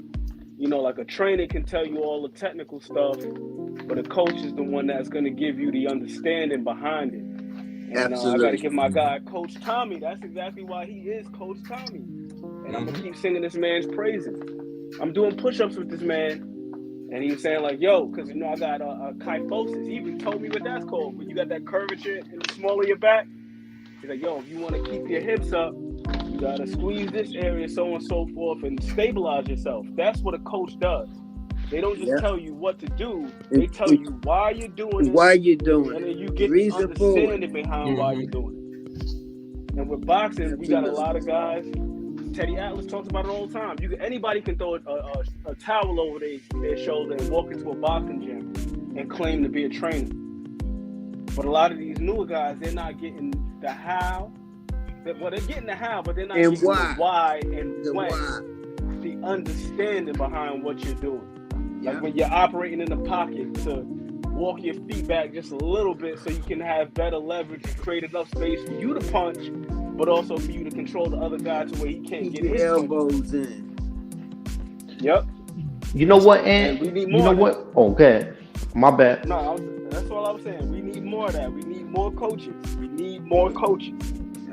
You know, like a trainer can tell you all the technical stuff, but a coach is the one that's going to give you the understanding behind it. And I got to Absolutely. give my guy Coach Tommy. That's exactly why he is Coach Tommy. And I'm going to keep singing this man's praises. I'm doing push-ups with this man, and he was saying like, yo, because, you know, I got kyphosis. He even told me what that's called. When you got that curvature in the small of your back, he's like, yo, if you want to keep your hips up, you got to squeeze this area, so on and so forth, and stabilize yourself. That's what a coach does. They don't just tell you what to do. They tell you why you're doing it. Why you doing and it? then you get the Reason for it. understanding behind why you're doing it. And with boxing, we got a lot of guys. Teddy Atlas talks about it all the time. Anybody can throw a towel over their shoulder and walk into a boxing gym and claim to be a trainer. But a lot of these newer guys, they're not getting the how. Well, they're getting the how, but they're not And getting why. the why and The when. why. The understanding behind what you're doing. Yeah. Like when you're operating in the pocket to walk your feet back just a little bit so you can have better leverage and create enough space for you to punch, but also for you to control the other guy to where he can't Keep get your his elbows in. Yep. You know what, And Ant? we need You more know of what? that. Oh, okay. My bad. No, that's all I was saying. We need more of that. We need more coaches. We need more coaches.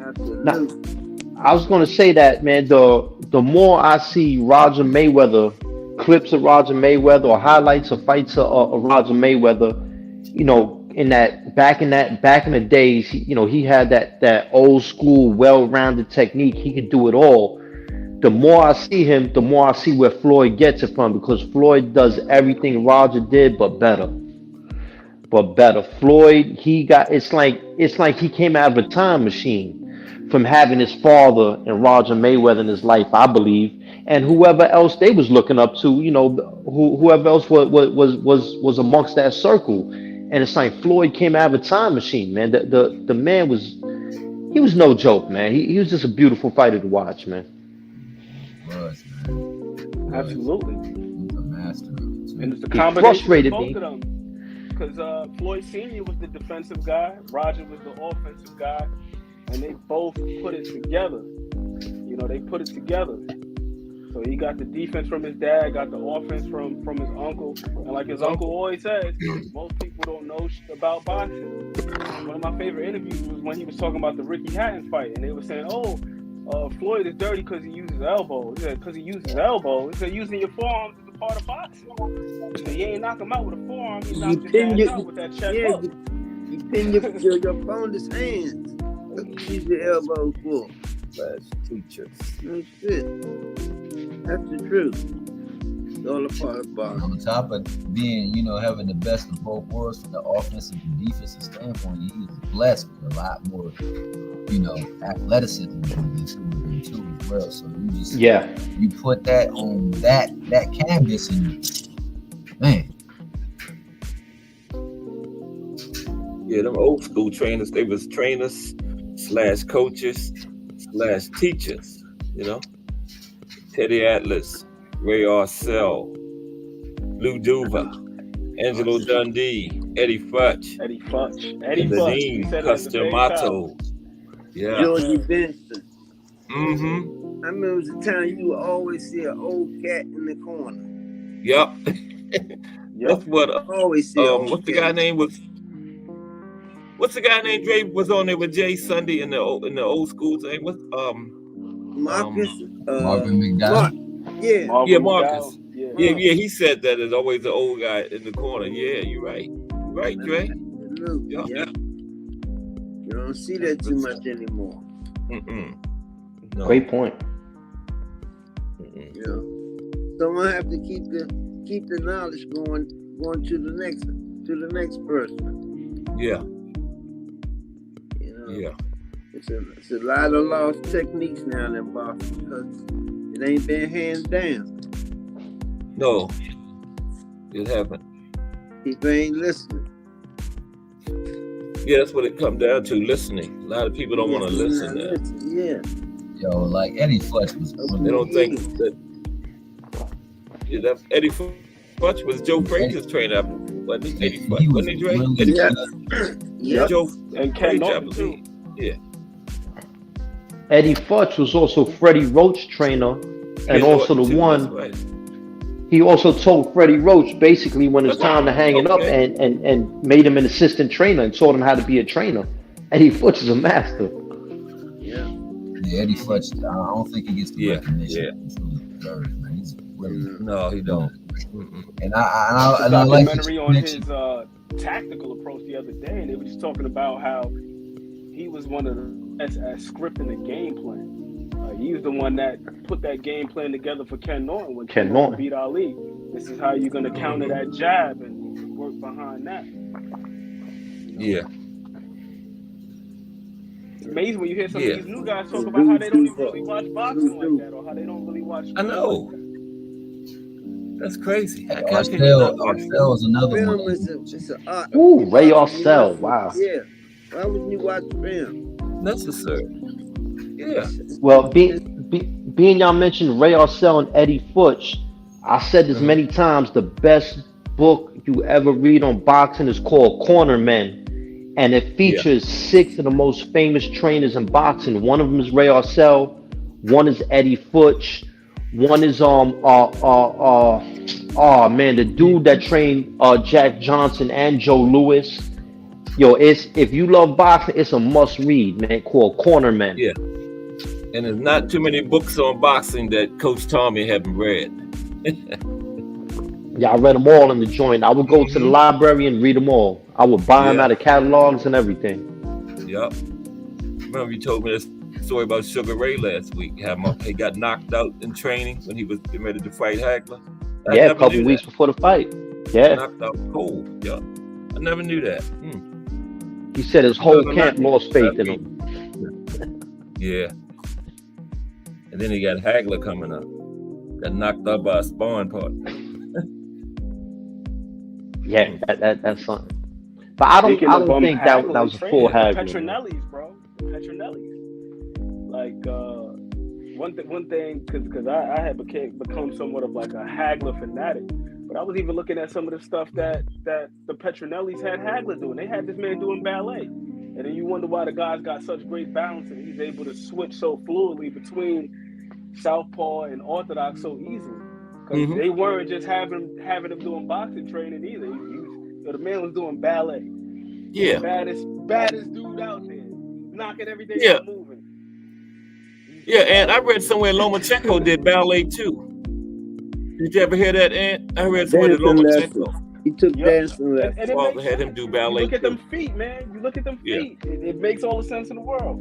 Absolutely. I was gonna say that, man. The more I see Roger Mayweather, clips of Roger Mayweather or highlights of fights of Roger Mayweather, you know, back in the days, he had that old school, well-rounded technique. He could do it all. The more I see him, the more I see where Floyd gets it from, because Floyd does everything Roger did, but better. Floyd, it's like he came out of a time machine from having his father and Roger Mayweather in his life, I believe, and whoever else they was looking up to, whoever else was amongst that circle. And it's like Floyd came out of a time machine, man. The man was no joke, man. He was just a beautiful fighter to watch, man. Was, man. Absolutely. He's a master of it, too. And it's the He combination frustrated of both me. of them. Because Floyd Sr. was the defensive guy, Roger was the offensive guy, and they both put it together. They put it together. So he got the defense from his dad, got the offense from his uncle. And like his uncle always says, most people don't know about boxing. One of my favorite interviews was when he was talking about the Ricky Hatton fight, and they were saying, Floyd is dirty because he uses elbow. He said, because he uses elbow. He said, using your forearms is a part of boxing. He said, you ain't knock him out with a forearm, you knock his ass out with that chest hook. You pin your opponent's hands. What you use your elbow for? / teachers. That's it. That's the truth. It's all a part of boxing. On top of being, having the best of both worlds from the offensive and defensive standpoint, he was blessed with a lot more, athleticism than too as well. So you put that on that canvas, and man. Yeah, them old school trainers, they was trainers / coaches / teachers, Teddy Atlas, Ray Arcel, Lou Duva, Angelo Dundee, Eddie Futch, Eddie Futch. Dean Customato. Yeah. Georgie Benson. Mm-hmm. I remember the time you would always see an old cat in the corner. Yep. That's what. Always see. What's the guy name was? What's the guy named Dre was on there with Jay Sunday in the old school thing? What's Marcus Marvin McDowell. Yeah, Marcus. Yeah. Yeah. He said that there's always an old guy in the corner. Yeah, you're right. You're right, Dre. Yeah. You don't see that too much anymore. No. Great point. Someone have to keep the knowledge going to the next person. Yeah. Yeah. It's a lot of lost techniques now in boxing because it ain't been hands down. No, it happened. People ain't listening. Yeah, that's what it comes down to, listening. A lot of people don't want to listen now. Yeah. Yo, like Eddie Futch was. They don't think that. Yeah, that Eddie Futch was Joe Frazier's trainer. Wasn't he? Eddie Futch. Wasn't he, Dre? Yeah. Joe And Ken Frazier, I Norton, believe. Yeah. Eddie Futch was also Freddie Roach's trainer, and also the one. Right. He also told Freddie Roach basically when it's time to hang it up and made him an assistant trainer and taught him how to be a trainer. Eddie Futch is a master. Yeah. Yeah, Eddie Futch, I don't think he gets the recognition. Yeah. He's really, No, he don't. And I like documentary on his tactical approach the other day, and they were just talking about how he was one of the best at scripting a game plan. He was the one that put that game plan together for Ken Norton when Ken Norton beat Ali. This is how you're going to counter that jab and work behind that. Yeah. It's amazing when you hear some of these new guys talk about how they don't even really watch boxing like that, or how they don't really watch. I know. That's crazy. Arcel is another Film one. is an art. Ooh, Ray Arcel. Wow. Yeah. Why wouldn't you watch film? Necessary. Yeah. Well, being y'all mentioned Ray Arcel and Eddie Futch, I said this many times, the best book you ever read on boxing is called Corner Men. And it features 6 of the most famous trainers in boxing. One of them is Ray Arcel, one is Eddie Futch, one is the dude that trained Jack Johnson and Joe Louis. Yo, if you love boxing, it's a must read, man, called Corner Men. Yeah. And there's not too many books on boxing that Coach Tommy haven't read. Yeah, I read them all in the joint. I would go to the library and read them all. I would buy them out of catalogs and everything. Yep. Remember you told me this story about Sugar Ray last week. He got knocked out in training when he was getting ready to fight Hagler. Yeah, a couple weeks before the fight. Yeah. Knocked out cold. Yep. I never knew that. He said his whole camp lost faith in him. Yeah. And then he got Hagler coming up. Got knocked out by a sparring partner. Yeah, that's something. But I don't think that was a full Hagler. Petronelli's, bro. Petronelli's. Like one thing, because I had become somewhat of like a Hagler fanatic. But I was even looking at some of the stuff that the Petronellis had Hagler doing. They had this man doing ballet. And then you wonder why the guy's got such great balance and he's able to switch so fluidly between southpaw and orthodox so easily. Because they weren't just having him doing boxing training either. The man was doing ballet. Yeah. Baddest dude out there. Knocking everything out moving. Yeah, and I read somewhere Lomachenko did ballet too. Did you ever hear that, Ant? I read somewhere that Lomachenko. He took Yep. dancing lessons. And it Father makes had him sense. do You ballet look at them too. feet, man. You look at them Yeah. feet. It makes all the sense in the world.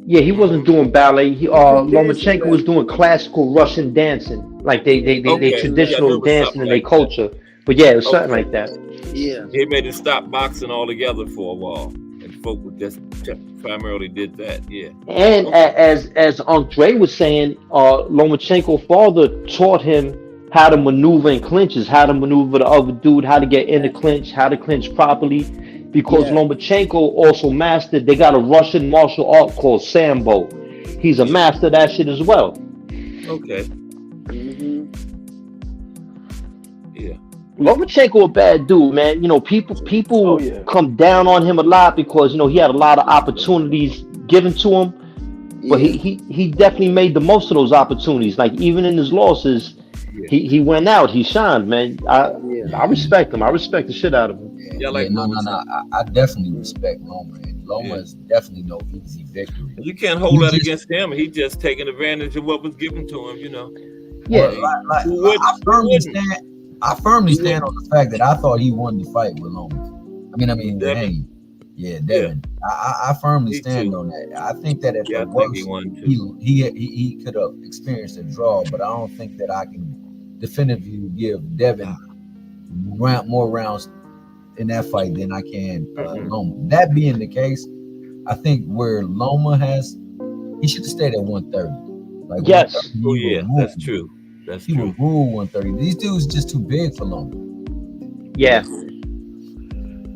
Yeah, he wasn't doing ballet. He He took dancing Lomachenko was doing lessons. classical Russian dancing, like they Okay. Yeah, I traditional remember dancing something in their like that. culture. But yeah, it was something Okay. like that. Yeah. He made him stop boxing altogether for a while, and folk would just primarily did that. Yeah. And Okay. as Andre was saying, Lomachenko's father taught him how to maneuver in clinches, how to maneuver the other dude, how to get in the clinch, how to clinch properly. Because Yeah. Lomachenko also mastered, they got a Russian martial art called Sambo. He's a Yeah. master of that shit as well. Okay. Mm-hmm. Yeah. Lomachenko a bad dude, man. You know, people Oh yeah. come down on him a lot because you know he had a lot of opportunities given to him, but Yeah. he definitely made the most of those opportunities. Like even in his losses, Yeah. he went out, he shined, man. Yeah. I respect him. I respect the shit out of him. Yeah, like no. Lomachenko. I definitely respect Loma, and Loma Yeah. is definitely no easy victory. You can't hold He that just- against him. He just taking advantage of what was given to him. You know. Yeah, Like, Who wouldn't? I firmly Who stand. I firmly stand on the fact that I thought he won the fight with Loma. I mean, Devin? Haney. Yeah, Devin. I firmly Me stand too. on that. I think that at Yeah, I the think he worst, won too. he could have experienced a draw, but I don't think that I can definitively give Devin more rounds in that fight than I can Loma. That being the case, I think where Loma he should have stayed at 130. Like Yes. 130, Oh he yeah, would that's rule. true. That's He true. would rule 130. These dudes just too big for Loma. yeah,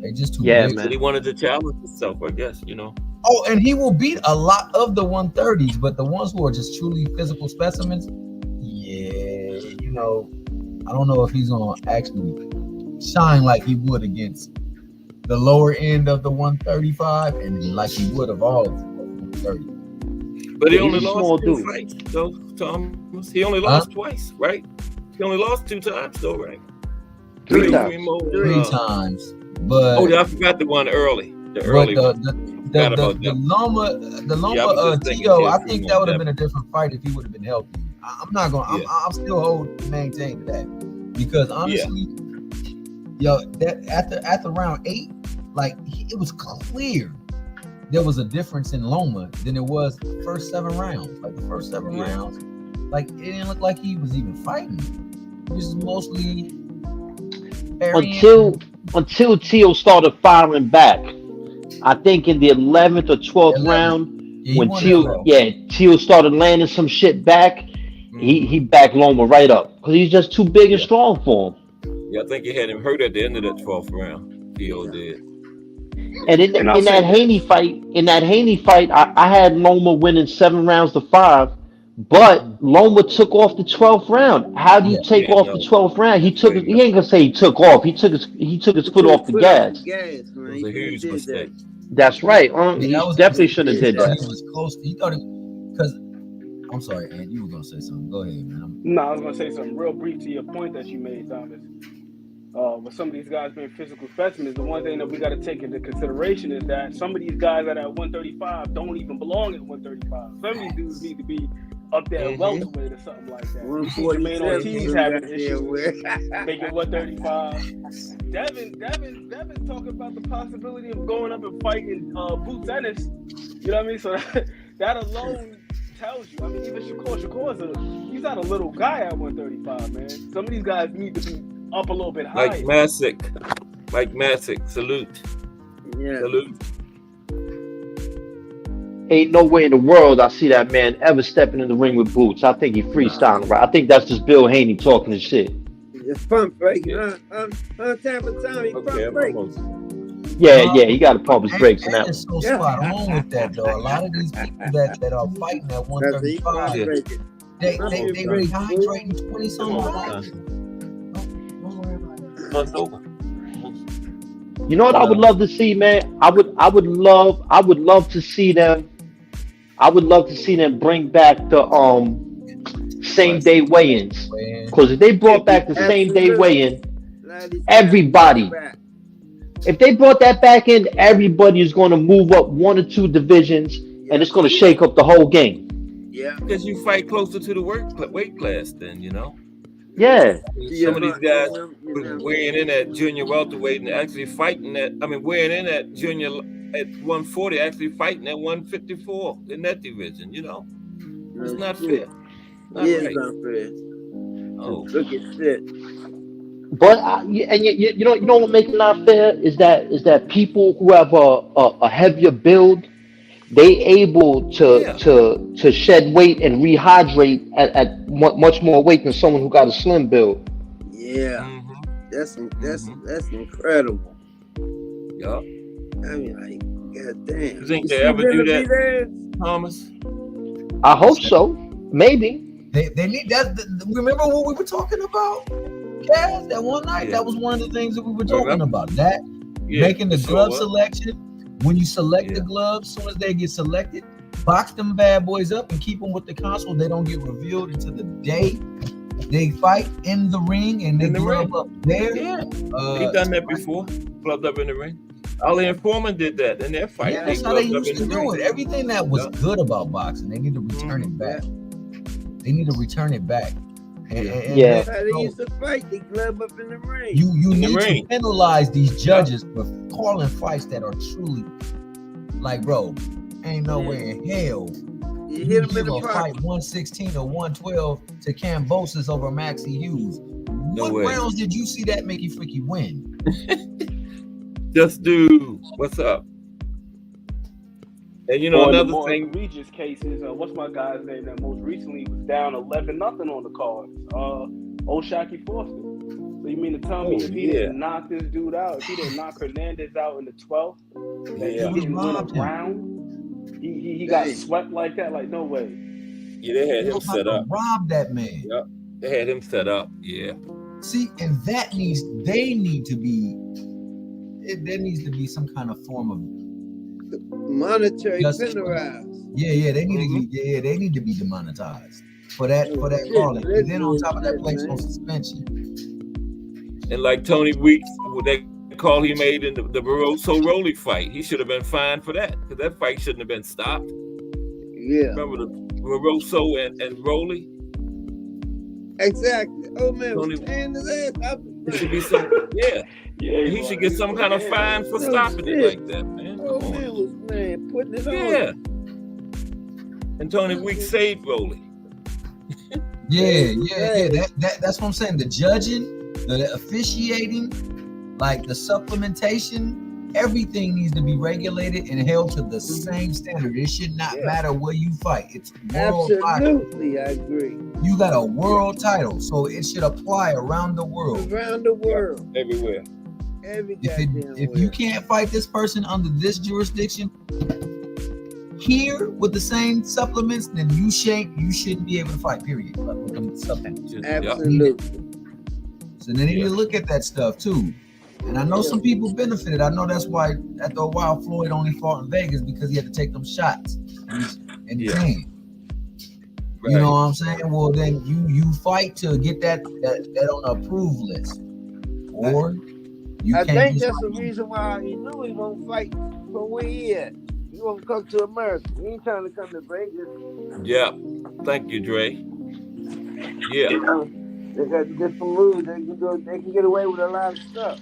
They just too yeah, big. But he man. wanted to challenge himself, I guess. You know. Oh, and he will beat a lot of the 130s, but the ones who are just truly physical specimens, yeah, I don't know if he's gonna actually shine like he would against the lower end of the 135 and like he would of all of the 130. But he Yeah, only he's a small lost two dude. fights, though, Thomas. He only lost twice, right? He only lost 2 times, though, right? Three Primo times. and, Three times, but Oh, I forgot the one early. The but early the one. Forgot about the that. Loma Yeah, I was just thinking Tito, I Jeffrey think won that would have that. been a different fight if he would have been healthy. I'm not gonna. Yeah. I'm still maintaining that because honestly, that at the round 8, like it was clear there was a difference in Loma than it was the first 7 rounds. Like the first 7 rounds, like it didn't look like he was even fighting. It was mostly Until Tio started firing back. I think in the 11th or 12th round, when Tio started landing some shit back, he backed Loma right up because he's just too big and strong for him. Yeah, I think he had him hurt at the end of that 12th round. Theo did. And in that Haney fight, I had Loma winning 7 rounds to 5, but Loma took off the 12th round. How do you take off the 12th round? He ain't gonna say he took off. He took his foot off the gas. It was a huge mistake. That's right. He definitely shouldn't have did that. He was close. He thought because I'm sorry, Andy, you were gonna say something. Go ahead, man. No, I was gonna say something real brief to your point that you made, Thomas. With some of these guys being physical specimens, the one thing that we got to take into consideration is that some of these guys that are at 135 don't even belong at 135. Some of these dudes need to be up there at welterweight or something like that. Jermaine Ortiz having issues making 135. Devin talking about the possibility of going up and fighting Boots Ennis. You know what I mean? So that alone tells you. I mean, even Shakur's he's not a little guy at 135, man. Some of these guys need to be up a little bit higher. Mike Masick, salute. Yeah. Salute. Ain't no way in the world I see that man ever stepping in the ring with Boots. I think he freestyling right. I think that's just Bill Haney talking his shit. It's pump faking. Time for time, he pump faking. Yeah, he got to pump his brakes and now. it's so spot on with that though. A lot of these people that are fighting at 135, they rehydrating 20 something. You know what I would love to see, man? I would love to see them. I would love to see them bring back the same day weigh-ins. Because if they brought back the same day weigh-in, everybody. If they brought that back in, everybody is going to move up 1 or 2 divisions, and it's going to shake up the whole game. Yeah. Because you fight closer to the weight class, then, you know. Yeah. Some of these guys weighing in at junior welterweight and actually fighting at, weighing in at junior at 140, actually fighting at 154 in that division, you know? It's not fair. Not Yeah, right. it's not fair. Oh. Look at shit. But you know what makes it not fair is that people who have a heavier build, they able to shed weight and rehydrate at much more weight than someone who got a slim build. Yeah, that's incredible. Yup. I mean, like, goddamn. You think they ever do that, Thomas? I hope so. Maybe. They need that. Remember what we were talking about, Kaz, that one night? Yeah. That was one of the things that we were talking about. That Yeah, making the glove selection. When you select the Yeah. gloves, as soon as they get selected, box them bad boys up and keep them with the console. They don't get revealed until the day they fight in the ring and they In the glove ring. up there. Yeah. He done that before. Gloved up in the ring. Ali and Foreman did that in their fight. Yeah, that's how they gloved up used to in the do ring. it. Everything that was good about boxing, they need to return it back. They need to return it back. And Yeah. That's how they used to fight. They glove up in the ring. You In the need ring. to penalize these judges for calling fights that are truly like, bro, ain't no way in hell You hit him in give the a fight pocket. 116 or 112 to Cambosis over Maxie Hughes. No What way. rounds did you see that Mickey Freaky win? Just do what's up. And you know, Or in the another more thing. egregious cases, what's my guy's name that most recently was down 11-0 on the card? O'Shaquie Foster. So you mean to tell me if he didn't knock this dude out, if he didn't knock Hernandez out in the 12th, that Yeah. he didn't win a robbed him. round? He got swept like that? Like, no way. Yeah, they had They him was set about up. to rob that man. Yep. They had him set up. Yeah. See, and there needs to be some kind of form of Monetary justice. penalized. They need to be demonetized for that calling. And then on top of that, place on suspension. And like Tony Weeks, with that call he made in the Barroso Rowley fight, he should have been fined for that because that fight shouldn't have been stopped. Yeah, Remember the Barroso and Rowley? exactly. Oh man, Tony- was tearing his ass up. There should be some, yeah. He should get some kind of fine for stopping it like that, man. Oh Come man, on. was putting it on. Yeah. And Tony Weeks saved Rowley. That's what I'm saying. The judging, the officiating, like the supplementation, everything needs to be regulated and held to the same standard. It should not matter where you fight. It's world title. Absolutely, I agree. You got a world title, so it should apply around the world. Around the world, Everywhere. every If you can't fight this person under this jurisdiction here with the same supplements, then you shouldn't be able to fight. Period. Like, with them supplements. absolutely. So they need to look at that stuff too. And I know some people benefited. I know that's why after a while Floyd only fought in Vegas because he had to take them shots in the hand. Right. You know what I'm saying? Well, then you fight to get that on the approved list, or you I can't. think just that's the fight. reason why he knew he won't fight from where he at. He won't come to America. He ain't trying to come to Vegas. Yeah. Thank you, Dre. Yeah. They got to get some moves. They can get away with a lot of stuff.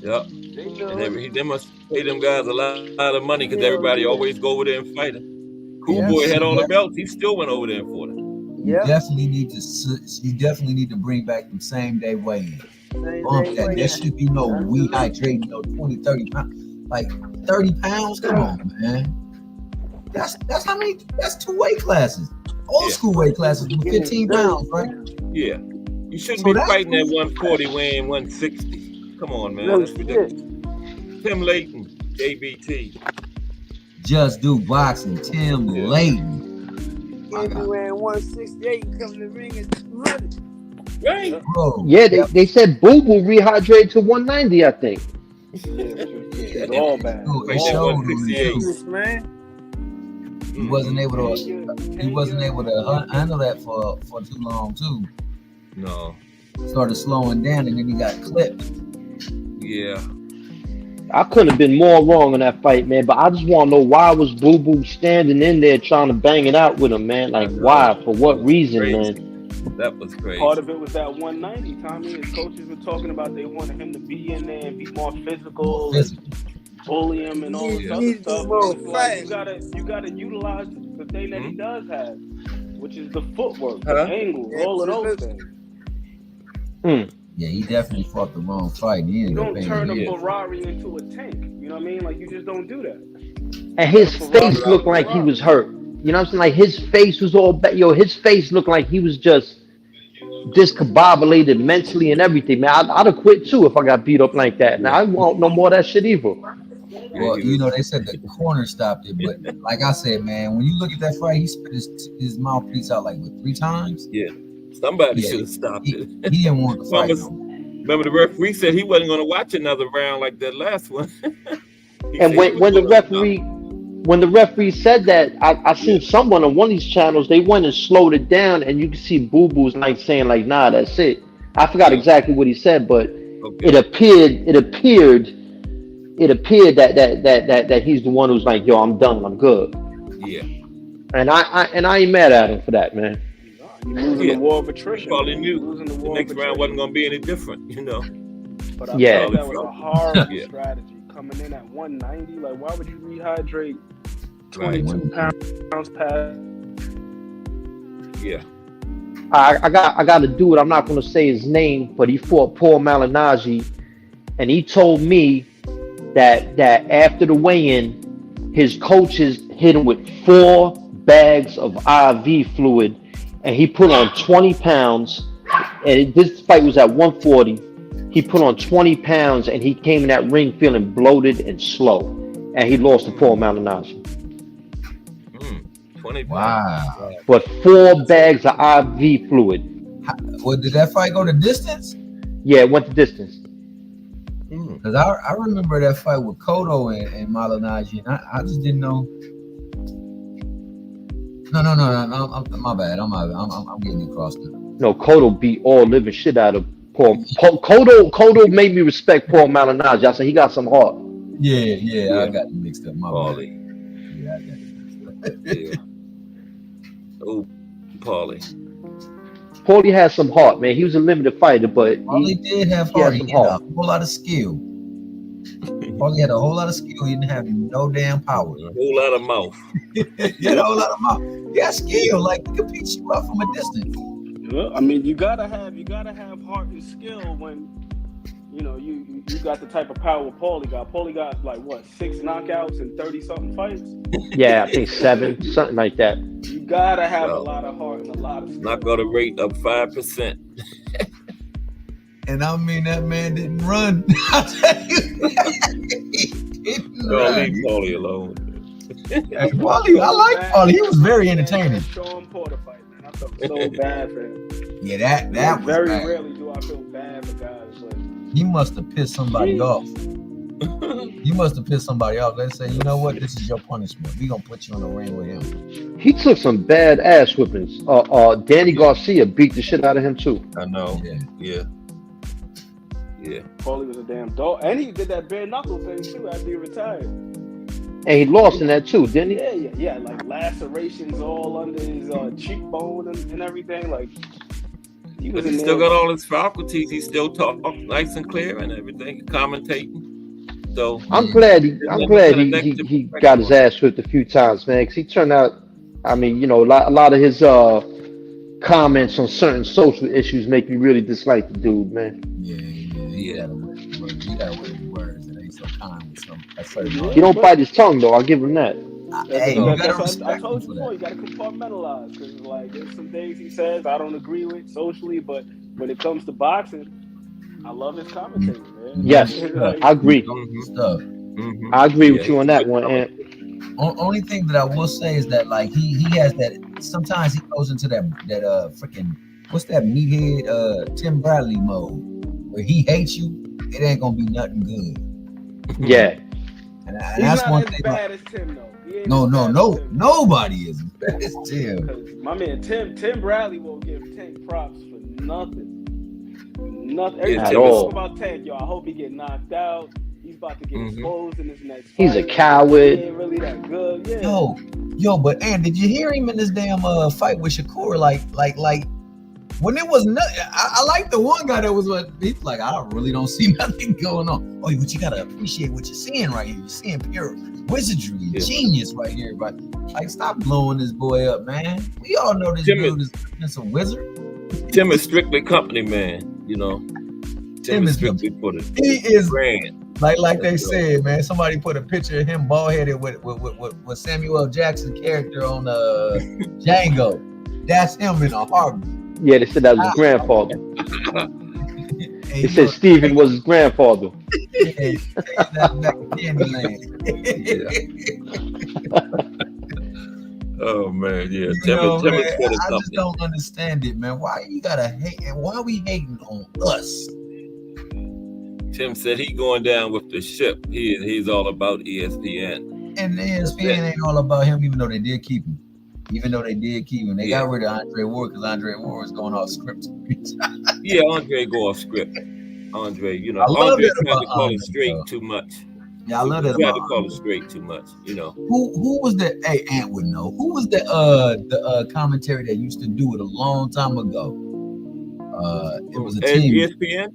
Yep. They know And they must pay them guys a lot of money because everybody always go over there and fight him. Cool Boy had all the belts. He still went over there and fought him. You definitely need to bring back the same day weigh-in. Bump that. There should be no rehydrating, no 20, 30 pounds. Like 30 pounds? Come on, man. That's how many, that's 2 weight classes. Old school weight classes with 15 pounds, right? Yeah. You shouldn't be fighting at 140 weighing 160. Come on, man. That's ridiculous. Tim Layton, JBT. Just do boxing. Tim Layton. If you wearing 168, you come to the ring and 200. Right. Bro. Yeah, they said Boo Boo rehydrated to 190, I think. It's all bad. Right there, 168. Man. He wasn't able to handle that for too long too. No. Started slowing down and then he got clipped. Yeah. I couldn't have been more wrong in that fight, man. But I just want to know why was Boo Boo standing in there trying to bang it out with him, man? Like, why? For what reason, man? That was crazy. Part of it was that 190, Tommy. His coaches were talking about they wanted him to be in there and be more physical, and bully him and all this other stuff. It's like you gotta utilize the thing that he does have, which is the footwork, the angles, all of those things. Yeah, he definitely fought the wrong fight. You don't turn a Ferrari into a tank. You know what I mean? Like, you just don't do that. And his face looked like he was hurt. You know what I'm saying? Like, his face was all bad. Yo, his face looked like he was just discombobulated mentally and everything, man. I'd have quit too if I got beat up like that. Now, I want no more of that shit either. Well, you know, they said the corner stopped it, but like I said, man, when you look at that fight, he spit his mouthpiece out like 3 times. Yeah. Somebody should have stopped it. He didn't want the fight. Remember, the referee said he wasn't going to watch another round like that last one. And when the referee said that, I seen someone on one of these channels, they went and slowed it down, and you can see Boo Boo's like saying like, "Nah, that's it." I forgot exactly what he said, but it appeared that he's the one who's like, "Yo, I'm done, I'm good." Yeah. And I ain't mad at him for that, man. You're losing the war of attrition. Probably knew the next round wasn't going to be any different, you know. But I thought that was a horrible strategy. Coming in at 190, like, why would you rehydrate 22 pounds past? Yeah. I got a dude, I'm not going to say his name, but he fought Paul Malignaggi, and he told me that after the weigh-in, his coaches hit him with 4 bags of IV fluid, and he put on 20 pounds, and this fight was at 140. He put on 20 pounds, and he came in that ring feeling bloated and slow, and he lost to Paul Malignaggi. 20 pounds. Wow. But 4 bags of IV fluid. Well, did that fight go the distance? Yeah, it went the distance. Because I remember that fight with Cotto and Malignaggi, and I just didn't know. No. My bad. I'm getting it crossed up. No, Cotto beat all living shit out of Paul. Cotto made me respect Paul Malignaggi. I said he got some heart. Yeah. I got it mixed up. My bad. Yeah, I got it mixed up. Oh, Paulie had some heart, man. He was a limited fighter, but Paulie did have heart. He had a whole lot of skill. Paulie had a whole lot of skill. He didn't have no damn power. A whole lot of mouth. He had a whole lot of mouth. He had skill. Like, he could beat you up from a distance. Yeah, I mean, you gotta have heart and skill when you know you got the type of power Paulie got. Paulie got like what, 6 knockouts and 30-something fights? Yeah, I think 7, something like that. You gotta have a lot of heart and a lot of skill. Knockout rate up 5%. And I mean, that man didn't run. I'll tell you. Leave Paulie alone. Paulie, I like Paulie. He was very entertaining. Sean Porter fight, man. I felt so bad for him. Yeah, that was very bad. rarely do I feel bad for guys. But he must have pissed somebody off. He must have pissed somebody off. Let's say, you know what? This is your punishment. We're gonna put you in the ring with him. He took some bad ass whippings. Danny Garcia beat the shit out of him too. I know. Yeah. Paulie was a damn dog, and he did that bare knuckle thing too after he retired. And he lost in that too, didn't he? Yeah. Like lacerations all under his cheekbone and everything. Like But he still got all his faculties. He still talk nice and clear and everything, commentating. So I'm glad he got his ass whipped a few times, man. Because he turned out, I mean, you know, a lot of his comments on certain social issues make me really dislike the dude, man. He got away with words that ain't so kind with some. He don't bite his tongue though. I'll give him that. Hey, you gotta respect I told you him for before, that. you gotta compartmentalize because like there's some things he says I don't agree with socially, but when it comes to boxing, I love his commentating, man. Yes, I agree. Stuff. I agree with you on that one. And only thing that I will say is that like he has that. Sometimes he goes into that freaking what's that meathead Tim Bradley mode where he hates you. It ain't gonna be nothing good. Yeah. And He's that's not one as thing. bad as Tim though. No, nobody is as bad as Tim. My man Tim Bradley will give Tank props for nothing. Every At time all. we talk about Tank, yo, I hope he get knocked out. He's about to get exposed in his next fight. He's a coward. He ain't really that good. Yeah. Yo, but Ann, did you hear him in this damn fight with Shakur? Like When it was nothing, I like the one guy that was like, he's like, I really don't see nothing going on. Oh, but you gotta appreciate what you're seeing right here. You're seeing pure wizardry and genius right here. But like, stop blowing this boy up, man. We all know this dude is a wizard. Tim is strictly company man, you know. Tim is strictly for the he is brand. Like they said, man. Somebody put a picture of him bald headed with Samuel L. Jackson character on Django. That's him in a heartbeat. Yeah, they said that was his grandfather. They said Stephen was his grandfather. Yeah, that's back in Candyland. Oh man, yeah. Tim is for the I just don't understand it, man. Why you gotta hate? And why are we hating on us? Tim said he going down with the ship. He's all about ESPN. And ESPN ain't all about him, even though they did keep him. They got rid of Andre Ward because Andre Ward was going off script. Yeah, Andre go off script. Andre, you know, Andre tried to call it straight too much. Yeah, I love that. Tried to call it straight too much, you know. Who was the? Hey, Ant would know. Who was the commentary that used to do it a long time ago? It was a team. ESPN.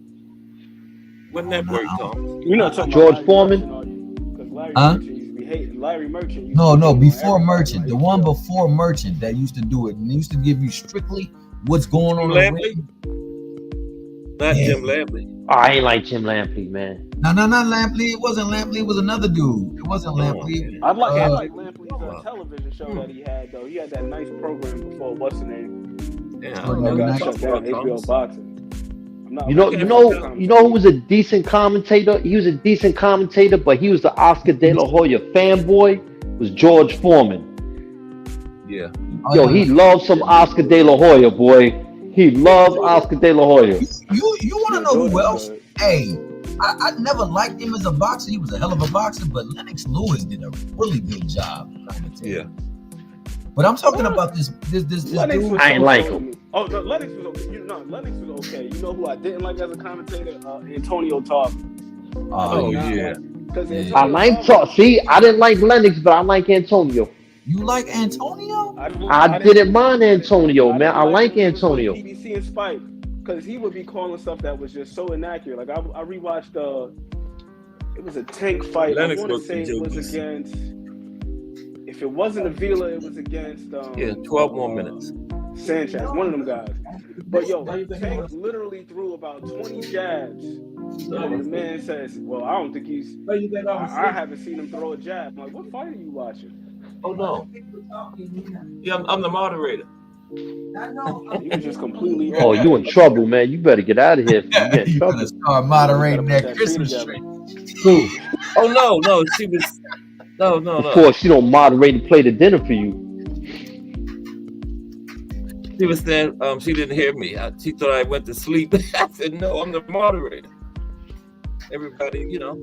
Wasn't that Bert Thomas? You're not talking George about Foreman? Huh? Larry Merchant. No, before Merchant. The one before Merchant that used to do it and used to give you strictly what's going on. Lampley? Not Jim Lampley. Oh, I ain't like Jim Lampley, man. No, not Lampley. It wasn't Lampley. It was another dude. It wasn't Lampley. I like Lampley's television show that he had, though. He had that nice program before, what's the name? Yeah, got shut down, HBO Boxing. You know who was a decent commentator? He was a decent commentator, but he was the Oscar De La Hoya fanboy. Was George Foreman? Yeah. Yo, he loved some Oscar De La Hoya, boy. He loved Oscar De La Hoya. You want to know who else? Hey, I never liked him as a boxer. He was a hell of a boxer, but Lennox Lewis did a really good job. Yeah. But I'm talking about this dude. I ain't like him. Oh, no, Lennox was okay. Lennox was okay. You know who I didn't like as a commentator? Antonio Tarver. Oh yeah. I like See, I didn't like Lennox, but I like Antonio. You like Antonio? I didn't mind Antonio, man. I like Antonio. BBC and Spike, because he would be calling stuff that was just so inaccurate. Like I rewatched. It was a tank fight. Lennox I want to say it was against. If it wasn't Avila, it was against. 12 more minutes. Sanchez, one of them guys. But yo, Tank literally threw about 20 jabs. And the man says, "Well, I don't think he's. I haven't seen him throw a jab." I'm like, what fight are you watching? Oh no. Yeah, I'm the moderator. He was just completely. Oh, you in trouble, man. You better get out of here. You better start moderating that Christmas tree. Oh no, she was. No. Before she don't moderate and play the dinner for you. She was saying she didn't hear me. She thought I went to sleep. I said, no, I'm the moderator. Everybody, you know.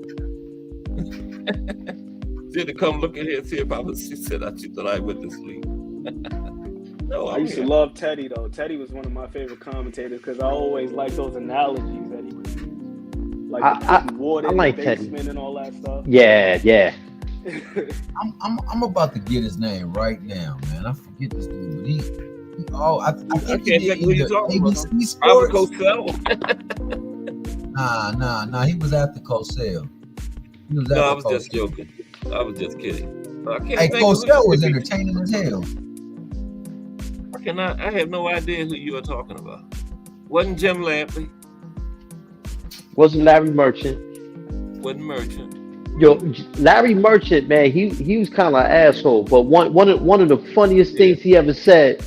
She had to come look at her and see if I was. She said, she thought I went to sleep. No, I used to love Teddy, though. Teddy was one of my favorite commentators because I always liked those analogies that he would do. Like water in the basement and all that stuff. Yeah. I'm about to get his name right now, man. I forget this dude, but I think can't think who you're talking about. ABC Sports. Cosell. Nah. He was at the Cosell. I was just joking. I was just kidding. Hey, Cosell was entertaining as hell. I have no idea who you are talking about. Wasn't Jim Lampley. Wasn't Larry Merchant. Wasn't Merchant. Yo, Larry Merchant, man, he was kind of an asshole. But one of the funniest things he ever said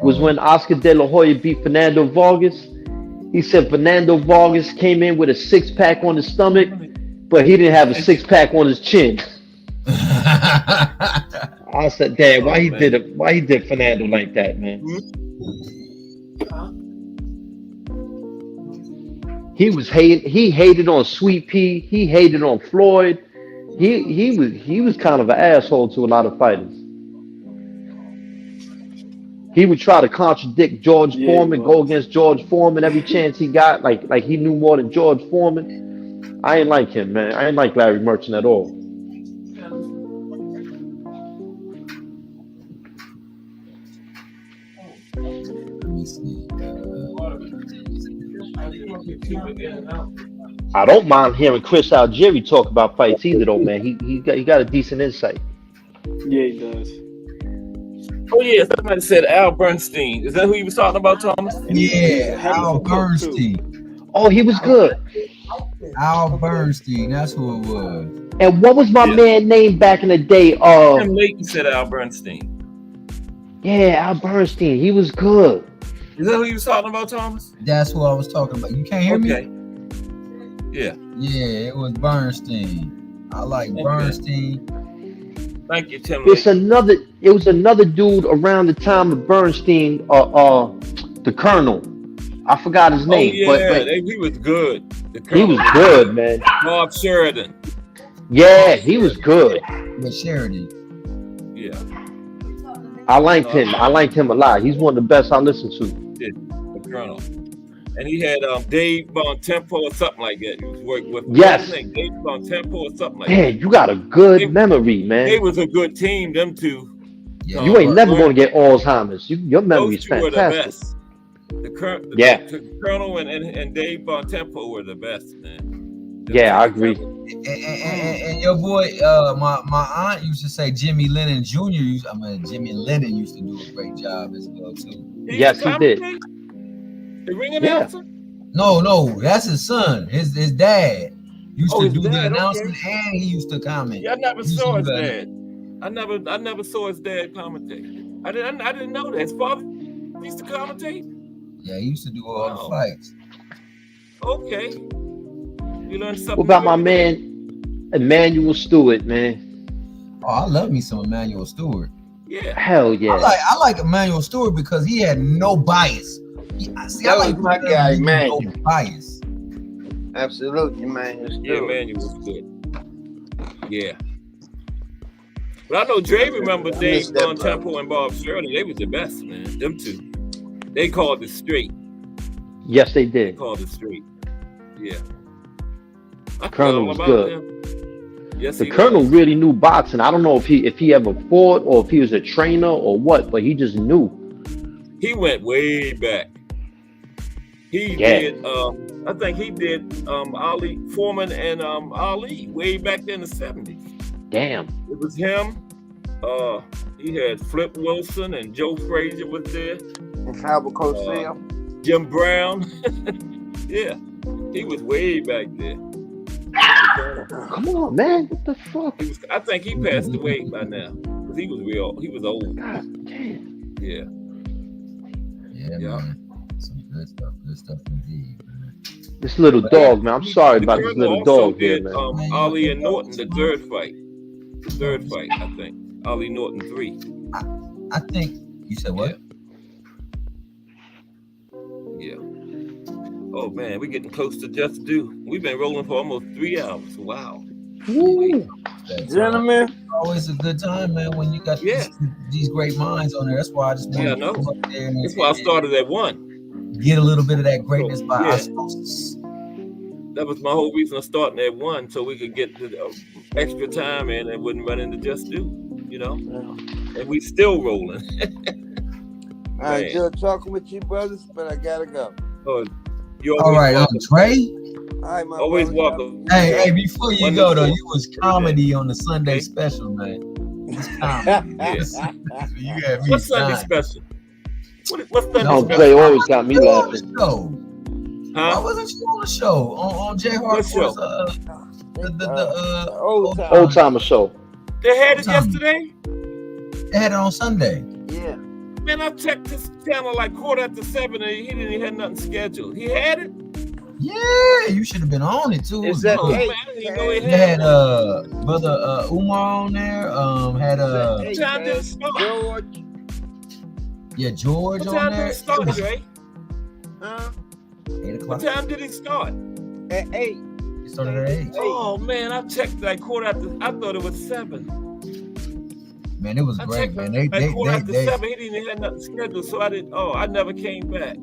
was when Oscar De La Hoya beat Fernando Vargas. He said Fernando Vargas came in with a 6-pack on his stomach, but he didn't have a 6-pack on his chin. I said, "Damn, why he did Fernando like that, man?" He hated on Sweet Pea. He hated on Floyd. He was kind of an asshole to a lot of fighters. He would try to contradict George Foreman, go against George Foreman every chance he got, like he knew more than George Foreman. I ain't like him, man. I ain't like Larry Merchant at all. Let me see. I don't mind hearing Chris Algieri talk about fights either, though, man. He got a decent insight. Yeah, he does. Oh yeah, somebody said Al Bernstein. Is that who you was talking about, Thomas? Yeah, Al Bernstein. Oh, he was good. Al Bernstein, that's who it was. And what was my man name back in the day? Tim Layton said Al Bernstein. Yeah, Al Bernstein. He was good. Is that who you was talking about, Thomas? That's who I was talking about. You can't hear me? Yeah. Yeah, it was Bernstein. I like Bernstein. Thank you, Tim. It was another dude around the time of Bernstein, the Colonel. I forgot his name. Oh, yeah, he was good. He was good, man. Bob Sheridan. Yeah, he was good. With Sheridan. Yeah. I liked him. I liked him a lot. He's one of the best I listened to. The Colonel. And he had Dave Bontempo or something like that. He was working with. Yes. Dave Bontempo or something like that. Man, you got a good memory, man. They was a good team, them two. Yeah. You ain't never going to get Alzheimer's. Your memory's fantastic. Were the best. The Colonel and Dave Bontempo were the best, man. I agree. And your boy, my aunt used to say Jimmy Lennon Jr. Jimmy Lennon used to do a great job as well too. Yes, he did. The ring announcer? No, that's his son. His dad used to do the announcement and he used to comment. Yeah, I never saw his dad. I never saw his dad commentate. I didn't know that. His father used to commentate? Yeah, he used to do all the fights. Okay. You learned something. What about my man, Emmanuel Stewart, man? Oh, I love me some Emmanuel Stewart. Yeah. Hell yeah. I like Emmanuel Stewart because he had no bias. I like my guy, Emmanuel. No bias. Absolutely, Emmanuel Stewart. Yeah, Emmanuel was good. Yeah. But I know Dre remember Dave Bontempo and Bob Sheridan. They was the best, man. Them two. They called it straight. Yes, they did. They called it straight. Yeah. Colonel was good. Them. Yes, the Colonel really knew boxing. I don't know if he ever fought or if he was a trainer or what, but he just knew. He went way back. He did. I think he did Ali Foreman and Ali way back in the 70s. Damn. It was him. He had Flip Wilson and Joe Frazier was there. And Albert Cosell. Jim Brown. Yeah, he was way back there. Come on, man. What the fuck? I think he passed away by now. Because he was old. God damn. Yeah. Yeah, man. Some good stuff indeed, man. This little dog, man. I'm sorry about this little dog here, man. Ali and Norton, the third fight, I think. Ali Norton 3. I think you said what? Yeah. Oh man, we're getting close to Just Do. We've been rolling for almost 3 hours. Wow. Gentlemen, always a good time, man. When you got these great minds on there, that's why I just want to come up there. That's why I started at 1. Get a little bit of that greatness by osmosis. That was my whole reason of starting at 1, so we could get the extra time in and wouldn't run into Just Do, you know. And we still rolling. I enjoyed talking with you, brothers, but I gotta go. Oh, all right, Trey. All right, my always brother. welcome. Hey, before you go though, you was comedy on the Sunday special, man. It's comedy. You got me. What's Sunday special? What's Sunday No, special? Jay always got me laughing. Why wasn't you on the show on Jay Hartford's the Old Timer show? They had it yesterday. They had it on Sunday. Yeah. Man, I checked this channel like 7:15 and he didn't even have nothing scheduled. He had it. Yeah, you should have been on it too. Is that Man, he they had brother Umar on there. Had what time did it start? George. Yeah, George What on time there. did it start, Dre? 8 o'clock. What time did it start? At 8. It started at 8. Oh man, I checked like 7:15. I thought it was 7. Man, it was great, man. They 7:15. He didn't have nothing scheduled, so I didn't. I never came back.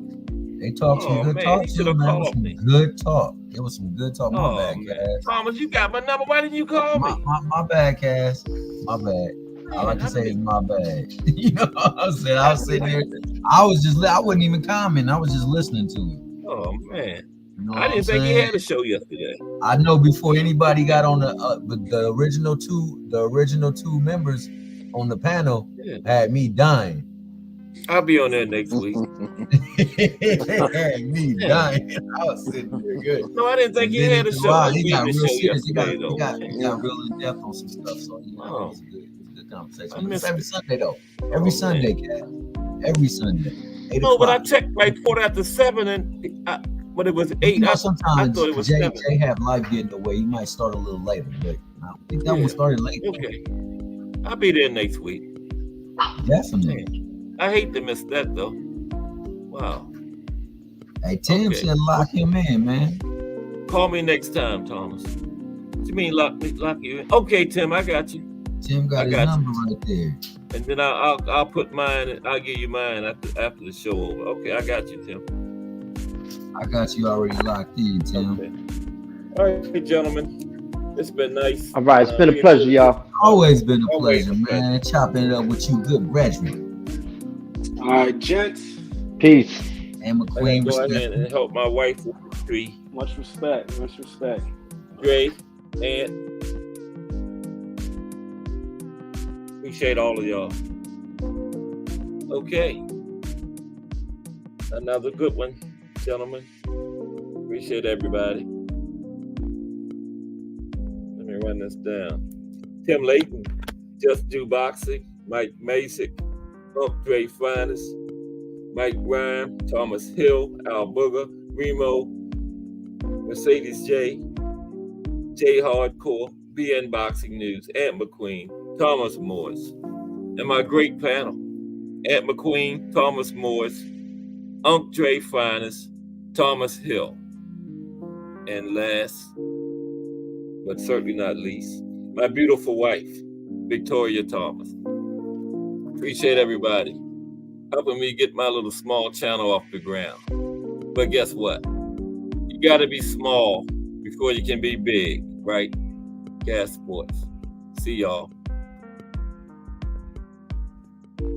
They talked some good talk he too, should have man. called me. Good talk. It was some good talk. My bad, Cass. Thomas, you got my number. Why didn't you call me? My bad, Cass. My bad. I like to say it's my bad. You know what I'm saying? I was sitting there. I wasn't even commenting. I was just listening to it. Oh man. know I didn't what think I'm he saying? had a show yesterday. I know before anybody got on the original two members on the panel Yeah. had me dying. I'll be on there next week. They had me dying. I was sitting there good. No, I didn't think And he then had a after a show. while, A he got business real show serious. yesterday, though. He got real in depth on some stuff. So you know, Oh. it was good. It was a good conversation. I But it's missed every it. Sunday though. Every Sunday, Cat. Every Sunday. 8 No, but I o'clock. checked like 4:07, and but it was 8. You know, I sometimes thought it was Jay 7. have life getting away. He might start a little later, but I don't think that Yeah. one started late. Okay, I'll be there next week. Definitely. I hate to miss that though. Wow. Hey, Tim Okay. said lock him in, man. Call me next time, Thomas. What you mean lock you in? Okay, Tim, I got you. Tim got his number right there. And then I'll put mine. I'll give you mine after the show over. Okay, I got you, Tim. I got you already locked in, Tim. Okay. All right, gentlemen. It's been nice. All right, it's been a pleasure, y'all. Always been a Always pleasure, a pleasure. man. Chopping it up with you, good brethren. All right, gents. Peace. And I McQueen, gotta go ahead respect. and help my wife with the tree. Much respect. Much respect. Dre, and appreciate all of y'all. Okay. Another good one, gentlemen. Appreciate everybody. Let me run this down. Tim Layton, Just Do Boxing, Mike Masick, Dre Finest, Mike Rhyme, Thomas Hill, Al Booger, Remo, Mercedes J, J Hardcore, BN Boxing News, Ant McQueen, Thomas Morris, and my great panel, Ant McQueen, Thomas Morris, Dre Finest, Thomas Hill, and last, but certainly not least, my beautiful wife, Victoria Thomas. Appreciate everybody helping me get my little small channel off the ground. But guess what? You got to be small before you can be big, right? Gas Sports. See y'all.